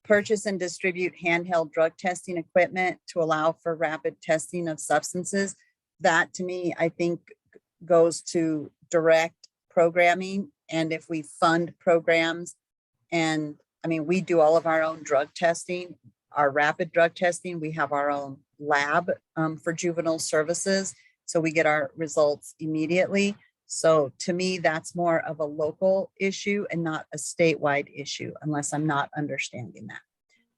Purchase and distribute handheld drug testing equipment to allow for rapid testing of substances. That to me, I think goes to direct programming. And if we fund programs, and I mean, we do all of our own drug testing, our rapid drug testing, we have our own lab for juvenile services. So we get our results immediately. So to me, that's more of a local issue and not a statewide issue, unless I'm not understanding that.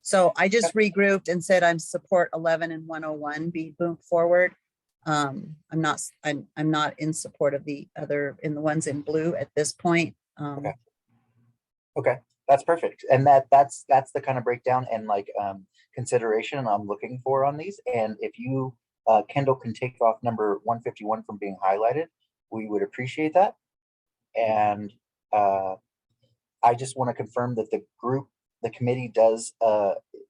So I just regrouped and said I'm support 11 and 101 be moved forward. I'm not in support of the other, in the ones in blue at this point. Okay, that's perfect. And that's the kind of breakdown and like consideration I'm looking for on these. And if you, Kendall, can take off number 151 from being highlighted, we would appreciate that. And I just want to confirm that the committee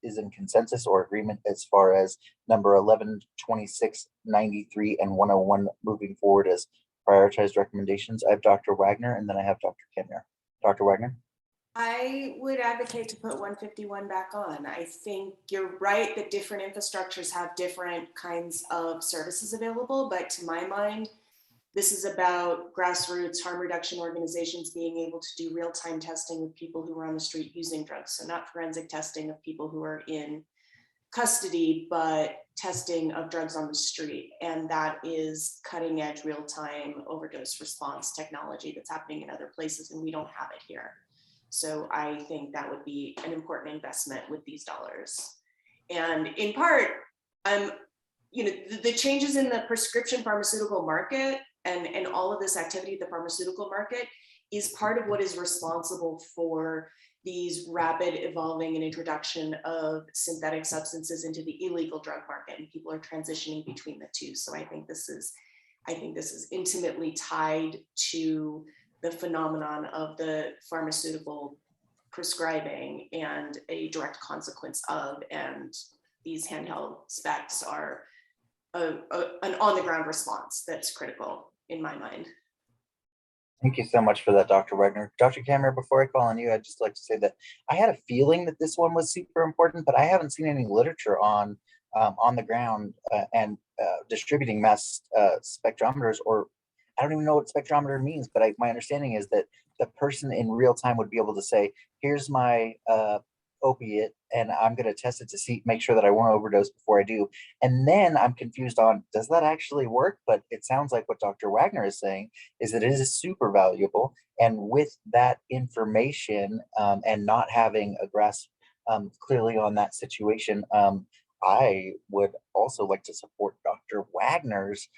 is in consensus or agreement as far as number 11, 26, 93, and 101 moving forward as prioritized recommendations. I have Dr. Wagner and then I have Dr. Kimmer. Dr. Wagner? I would advocate to put 151 back on. I think you're right that different infrastructures have different kinds of services available, but to my mind, this is about grassroots harm reduction organizations being able to do real-time testing with people who are on the street using drugs. So not forensic testing of people who are in custody, but testing of drugs on the street. And that is cutting edge real-time overdose response technology that's happening in other places, and we don't have it here. So I think that would be an important investment with these dollars. And in part, the changes in the prescription pharmaceutical market and all of this activity at the pharmaceutical market is part of what is responsible for these rapid evolving and introduction of synthetic substances into the illegal drug market, and people are transitioning between the two. So I think this is intimately tied to the phenomenon of the pharmaceutical prescribing and a direct consequence of, and these handheld specs are an on-the-ground response that's critical in my mind. Thank you so much for that, Dr. Wagner. Dr. Kammer, before I call on you, I'd just like to say that I had a feeling that this one was super important, but I haven't seen any literature on the ground and distributing mass spectrometers, or I don't even know what spectrometer means, but my understanding is that the person in real time would be able to say, here's my opiate, and I'm going to test it to make sure that I won't overdose before I do. And then I'm confused on, does that actually work? But it sounds like what Dr. Wagner is saying is that it is super valuable. And with that information and not having a grasp clearly on that situation, I would also like to support Dr. Wagner's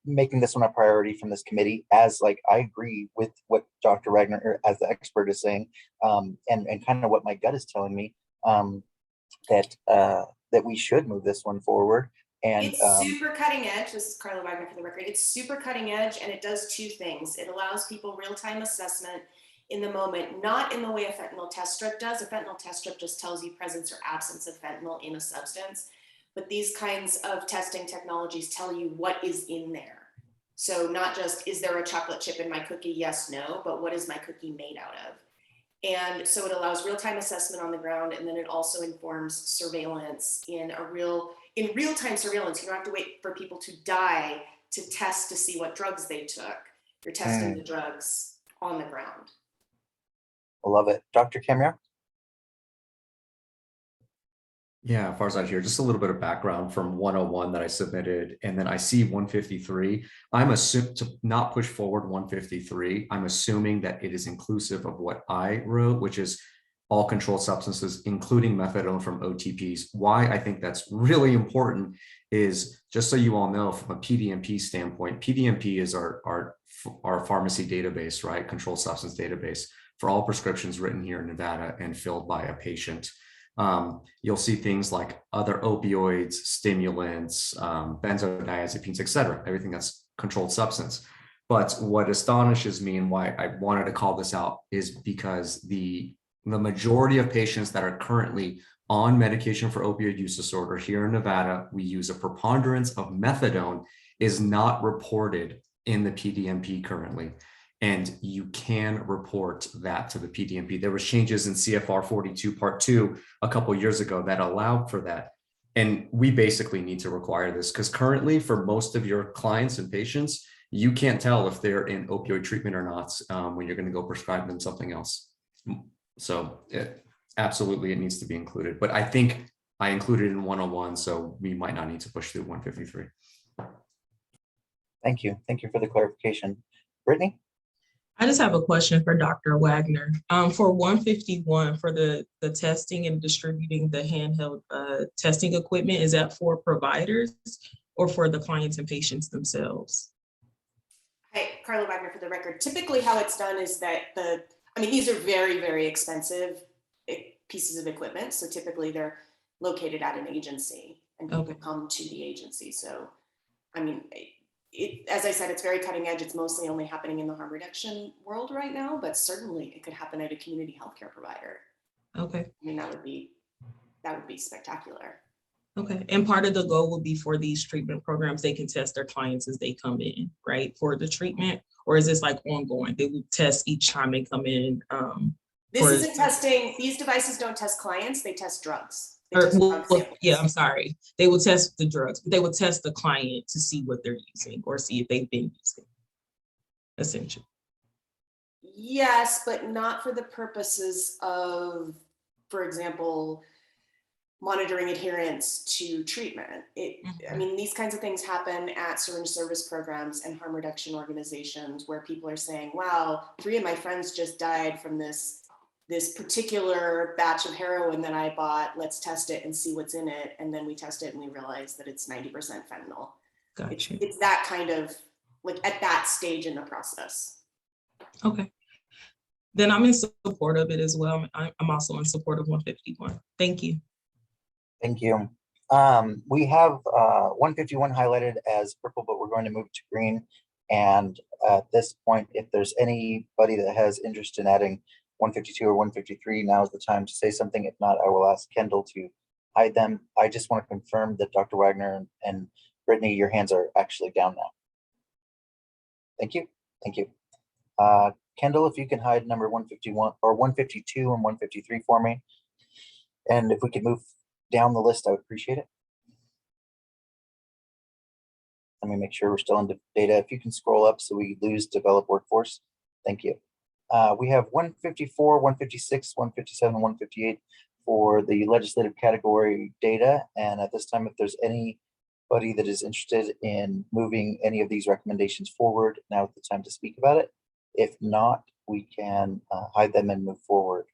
making this one a priority from this committee, as like I agree with what Dr. Wagner as the expert is saying, and kind of what my gut is telling me, that we should move this one forward. And it's super cutting edge. This is Carla Wagner for the record. It's super cutting edge, and it does two things. It allows people real-time assessment in the moment, not in the way a fentanyl test strip does. A fentanyl test strip just tells you presence or absence of fentanyl in a substance. But these kinds of testing technologies tell you what is in there. So not just, is there a chocolate chip in my cookie? Yes, no, but what is my cookie made out of? And so it allows real-time assessment on the ground, and then it also informs surveillance in real-time surveillance. You don't have to wait for people to die to test to see what drugs they took. You're testing the drugs on the ground. I love it. Dr. Kemmer? Yeah, Farzad here. Just a little bit of background from 101 that I submitted, and then I see 153. I'm assuming to not push forward 153. I'm assuming that it is inclusive of what I wrote, which is all controlled substances, including methadone from OTPs. Why I think that's really important is, just so you all know, from a PDMP standpoint, PDMP is our pharmacy database, right? Controlled substance database for all prescriptions written here in Nevada and filled by a patient. You'll see things like other opioids, stimulants, benzodiazepines, etc. Everything that's controlled substance. But what astonishes me and why I wanted to call this out is because the majority of patients that are currently on medication for opioid use disorder here in Nevada, we use a preponderance of methadone, is not reported in the PDMP currently. And you can report that to the PDMP. There was changes in CFR 42 Part 2 a couple of years ago that allowed for that. And we basically need to require this because currently for most of your clients and patients, you can't tell if they're in opioid treatment or not when you're going to go prescribe them something else. So absolutely, it needs to be included. But I think I included it in 101, so we might not need to push through 153. Thank you. Thank you for the clarification. Brittany? I just have a question for Dr. Wagner. For 151, for the testing and distributing the handheld testing equipment, is that for providers or for the clients and patients themselves? Hi, Carla Wagner for the record. Typically how it's done is that these are very, very expensive pieces of equipment. So typically they're located at an agency and people come to the agency. So, as I said, it's very cutting edge. It's mostly only happening in the harm reduction world right now, but certainly it could happen at a community healthcare provider. Okay. That would be spectacular. Okay. And part of the goal will be for these treatment programs, they can test their clients as they come in, right? For the treatment, or is this like ongoing? They will test each time they come in. This isn't testing. These devices don't test clients. They test drugs. Yeah, I'm sorry. They will test the drugs, but they will test the client to see what they're using or see if they've been using, essentially. Yes, but not for the purposes of, for example, monitoring adherence to treatment. These kinds of things happen at syringe service programs and harm reduction organizations where people are saying, wow, 3 of my friends just died from this particular batch of heroin that I bought. Let's test it and see what's in it. And then we test it and we realize that it's 90% fentanyl. Gotcha. It's that kind of, at that stage in the process. Okay. Then I'm in support of it as well. I'm also in support of 151. Thank you. Thank you. We have 151 highlighted as purple, but we're going to move to green. And at this point, if there's anybody that has interest in adding 152 or 153, now is the time to say something. If not, I will ask Kendall to hide them. I just want to confirm that Dr. Wagner and Brittany, your hands are actually down now. Thank you. Thank you. Kendall, if you can hide number 151 or 152 and 153 for me. And if we could move down the list, I would appreciate it. Let me make sure we're still in data. If you can scroll up so we lose developed workforce. Thank you. We have 154, 156, 157, 158 for the legislative category data. And at this time, if there's anybody that is interested in moving any of these recommendations forward, now is the time to speak about it. If not, we can hide them and move forward.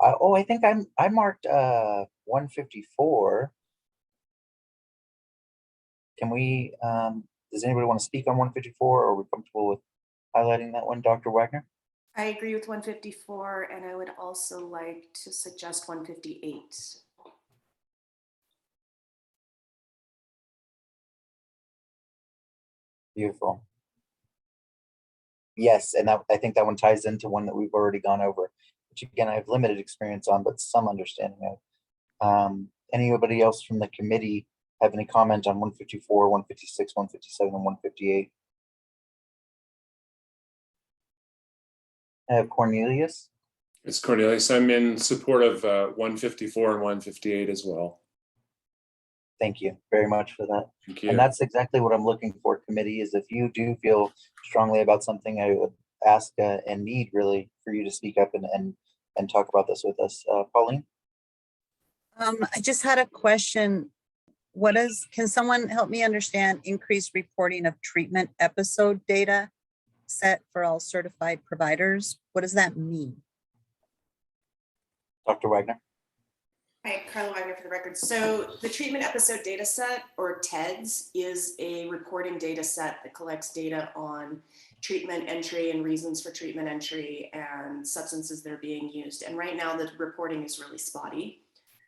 I think I marked 154. Can we, does anybody want to speak on 154, or are we comfortable with highlighting that one, Dr. Wagner? I agree with 154, and I would also like to suggest 158. Beautiful. Yes, and that, I think that one ties into one that we've already gone over, which again, I have limited experience on, but some understanding of. Anybody else from the committee have any comment on 154, 156, 157, and 158? I have Cornelius. It's Cornelius. I'm in support of 154 and 158 as well. Thank you very much for that. Thank you. And that's exactly what I'm looking for, committee, is if you do feel strongly about something, I would ask and need really for you to speak up and and talk about this with us. Pauline? I just had a question. Can someone help me understand increased reporting of treatment episode data set for all certified providers? What does that mean? Dr. Wagner? Hi, Carla Wagner for the record. So the treatment episode data set, or TEDS, is a reporting data set that collects data on treatment entry and reasons for treatment entry and substances that are being used. And right now the reporting is really spotty.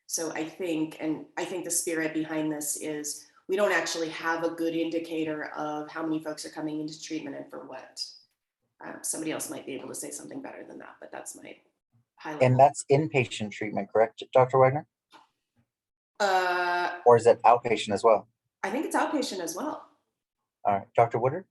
So I think the spirit behind this is we don't actually have a good indicator of how many folks are coming into treatment and for what. Somebody else might be able to say something better than that, but that's my high level. And that's inpatient treatment, correct, Dr. Wagner? Or is it outpatient as well? I think it's outpatient as well. All right, Dr. Woodard?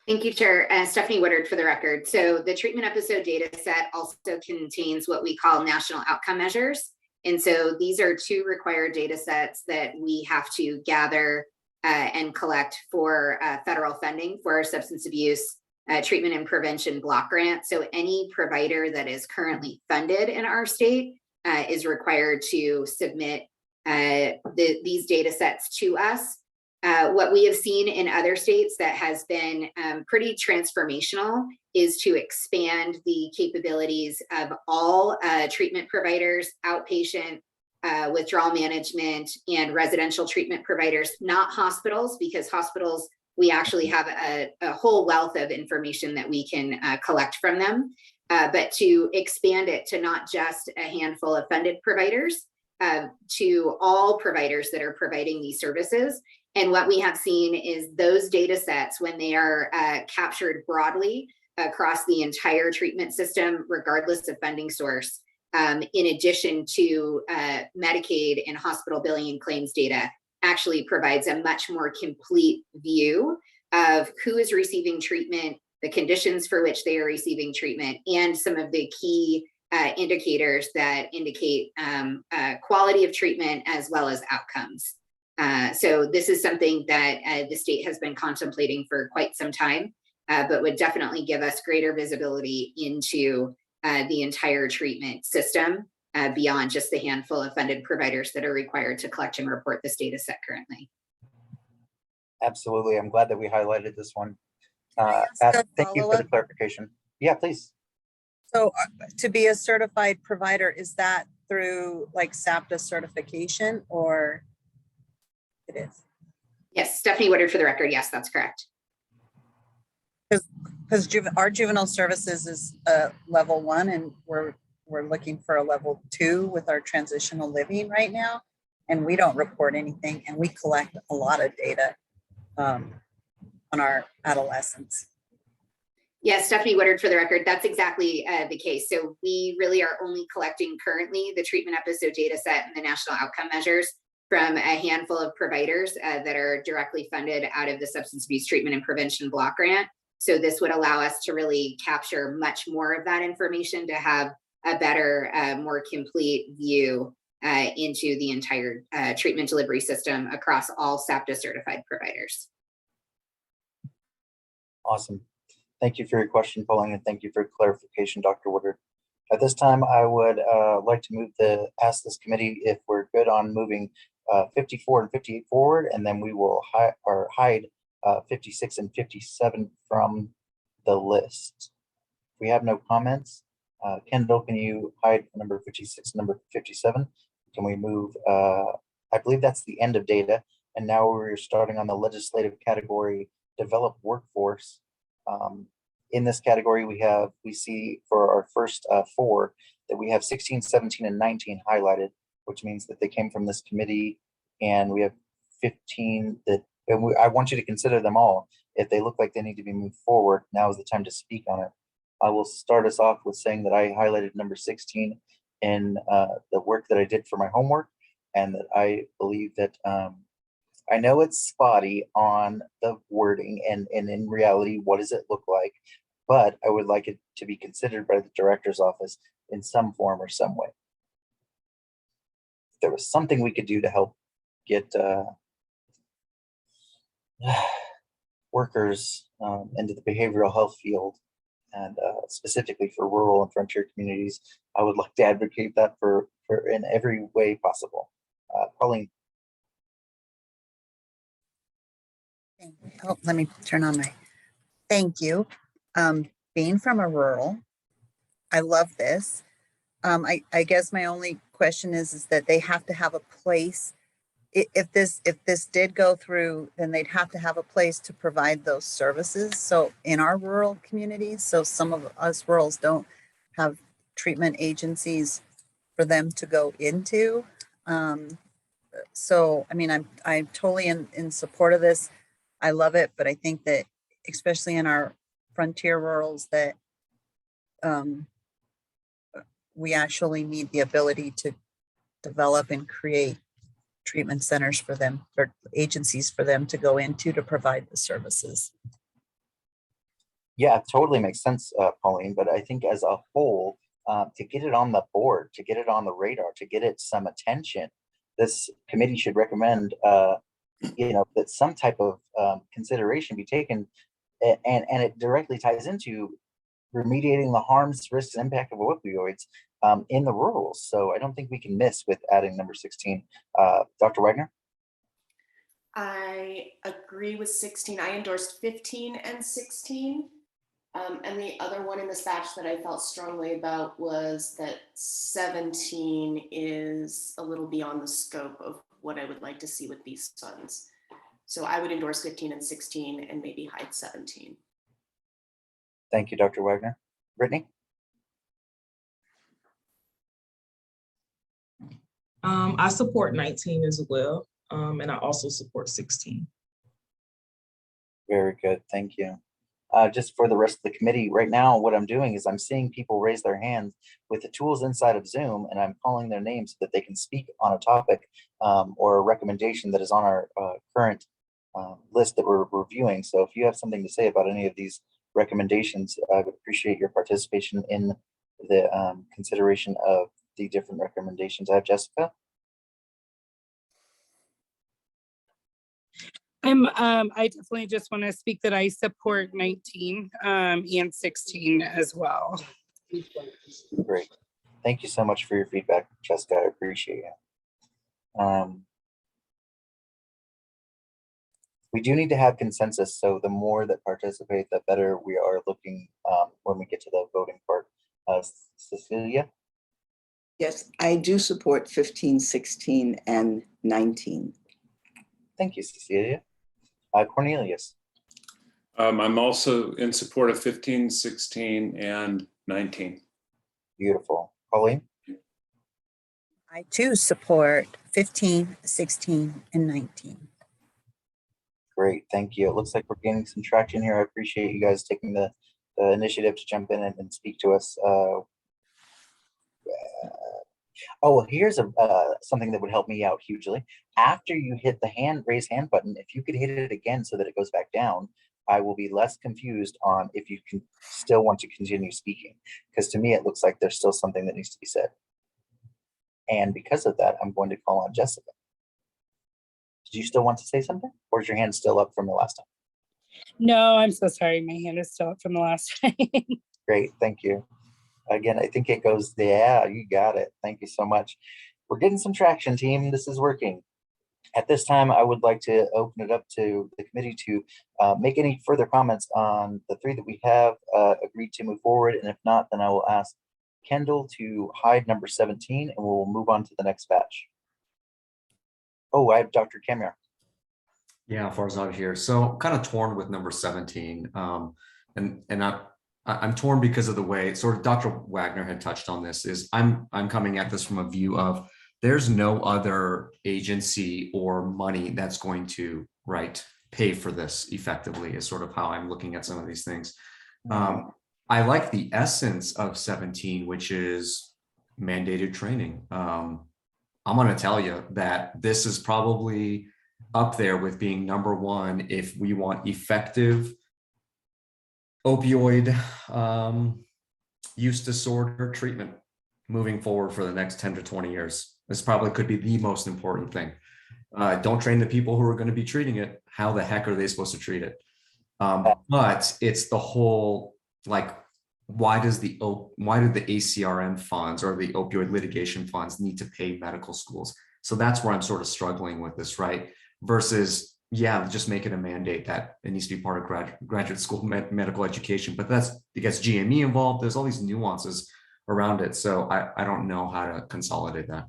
Thank you, Chair. Stephanie Woodard for the record. So the treatment episode data set also contains what we call national outcome measures. And so these are 2 required data sets that we have to gather and collect for federal funding for our substance abuse treatment and prevention block grant. So any provider that is currently funded in our state is required to submit these data sets to us. What we have seen in other states that has been pretty transformational is to expand the capabilities of all treatment providers, outpatient, withdrawal management, and residential treatment providers, not hospitals, because hospitals, we actually have a whole wealth of information that we can collect from them, but to expand it to not just a handful of funded providers, to all providers that are providing these services. And what we have seen is those data sets, when they are captured broadly across the entire treatment system, regardless of funding source, in addition to Medicaid and hospital billing and claims data, actually provides a much more complete view of who is receiving treatment, the conditions for which they are receiving treatment, and some of the key indicators that indicate quality of treatment as well as outcomes. So this is something that the state has been contemplating for quite some time, but would definitely give us greater visibility into the entire treatment system beyond just the handful of funded providers that are required to collect and report this data set currently. Absolutely. I'm glad that we highlighted this one. Thank you for the clarification. Yeah, please. So to be a certified provider, is that through like SAPTA certification, or it is? Yes, Stephanie Woodard for the record. Yes, that's correct. Because our juvenile services is level 1, and we're looking for a level 2 with our transitional living right now, and we don't report anything, and we collect a lot of data on our adolescents. Yes, Stephanie Woodard for the record. That's exactly the case. So we really are only collecting currently the treatment episode data set and the national outcome measures from a handful of providers that are directly funded out of the Substance Abuse Treatment and Prevention Block Grant. So this would allow us to really capture much more of that information to have a better, more complete view into the entire treatment delivery system across all SAPTA certified providers. Awesome. Thank you for your question, Pauline, and thank you for clarification, Dr. Woodard. At this time, I would like to ask this committee if we're good on moving 54 and 58 forward, and then we will hide 56 and 57 from the list. If we have no comments, Kendall, can you hide number 56 and number 57? Can we move, I believe that's the end of data, and now we're starting on the legislative category, develop workforce. In this category, we see for our first 4 that we have 16, 17, and 19 highlighted, which means that they came from this committee, and we have 15 that, and I want you to consider them all. If they look like they need to be moved forward, now is the time to speak on it. I will start us off with saying that I highlighted number 16 in the work that I did for my homework, and that I believe that I know it's spotty on the wording and in reality, what does it look like? But I would like it to be considered by the director's office in some form or some way. If there was something we could do to help get workers into the behavioral health field, and specifically for rural and frontier communities. I would like to advocate that for in every way possible. Pauline. Oh, let me turn on my, thank you. Being from a rural, I love this. I guess my only question is that they have to have a place. If this did go through, then they'd have to have a place to provide those services. So in our rural communities, so some of us rurals don't have treatment agencies for them to go into. So, I mean, I'm totally in support of this. I love it, but I think that especially in our frontier rurals that we actually need the ability to develop and create treatment centers for them, or agencies for them to go into to provide the services. Yeah, it totally makes sense, Pauline, but I think as a whole, to get it on the board, to get it on the radar, to get it some attention, this committee should recommend, that some type of consideration be taken, and it directly ties into remediating the harms, risks, and impact of opioids in the rurals. So I don't think we can miss with adding number 16. Dr. Wagner? I agree with 16. I endorsed 15 and 16. And the other one in this batch that I felt strongly about was that 17 is a little beyond the scope of what I would like to see with these funds. So I would endorse 15 and 16 and maybe hide 17. Thank you, Dr. Wagner. Brittany? I support 19 as well. And I also support 16. Very good, thank you. Just for the rest of the committee, right now, what I'm doing is I'm seeing people raise their hands with the tools inside of Zoom, and I'm calling their names so that they can speak on a topic or a recommendation that is on our current list that we're reviewing. So if you have something to say about any of these recommendations, I would appreciate your participation in the consideration of the different recommendations. I have Jessica. I definitely just want to speak that I support 19 and 16 as well. Great. Thank you so much for your feedback, Jessica. I appreciate it. We do need to have consensus, so the more that participate, the better we are looking when we get to the voting part. Cecilia? Yes, I do support 15, 16, and 19. Thank you, Cecilia. Cornelius? I'm also in support of 15, 16, and 19. Beautiful. Pauline? I too support 15, 16, and 19. Great, thank you. It looks like we're gaining some traction here. I appreciate you guys taking the initiative to jump in and speak to us. Oh, here's something that would help me out hugely. After you hit the raise hand button, if you could hit it again so that it goes back down, I will be less confused on if you can still want to continue speaking. Because to me, it looks like there's still something that needs to be said. And because of that, I'm going to call on Jessica. Did you still want to say something? Or is your hand still up from the last time? No, I'm so sorry. My hand is still up from the last time. Great, thank you. Again, I think it goes, yeah, you got it. Thank you so much. We're getting some traction, team. This is working. At this time, I would like to open it up to the committee to make any further comments on the three that we have agreed to move forward. And if not, then I will ask Kendall to hide number 17 and we'll move on to the next batch. Oh, I have Dr. Kamiar. Yeah, Farzad here. So kind of torn with number 17. And I'm torn because of the way sort of Dr. Wagner had touched on this is I'm coming at this from a view of there's no other agency or money that's going to pay for this effectively is sort of how I'm looking at some of these things. I like the essence of 17, which is mandated training. I'm going to tell you that this is probably up there with being number one if we want effective opioid use disorder treatment moving forward for the next 10 to 20 years. This probably could be the most important thing. Don't train the people who are going to be treating it. How the heck are they supposed to treat it? But it's the whole why did the ACRM funds or the opioid litigation funds need to pay medical schools? So that's where I'm sort of struggling with this, right? Versus, yeah, just make it a mandate that it needs to be part of graduate school medical education, but it gets GME involved. There's all these nuances around it. So I don't know how to consolidate that.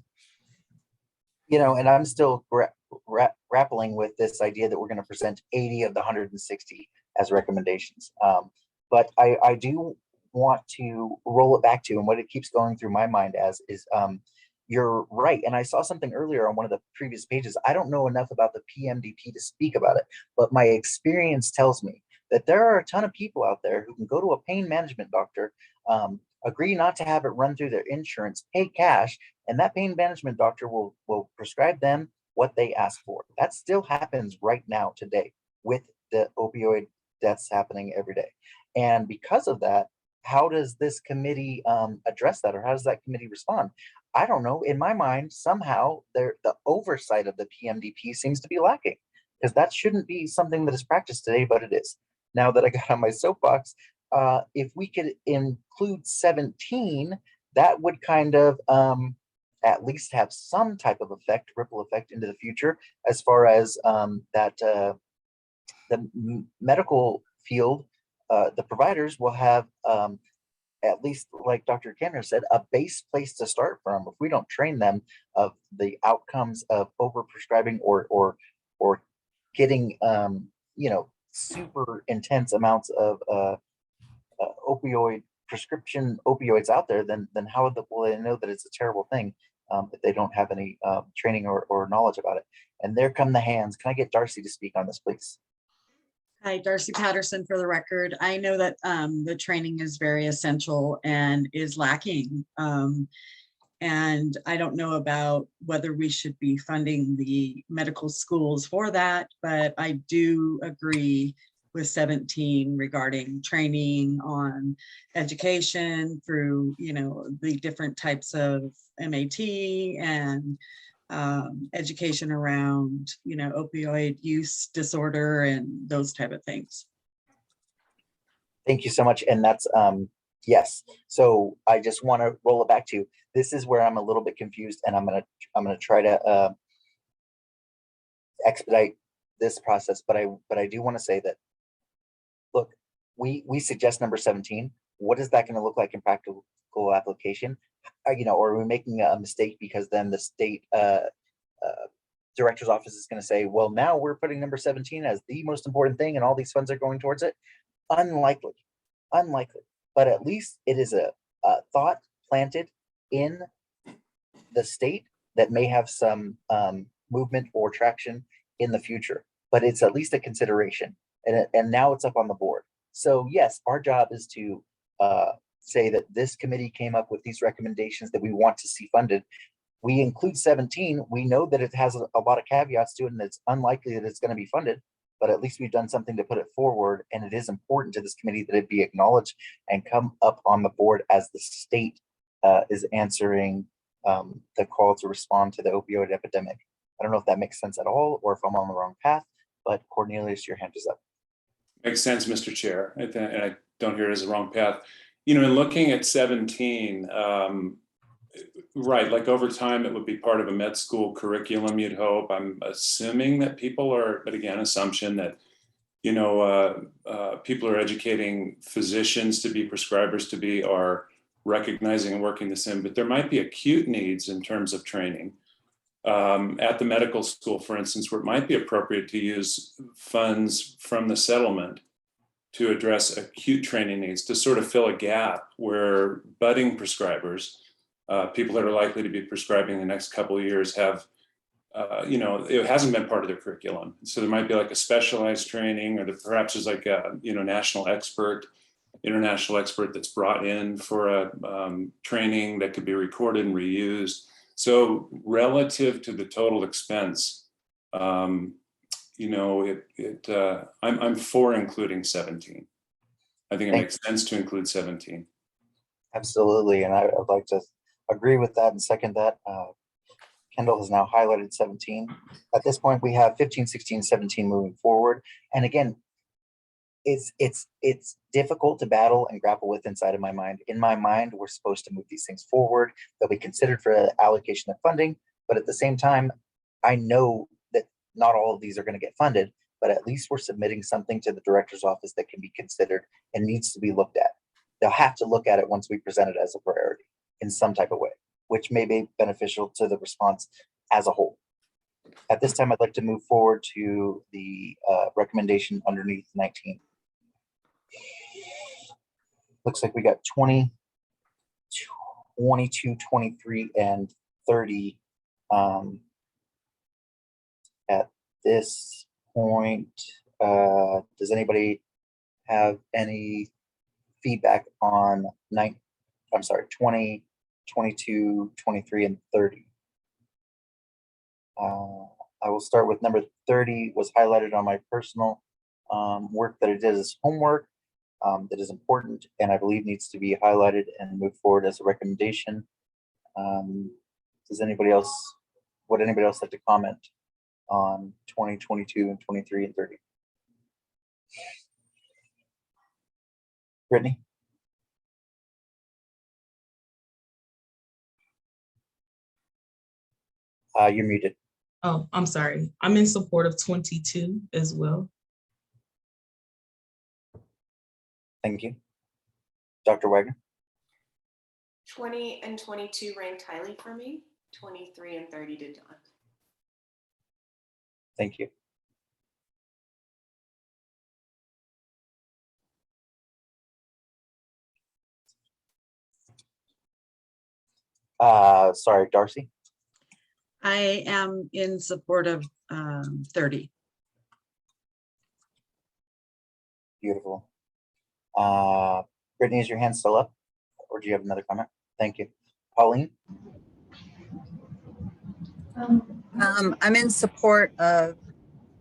And I'm still grappling with this idea that we're going to present 80 of the 160 as recommendations. But I do want to roll it back to, and what it keeps going through my mind as is, you're right. And I saw something earlier on one of the previous pages. I don't know enough about the PMDP to speak about it, but my experience tells me that there are a ton of people out there who can go to a pain management doctor, agree not to have it run through their insurance, pay cash, and that pain management doctor will prescribe them what they ask for. That still happens right now today with the opioid deaths happening every day. And because of that, how does this committee address that, or how does that committee respond? I don't know. In my mind, somehow the oversight of the PMDP seems to be lacking, because that shouldn't be something that is practiced today, but it is. Now that I got on my soapbox, if we could include 17, that would kind of at least have some type of effect, ripple effect into the future, as far as the medical field, the providers will have at least, like Dr. Kenner said, a base place to start from. If we don't train them of the outcomes of overprescribing or getting super intense amounts of prescription opioids out there, then how will they know that it's a terrible thing if they don't have any training or knowledge about it? And there come the hands. Can I get Darcy to speak on this, please? Hi, Darcy Patterson for the record. I know that the training is very essential and is lacking. And I don't know about whether we should be funding the medical schools for that, but I do agree with 17 regarding training on education through, the different types of MAT and education around, opioid use disorder and those type of things. Thank you so much. And that's, yes. So I just want to roll it back to, this is where I'm a little bit confused, and I'm going to try to expedite this process. But I do want to say that, look, we suggest number 17. What is that going to look like in practical application? Or are we making a mistake because then the state director's office is going to say, well, now we're putting number 17 as the most important thing and all these funds are going towards it? Unlikely. But at least it is a thought planted in the state that may have some movement or traction in the future, but it's at least a consideration. And now it's up on the board. So yes, our job is to say that this committee came up with these recommendations that we want to see funded. We include 17. We know that it has a lot of caveats to it, and it's unlikely that it's going to be funded, but at least we've done something to put it forward. And it is important to this committee that it be acknowledged and come up on the board as the state is answering the call to respond to the opioid epidemic. I don't know if that makes sense at all, or if I'm on the wrong path, but Cornelius, your hand is up. Makes sense, Mr. Chair. And I don't hear it as a wrong path. In looking at 17, right, like over time, it would be part of a med school curriculum, you'd hope. I'm assuming that people are, but again, assumption that, people are educating physicians to be prescribers are recognizing and working this in, but there might be acute needs in terms of training. At the medical school, for instance, where it might be appropriate to use funds from the settlement to address acute training needs, to sort of fill a gap where budding prescribers, people that are likely to be prescribing the next couple of years have, it hasn't been part of their curriculum. So there might be like a specialized training, or perhaps there's like a, international expert that's brought in for a training that could be recorded and reused. So relative to the total expense, I'm for including 17. I think it makes sense to include 17. Absolutely, and I would like to agree with that and second that. Kendall has now highlighted 17. At this point, we have 15, 16, 17 moving forward. And again, it's difficult to battle and grapple with inside of my mind. In my mind, we're supposed to move these things forward. They'll be considered for allocation of funding, but at the same time, I know that not all of these are going to get funded, but at least we're submitting something to the director's office that can be considered and needs to be looked at. They'll have to look at it once we present it as a priority in some type of way, which may be beneficial to the response as a whole. At this time, I'd like to move forward to the recommendation underneath 19. Looks like we got 20, 22, 23, and 30. At this point, does anybody have any feedback on 20, 22, 23, and 30? I will start with number 30 was highlighted on my personal work that I did as homework that is important and I believe needs to be highlighted and moved forward as a recommendation. Would anybody else like to comment on 20, 22, and 23 and 30? Brittany? You're muted. Oh, I'm sorry. I'm in support of 22 as well. Thank you. Dr. Wagner? 20 and 22 ranked highly for me. 23 and 30 did not. Thank you. Sorry, Darcy? I am in support of 30. Beautiful. Brittany, is your hand still up? Or do you have another comment? Thank you. Pauline? I'm in support of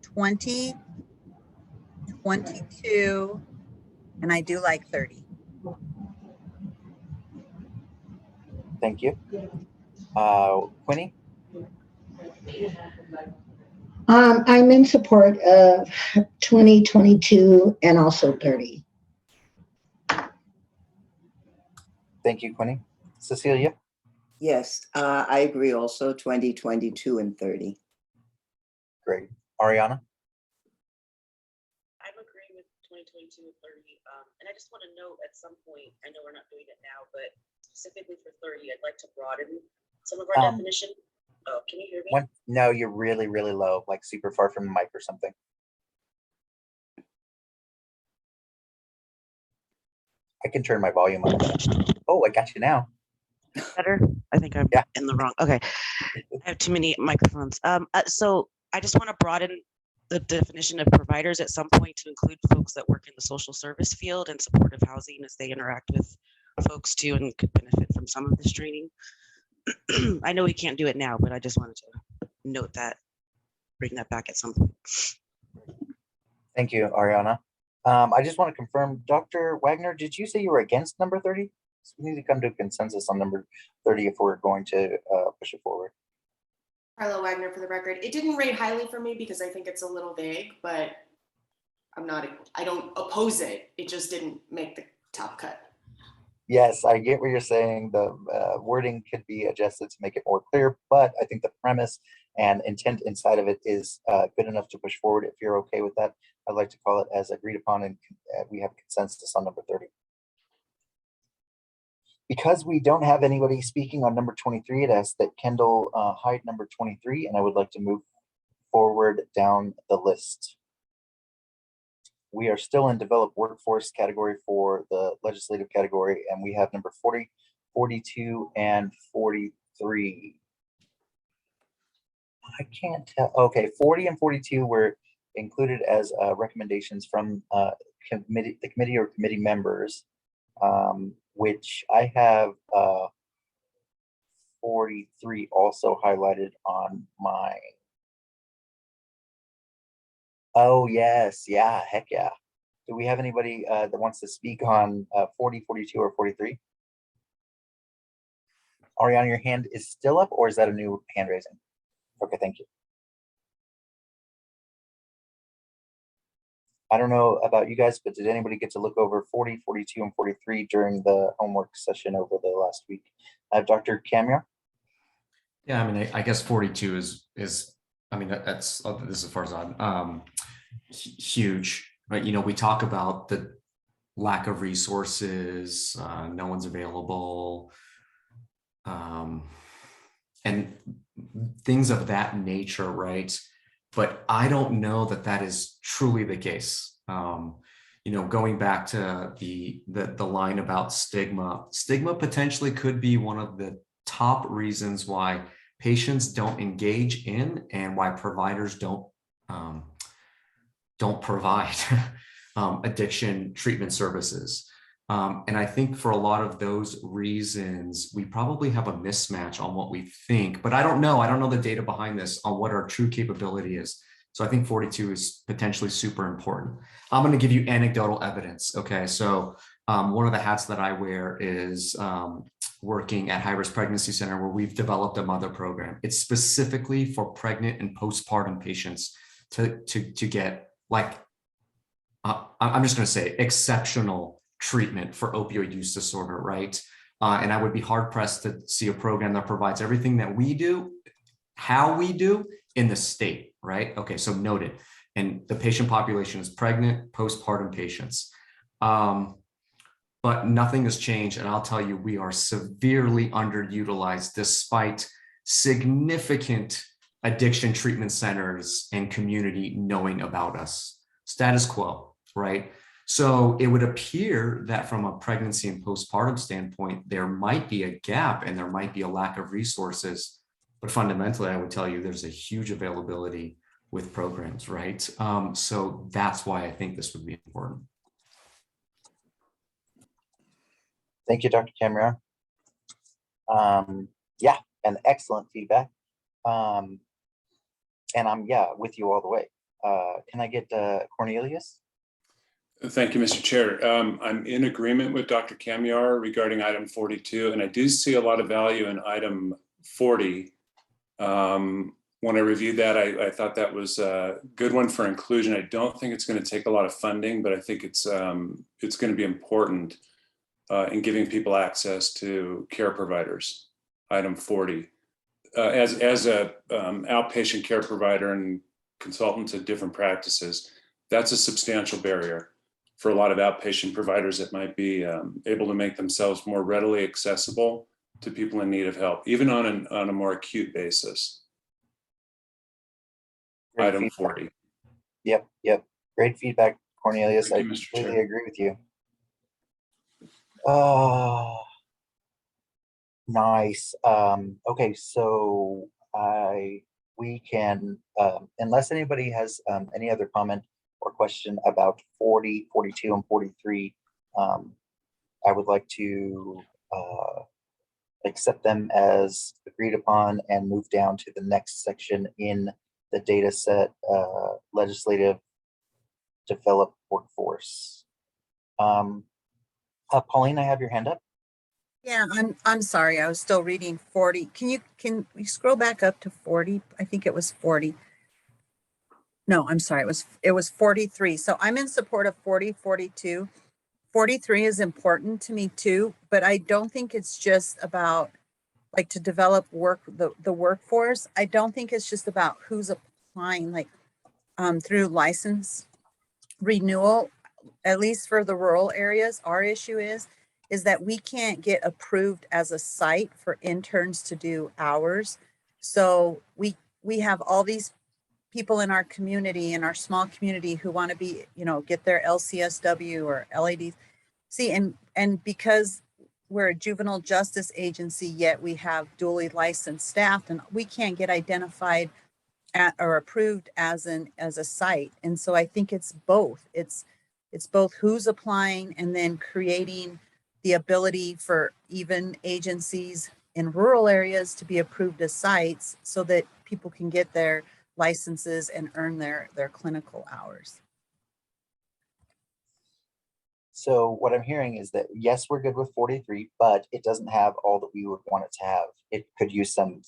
20, 22, and I do like 30. Thank you. Quinny? I'm in support of 20, 22, and also 30. Thank you, Quinny. Cecilia? Yes, I agree also, 20, 22, and 30. Great. Ariana? I'm agreeing with 2022 and 30. And I just want to note at some point, I know we're not doing it now, but specifically for 30, I'd like to broaden some of our definition. Oh, can you hear me? No, you're really, really low, like super far from the mic or something. I can turn my volume up. Oh, I got you now. Better? I think I'm in the wrong. Okay. I have too many microphones. So I just want to broaden the definition of providers at some point to include folks that work in the social service field and supportive housing as they interact with folks too and could benefit from some of this training. I know we can't do it now, but I just wanted to note that, bring that back at some point. Thank you, Ariana. I just want to confirm, Dr. Wagner, did you say you were against number 30? So we need to come to a consensus on number 30 if we're going to push it forward. Carla Wagner for the record. It didn't rate highly for me because I think it's a little vague, but I don't oppose it. It just didn't make the top cut. Yes, I get what you're saying. The wording could be adjusted to make it more clear, but I think the premise and intent inside of it is good enough to push forward. If you're okay with that, I'd like to call it as agreed upon, and we have consensus on number 30. Because we don't have anybody speaking on number 23, it asks that Kendall hide number 23, and I would like to move forward down the list. We are still in developed workforce category for the legislative category, and we have number 40, 42, and 43. I can't tell. Okay, 40 and 42 were included as recommendations from the committee or committee members, which I have 43 also highlighted on mine. Oh, yes. Yeah. Heck yeah. Do we have anybody that wants to speak on 40, 42, or 43? Ariana, your hand is still up, or is that a new hand raising? Okay, thank you. I don't know about you guys, but did anybody get to look over 40, 42, and 43 during the homework session over the last week? Dr. Camia? Yeah, I mean, I guess 42 is I mean, that's this is as far as I'm huge, right? You know, we talk about the lack of resources, no one's available, and things of that nature, right? But I don't know that that is truly the case. You know, going back to the line about stigma potentially could be one of the top reasons why patients don't engage in and why providers don't provide addiction treatment services. And I think for a lot of those reasons, we probably have a mismatch on what we think, but I don't know the data behind this on what our true capability is. So I think 42 is potentially super important. I'm going to give you anecdotal evidence. Okay. So one of the hats that I wear is working at High Risk Pregnancy Center, where we've developed a mother program. It's specifically for pregnant and postpartum patients to get, like, I'm just going to say, exceptional treatment for opioid use disorder, right? And I would be hard pressed to see a program that provides everything that we do, how we do in the state, right? Okay, so noted. And the patient population is pregnant, postpartum patients. But nothing has changed. And I'll tell you, we are severely underutilized despite significant addiction treatment centers and community knowing about us. Status quo, right? So it would appear that from a pregnancy and postpartum standpoint, there might be a gap and there might be a lack of resources. But fundamentally, I would tell you there's a huge availability with programs, right? So that's why I think this would be important. Thank you, Dr. Camera. Yeah, and excellent feedback. And I'm with you all the way. Can I get Cornelius? Thank you, Mr. Chair. I'm in agreement with Dr. Kamiar regarding item 42, and I do see a lot of value in item 40. When I reviewed that, I thought that was a good one for inclusion. I don't think it's going to take a lot of funding, but I think it's going to be important in giving people access to care providers. Item 40. As a outpatient care provider and consultant to different practices, that's a substantial barrier for a lot of outpatient providers that might be able to make themselves more readily accessible to people in need of help, even on a more acute basis. Great Item feedback. 40. Yep. Great feedback, Cornelius. Thank you, I Mr. completely Chair. agree with you. Nice. Okay, so we can, unless anybody has any other comment or question about 40, 42, and 43, I would like to accept them as agreed upon and move down to the next section in the data set, legislative developed workforce. Pauline, I have your hand up. Yeah, I'm sorry. I was still reading 40. Can we scroll back up to 40? I think it was 40. No, I'm sorry. It was 43. So I'm in support of 40, 42. 43 is important to me too, but I don't think it's just about like to develop the workforce. I don't think it's just about who's applying through license renewal, at least for the rural areas. Our issue is that we can't get approved as a site for interns to do hours. So we have all these people in our community, in our small community, who want to be, get their LCSW or LAD. See, and because we're a juvenile justice agency, yet we have duly licensed staff, and we can't get identified or approved as a site. And so I think it's both. It's both who's applying and then creating the ability for even agencies in rural areas to be approved as sites so that people can get their licenses and earn their clinical hours. So what I'm hearing is that, yes, we're good with 43, but it doesn't have all that we would want it to have. It could use some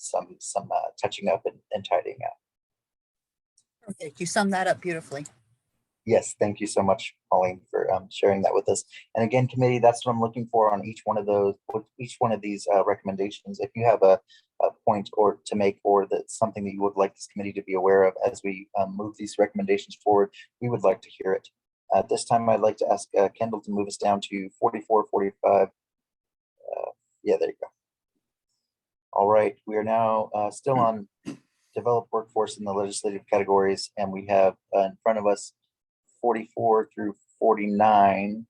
touching up and tidying up. Perfect. You summed that up beautifully. Yes, thank you so much, Pauline, for sharing that with us. And again, committee, that's what I'm looking for on each one of those, with each one of these recommendations. If you have a point or to make, or that's something that you would like this committee to be aware of as we move these recommendations forward, we would like to hear it. At this time, I'd like to ask Kendall to move us down to 44, 45. Yeah, there you go. All right, we are now still on developed workforce in the legislative categories, and we have in front of us 44 through 49.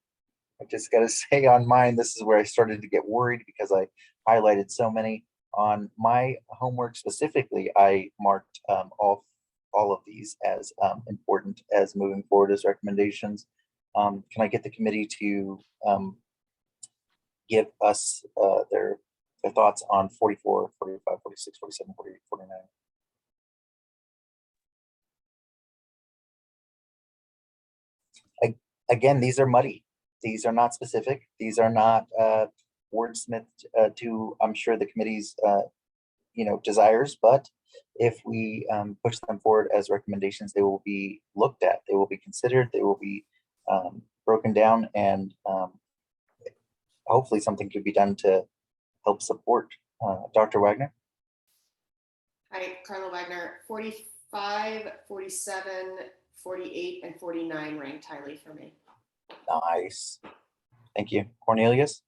I just got to say on mine, this is where I started to get worried because I highlighted so many. On my homework specifically, I marked all of these as important as moving forward as recommendations. Can I get the committee to give us their thoughts on 44, 45, 46, 47, 48, 49? Again, these are muddy. These are not specific. These are not wordsmithed to, I'm sure, the committee's desires. But if we push them forward as recommendations, they will be looked at. They will be considered. They will be broken down, and hopefully something could be done to help support. Dr. Wagner? Hi, Carla Wagner. 45, 47, 48, and 49 ranked highly for me. Nice. Thank you. Cornelius?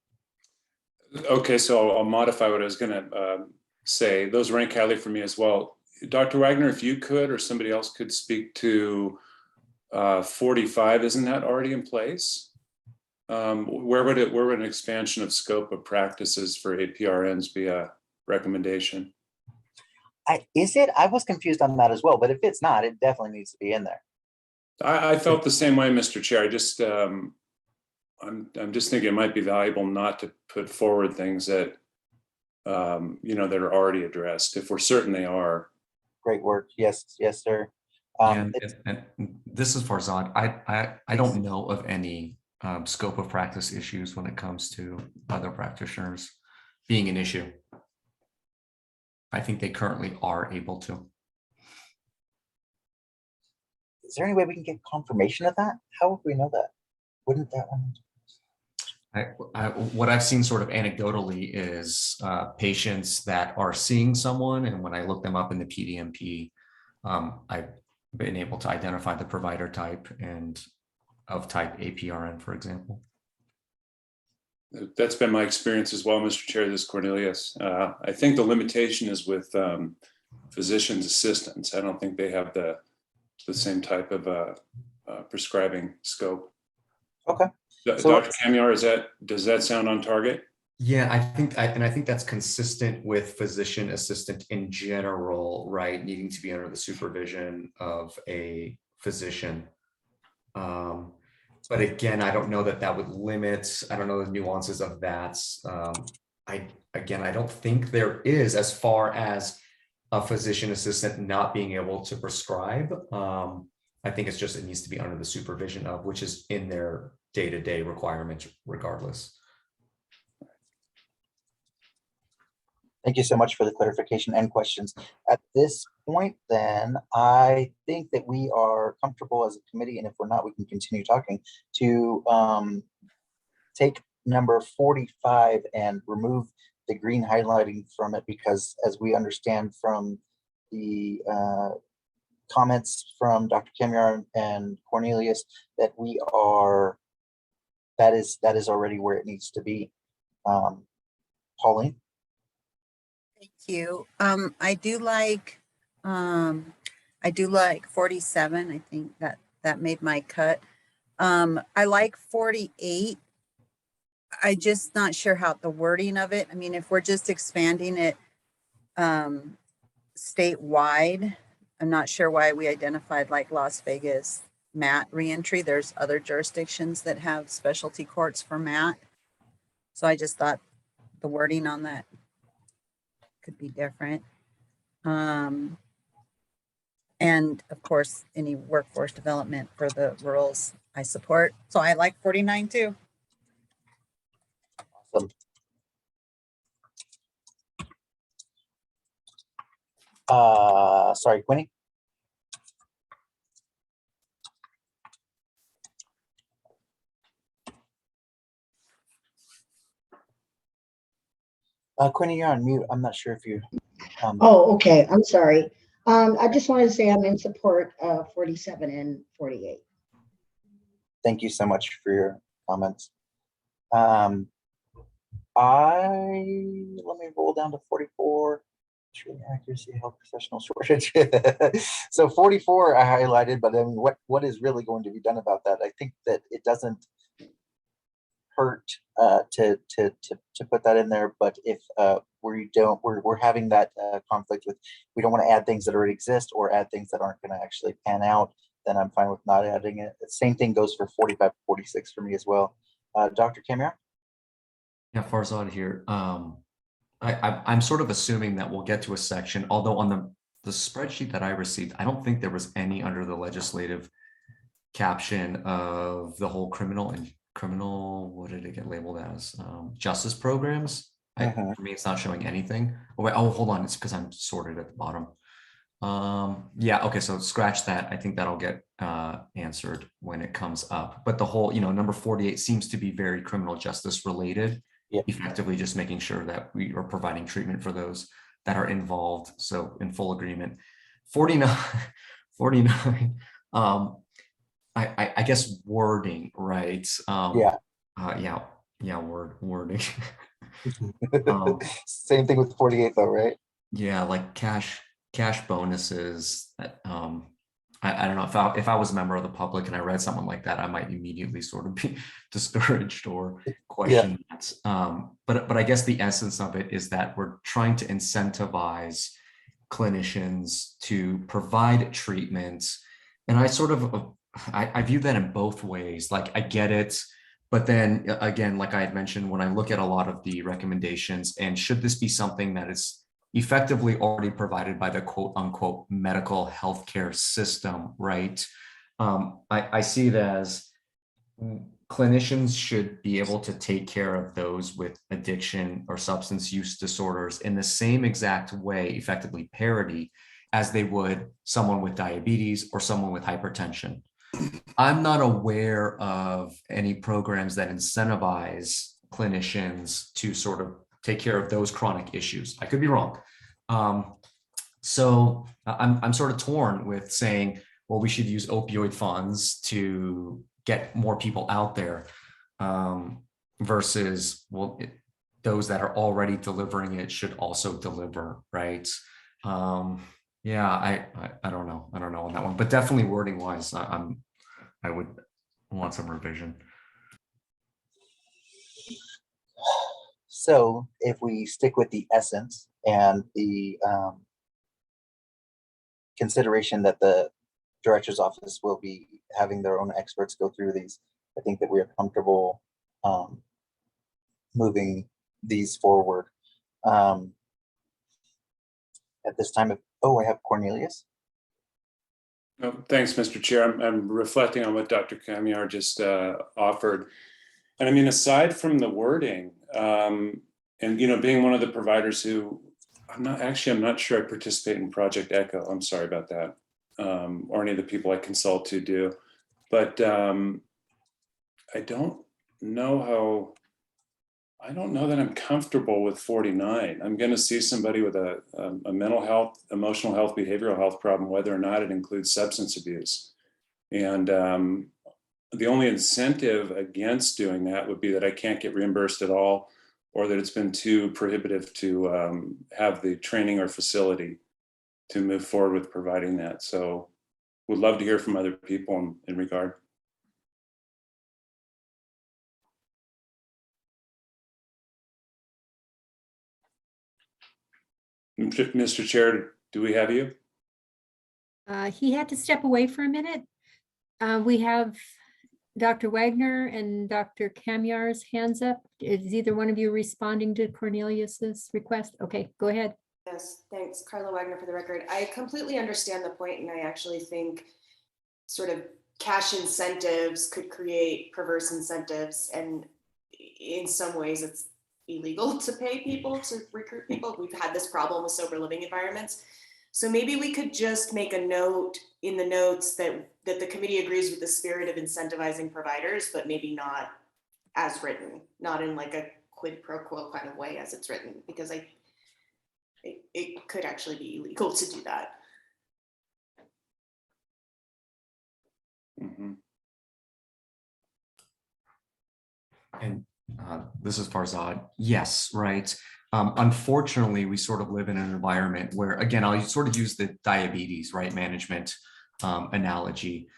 Okay, so I'll modify what I was going to say. Those rank highly for me as well. Dr. Wagner, if you could, or somebody else could speak to 45, isn't that already in place? Where would an expansion of scope of practices for APRNs be a recommendation? Is it? I was confused on that as well, but if it's not, it definitely needs to be in there. I felt the same way, Mr. Chair. I just I'm just thinking it might be valuable not to put forward things that that are already addressed if we're certain they are. Great work. Yes, sir. And this is Farzad. I don't know of any scope of practice issues when it comes to other practitioners being an issue. I think they currently are able to. Is there any way we can get confirmation of that? How would we know that? Wouldn't that one? What I've seen sort of anecdotally is patients that are seeing someone, and when I look them up in the PDMP, I've been able to identify the provider type and of type APRN, for example. That's been my experience as well, Mr. Chair. This is Cornelius. I think the limitation is with physician's assistants. I don't think they have the same type of prescribing scope. Okay. So Dr. Kamiar, does that sound on target? Yeah, I think that's consistent with physician assistant in general, right? Needing to be under the supervision of a physician. But again, I don't know that would limit, I don't know the nuances of that. I don't think there is, as far as a physician assistant not being able to prescribe. I think it's just, it needs to be under the supervision of, which is in their day-to-day requirements regardless. Thank you so much for the clarification and questions. At this point, then, I think that we are comfortable as a committee, and if we're not, we can continue talking, to take number 45 and remove the green highlighting from it, because as we understand from the comments from Dr. Kamiar and Cornelius, that that is already where it needs to be. Pauline? Thank you. I do like 47. I think that made my cut. I like 48. I just not sure how the wording of it. I mean, if we're just expanding it statewide, I'm not sure why we identified like Las Vegas MAT reentry. There's other jurisdictions that have specialty courts for MAT. So I just thought the wording on that could be different. And of course, any workforce development for the rurals I support. So I like 49 too. Awesome. Sorry, Quinny? Quinny, you're on mute. I'm not sure if you. Oh, okay. I'm sorry. I just wanted to say I'm in support of 47 and 48. Thank you so much for your comments. Let me roll down to 44. True accuracy, health professional shortage. So 44 I highlighted, but then what is really going to be done about that? I think that it doesn't hurt to put that in there, but if we're having that conflict with, we don't want to add things that already exist or add things that aren't going to actually pan out, then I'm fine with not adding it. The same thing goes for 45, 46 for me as well. Dr. Camera? Yeah, Farzad here. I'm sort of assuming that we'll get to a section, although on the spreadsheet that I received, I don't think there was any under the legislative caption of the whole criminal, what did it get labeled as? Justice programs. For me, it's not showing anything. Oh, wait, hold on. It's because I'm sorted at the bottom. Yeah, okay, so scratch that. I think that'll get answered when it comes up. But the whole, number 48 seems to be very criminal justice related. Effectively just making sure that we are providing treatment for those that are involved. So in full agreement. 49, I guess wording, right? Wording. Same thing with 48 though, right? Yeah, like cash bonuses. I don't know if I was a member of the public and I read someone like that, I might immediately sort of be discouraged or question that. But I guess the essence of it is that we're trying to incentivize clinicians to provide treatments. And I view that in both ways. Like I get it, but then again, like I had mentioned, when I look at a lot of the recommendations, and should this be something that is effectively already provided by the quote unquote medical healthcare system, right? I see it as clinicians should be able to take care of those with addiction or substance use disorders in the same exact way, effectively parity, as they would someone with diabetes or someone with hypertension. I'm not aware of any programs that incentivize clinicians to sort of take care of those chronic issues. I could be wrong. So I'm sort of torn with saying, well, we should use opioid funds to get more people out there versus, well, those that are already delivering it should also deliver, right? Yeah, I don't know on that one, but definitely wording wise, I would want some revision. So if we stick with the essence and the consideration that the director's office will be having their own experts go through these, I think that we are comfortable moving these forward. At this time, I have Cornelius. Oh, thanks, Mr. Chair. I'm reflecting on what Dr. Kamiar just offered. And I mean, aside from the wording, and being one of the providers who I'm not sure I participate in Project Echo. I'm sorry about that, or any of the people I consult to do. But I don't know that I'm comfortable with 49. I'm going to see somebody with a mental health, emotional health, behavioral health problem, whether or not it includes substance abuse. And the only incentive against doing that would be that I can't get reimbursed at all, or that it's been too prohibitive to have the training or facility to move forward with providing that. So would love to hear from other people in regard. Mr. Chair, do we have you? He had to step away for a minute. We have Dr. Wagner and Dr. Kamiar's hands up. Is either one of you responding to Cornelius's request? Okay, go ahead. Yes, thanks. Carla Wagner for the record. I completely understand the point, and I actually think sort of cash incentives could create perverse incentives, and in some ways it's illegal to pay people to recruit people. We've had this problem with sober living environments. So maybe we could just make a note in the notes that the committee agrees with the spirit of incentivizing providers, but maybe not as written, not in like a quid pro quo kind of way as it's written, because it could actually be illegal to do that. And this is Farzad. Yes, right. Unfortunately, we sort of live in an environment where, again, I'll sort of use the diabetes, right, management analogy.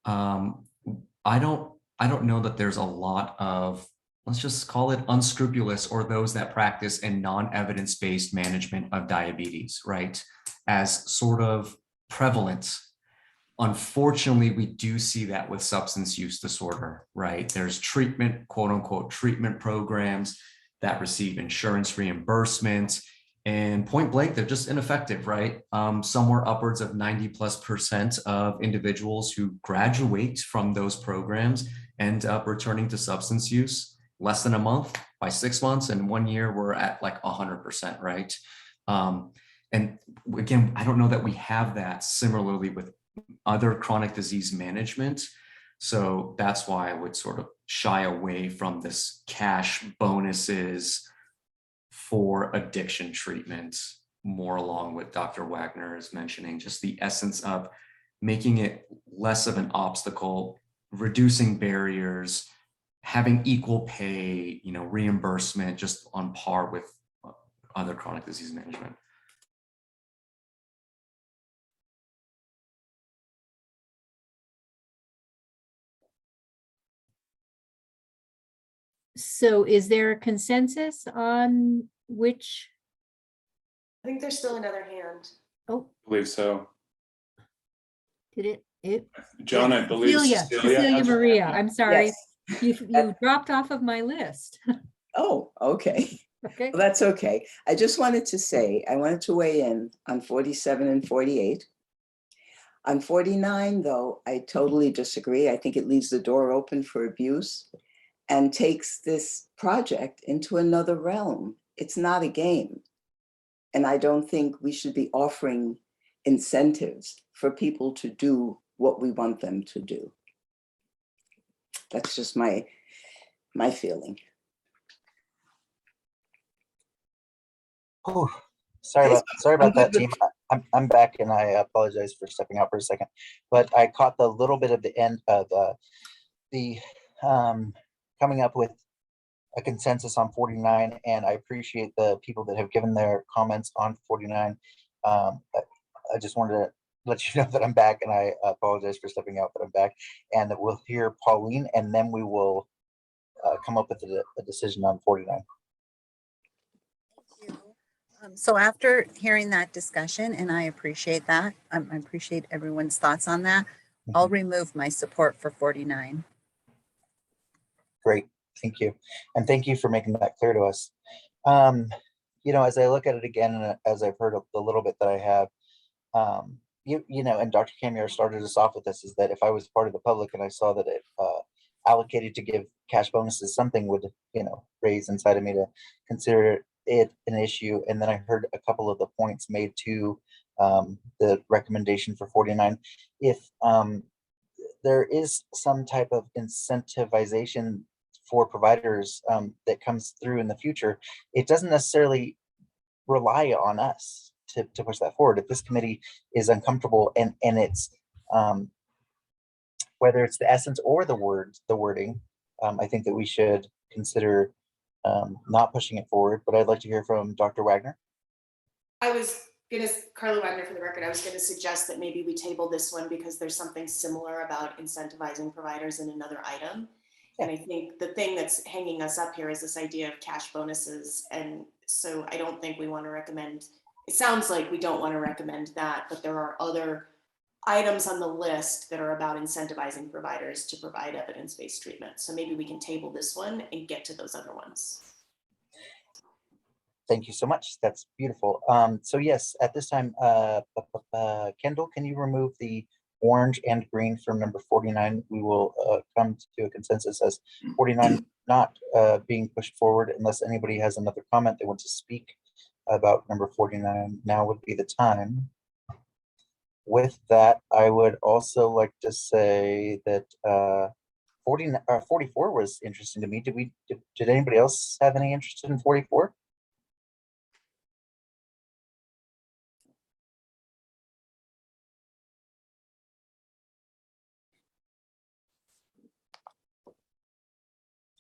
I don't know that there's a lot of, let's just call it unscrupulous, or those that practice in non-evidence-based management of diabetes, right, as sort of prevalent. Unfortunately, we do see that with substance use disorder, right? There's treatment, quote unquote, treatment programs that receive insurance reimbursement, and point blank, they're just ineffective, right? Somewhere upwards of 90+% of individuals who graduate from those programs end up returning to substance use less than a month. By 6 months and 1 year, we're at like 100%, right? And again, I don't know that we have that similarly with other chronic disease management. So that's why I would sort of shy away from this cash bonuses for addiction treatment, more along with Dr. Wagner is mentioning, just the essence of making it less of an obstacle, reducing barriers, having equal pay, reimbursement, just on par with other chronic disease management. So is there a consensus on which? I think there's still another hand. Oh, I believe so. did it? John, I believe Cecilia Maria, I'm sorry. Yes. You dropped off of my list. Oh, okay. Okay. Well, that's okay. I just wanted to say, I wanted to weigh in on 47 and 48. On 49, though, I totally disagree. I think it leaves the door open for abuse and takes this project into another realm. It's not a game. And I don't think we should be offering incentives for people to do what we want them to do. That's just my feeling. Oh, sorry about that, team. I'm back, and I apologize for stepping out for a second, but I caught the little bit of the end of the coming up with a consensus on 49, and I appreciate the people that have given their comments on 49. I just wanted to let you know that I'm back, and I apologize for stepping out, but I'm back, and we'll hear Pauline, and then we will come up with a decision on 49. So after hearing that discussion, and I appreciate that, I appreciate everyone's thoughts on that, I'll remove my support for 49. Great, thank you. And thank you for making that clear to us. As I look at it again, and as I've heard the little bit that I have, and Dr. Camier started us off with this, is that if I was part of the public and I saw that it allocated to give cash bonuses, something would, raise inside of me to consider it an issue. And then I heard a couple of the points made to the recommendation for 49. If there is some type of incentivization for providers that comes through in the future, it doesn't necessarily rely on us to push that forward. If this committee is uncomfortable and it's whether it's the essence or the wording, I think that we should consider not pushing it forward. But I'd like to hear from Dr. Wagner. Carla Wagner for the record, I was going to suggest that maybe we table this one because there's something similar about incentivizing providers in another item. And I think the thing that's hanging us up here is this idea of cash bonuses. And so I don't think we want to recommend, it sounds like we don't want to recommend that, but there are other items on the list that are about incentivizing providers to provide evidence-based treatment. So maybe we can table this one and get to those other ones. Thank you so much. That's beautiful. So yes, at this time, Kendall, can you remove the orange and green from number 49? We will come to a consensus as 49 not being pushed forward unless anybody has another comment they want to speak about number 49. Now would be the time. With that, I would also like to say that 44 was interesting to me. Did anybody else have any interest in 44?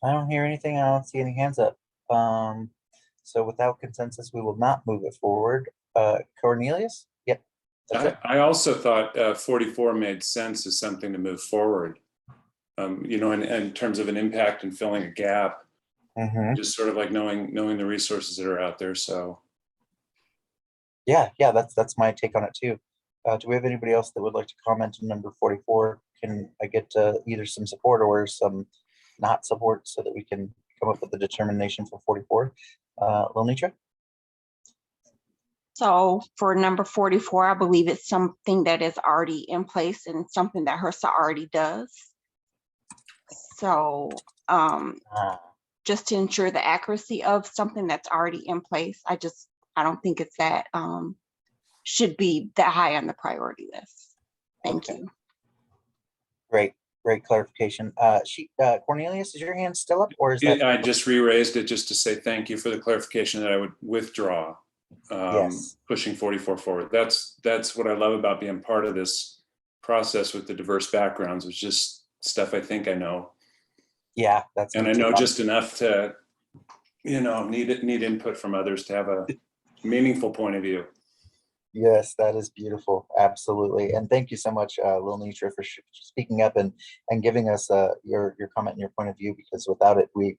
I don't hear anything. I don't see any hands up. So without consensus, we will not move it forward. Cornelius? Yep. That's it. I also thought 44 made sense as something to move forward. You know, in terms of an impact and filling a gap, just sort of like knowing the resources that are out there. So Yeah, that's my take on it too. Do we have anybody else that would like to comment on number 44? Can I get either some support or some not support so that we can come up with a determination for 44? Lonitra? So for number 44, I believe it's something that is already in place and something that HRSA already does. So just to ensure the accuracy of something that's already in place, I don't think it's that should be that high on the priority list. Thank you. Great clarification. Cornelius, is your hand still up, or is that? I just re-raised it just to say thank you for the clarification that I would withdraw. Yes. Pushing 44 forward. That's what I love about being part of this process with the diverse backgrounds. It's just stuff I think I know. Yeah, and I know just enough to, you know, need input from others to have a meaningful point of view. Yes, that is beautiful. Absolutely. And thank you so much, Lonitra, for speaking up and giving us your comment and your point of view, because without it, we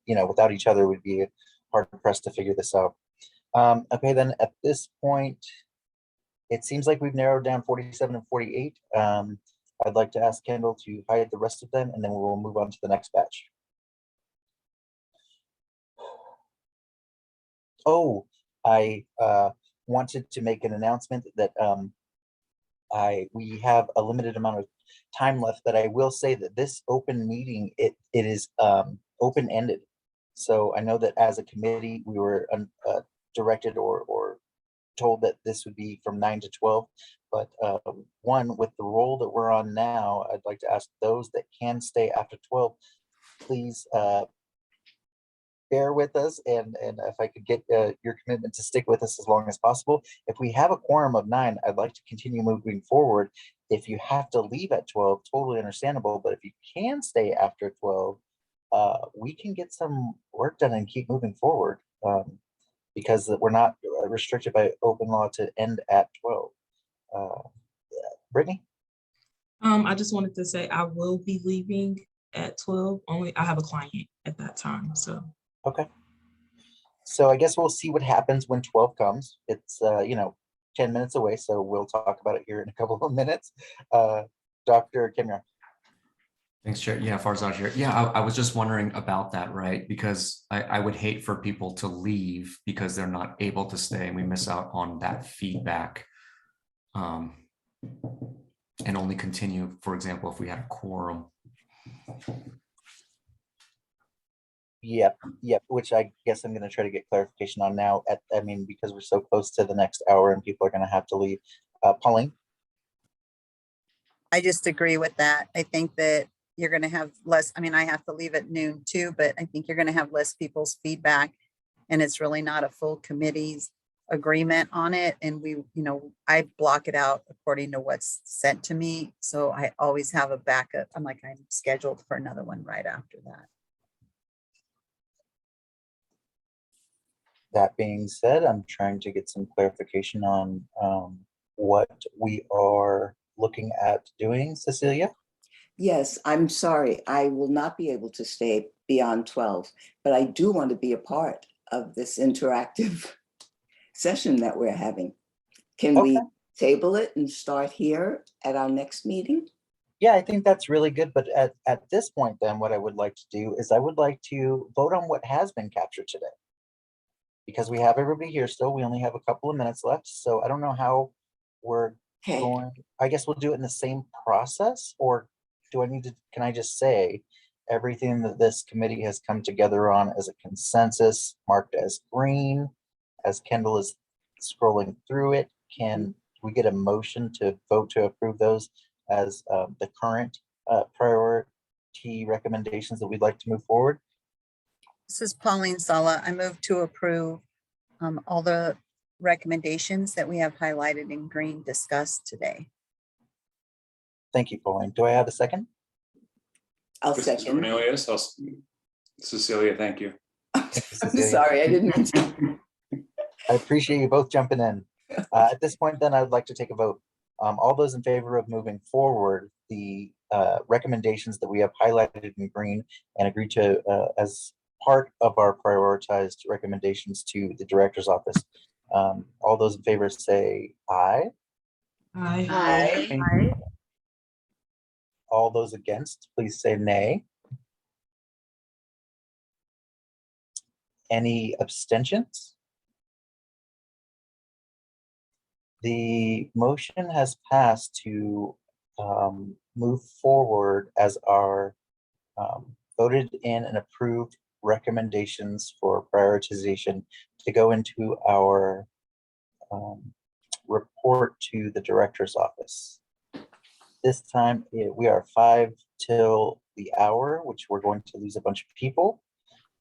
without each other, we'd be hard pressed to figure this out. Okay, then at this point, it seems like we've narrowed down 47 and 48. I'd like to ask Kendall to hide the rest of them, and then we will move on to the next batch. Oh, I wanted to make an announcement that we have a limited amount of time left, but I will say that this open meeting, it is open-ended. So I know that as a committee, we were directed or told that this would be from 9 to 12, but one, with the role that we're on now, I'd like to ask those that can stay after 12, please bear with us, and if I could get your commitment to stick with us as long as possible. If we have a quorum of 9, I'd like to continue moving forward. If you have to leave at 12, totally understandable, but if you can stay after 12, we can get some work done and keep moving forward, because we're not restricted by open law to end at 12. Brittany? I just wanted to say I will be leaving at 12. Only I have a client at that time, so. Okay. So I guess we'll see what happens when 12 comes. It's 10 minutes away, so we'll talk about it here in a couple of minutes. Dr. Kimra. Thanks, Chair. Yeah, Farzad here. Yeah, I was just wondering about that, right? Because I would hate for people to leave because they're not able to stay and we miss out on that feedback. And only continue, for example, if we had a quorum. Yep, which I guess I'm going to try to get clarification on now. Because we're so close to the next hour and people are going to have to leave. Pauline? I just agree with that. I think that you're going to have less, I have to leave at noon too, but I think you're going to have less people's feedback, and it's really not a full committee's agreement on it. And I block it out according to what's sent to me. So I always have a backup. I'm scheduled for another one right after that. That being said, I'm trying to get some clarification on what we are looking at doing. Cecilia? Yes, I'm sorry. I will not be able to stay beyond 12, but I do want to be a part of this interactive session that we're having. Can we table it and start here at our next meeting? Yeah, I think that's really good. But at this point, then, what I would like to do is I would like to vote on what has been captured today. Because we have everybody here still, we only have a couple of minutes left. So I don't know how we're going. I guess we'll do it in the same process, or can I just say everything that this committee has come together on as a consensus marked as green, as Kendall is scrolling through it? Can we get a motion to vote to approve those as the current priority recommendations that we'd like to move forward? This is Pauline Sala. I move to approve all the recommendations that we have highlighted in green discussed today. Thank you, Pauline. Do I have a second? I'll Mrs. second. Cornelius, Cecilia, thank you. I'm sorry, I didn't mean to. I appreciate you both jumping in. At this point, then I would like to take a vote. All those in favor of moving forward the recommendations that we have highlighted in green and agreed to as part of our prioritized recommendations to the director's office. All those in favor say aye. Aye. All those against, please say nay. Any abstentions? The motion has passed to move forward as our voted in and approved recommendations for prioritization to go into our report to the director's office. This time we are 5 till the hour, which we're going to lose a bunch of people.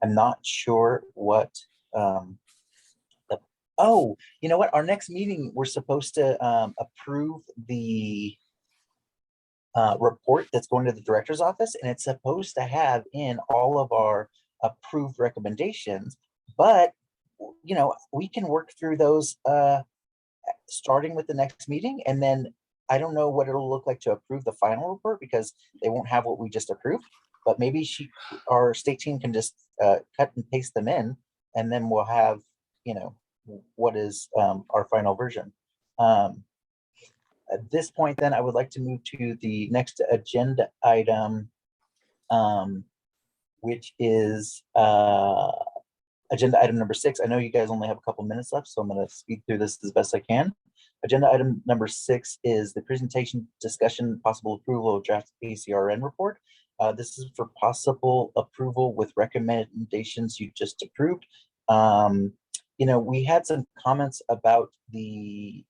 I'm not sure what oh, you know what? Our next meeting, we're supposed to approve the report that's going to the director's office, and it's supposed to have in all of our approved recommendations. But you know, we can work through those starting with the next meeting, and then I don't know what it'll look like to approve the final report because they won't have what we just approved. But maybe our state team can just cut and paste them in, and then we'll have, you know, what is our final version. At this point, then I would like to move to the next agenda item, which is agenda item number 6. I know you guys only have a couple minutes left, so I'm going to speed through this as best I can. Agenda item number 6 is the presentation, discussion, possible approval of draft ACRN report. This is for possible approval with recommendations you just approved. You know, we had some comments about the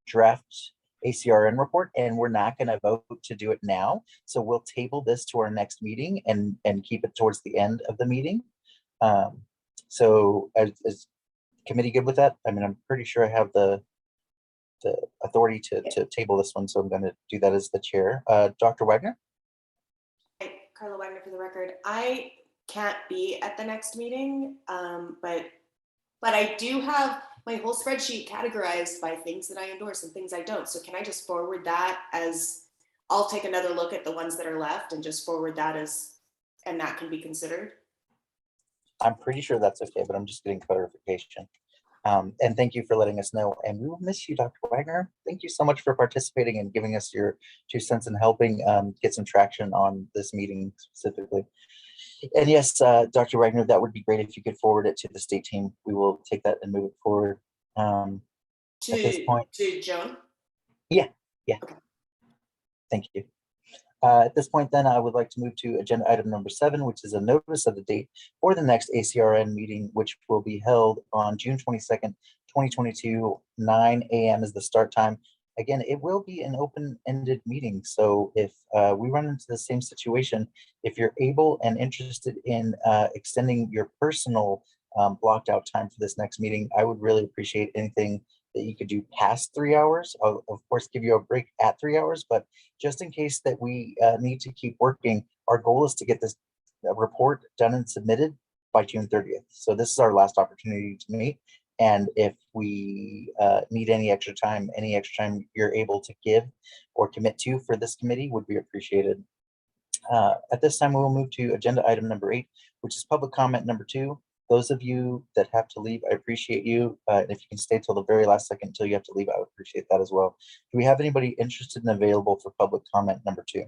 draft ACRN report, and we're not going to vote to do it now. So we'll table this to our next meeting and keep it towards the end of the meeting. So is committee good with that? I mean, I'm pretty sure I have the authority to table this one, so I'm going to do that as the chair. Dr. Wagner? Hi, Carla Wagner for the record. I can't be at the next meeting, but I do have my whole spreadsheet categorized by things that I endorse and things I don't. So can I just forward that as, I'll take another look at the ones that are left and just forward that as, and that can be considered? I'm pretty sure that's okay, but I'm just getting clarification. And thank you for letting us know. And we will miss you, Dr. Wagner. Thank you so much for participating and giving us your 2 cents and helping get some traction on this meeting specifically. And yes, Dr. Wagner, that would be great if you could forward it to the state team. We will take that and move it forward. At this point, to Joan? Yeah. Okay. Thank you. At this point, then, I would like to move to agenda item number 7, which is a notice of the date for the next ACRN meeting, which will be held on June 22nd, 2022, 9 a.m. is the start time. Again, it will be an open-ended meeting. So if we run into the same situation, if you're able and interested in extending your personal blocked out time for this next meeting, I would really appreciate anything that you could do past 3 hours. I'll, of course, give you a break at 3 hours, but just in case that we need to keep working, our goal is to get this report done and submitted by June 30th. So this is our last opportunity to meet. And if we need any extra time you're able to give or commit to for this committee would be appreciated. At this time, we will move to agenda item number 8, which is public comment number 2. Those of you that have to leave, I appreciate you. If you can stay till the very last second until you have to leave, I would appreciate that as well. Do we have anybody interested and available for public comment number 2?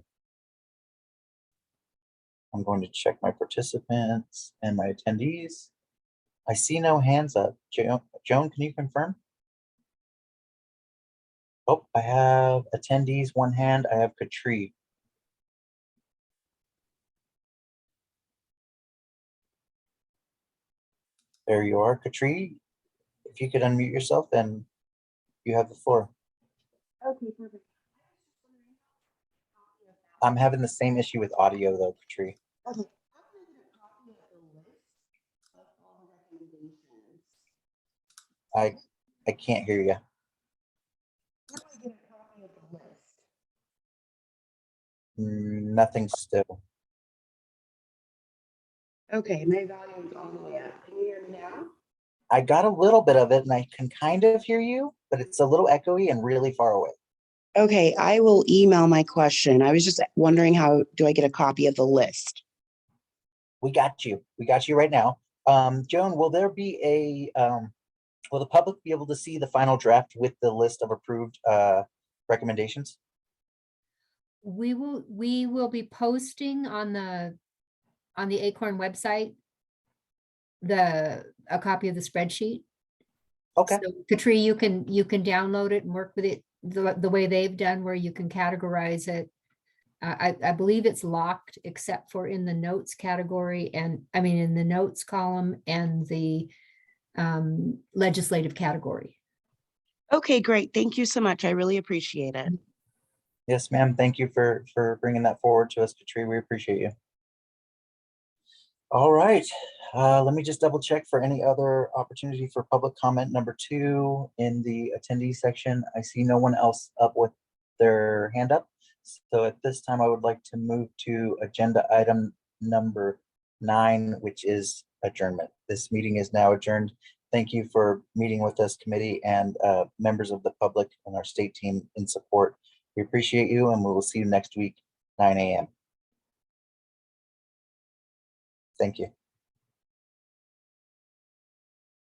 I'm going to check my participants and my attendees. I see no hands up. Joan, can you confirm? Oh, I have attendees, 1 hand. I have Katri. There you are, Katri. If you could unmute yourself, then you have the floor. Okay, perfect. I'm having the same issue with audio though, Katri. Okay. I can't hear you. Nothing still. Okay, my volume's all the way up. Can you hear me now? I got a little bit of it and I can kind of hear you, but it's a little echoey and really far away. Okay, I will email my question. I was just wondering, how do I get a copy of the list? We got you. We got you right now. Joan, will there be will the public be able to see the final draft with the list of approved recommendations? We will be posting on the Acorn website a copy of the spreadsheet. Okay. So Katri, you can download it and work with it the way they've done, where you can categorize it. I believe it's locked except for in the notes category, and I mean in the notes column and the legislative category. Okay, great. Thank you so much. I really appreciate it. Yes, ma'am. Thank you for bringing that forward to us, Katri. We appreciate you. All right. Let me just double check for any other opportunity for public comment number 2 in the attendee section. I see no one else up with their hand up. So at this time, I would like to move to agenda item number 9, which is adjournment. This meeting is now adjourned. Thank you for meeting with us, committee, and members of the public and our state team in support. We appreciate you, and we will see you next week, 9 a.m. Thank you.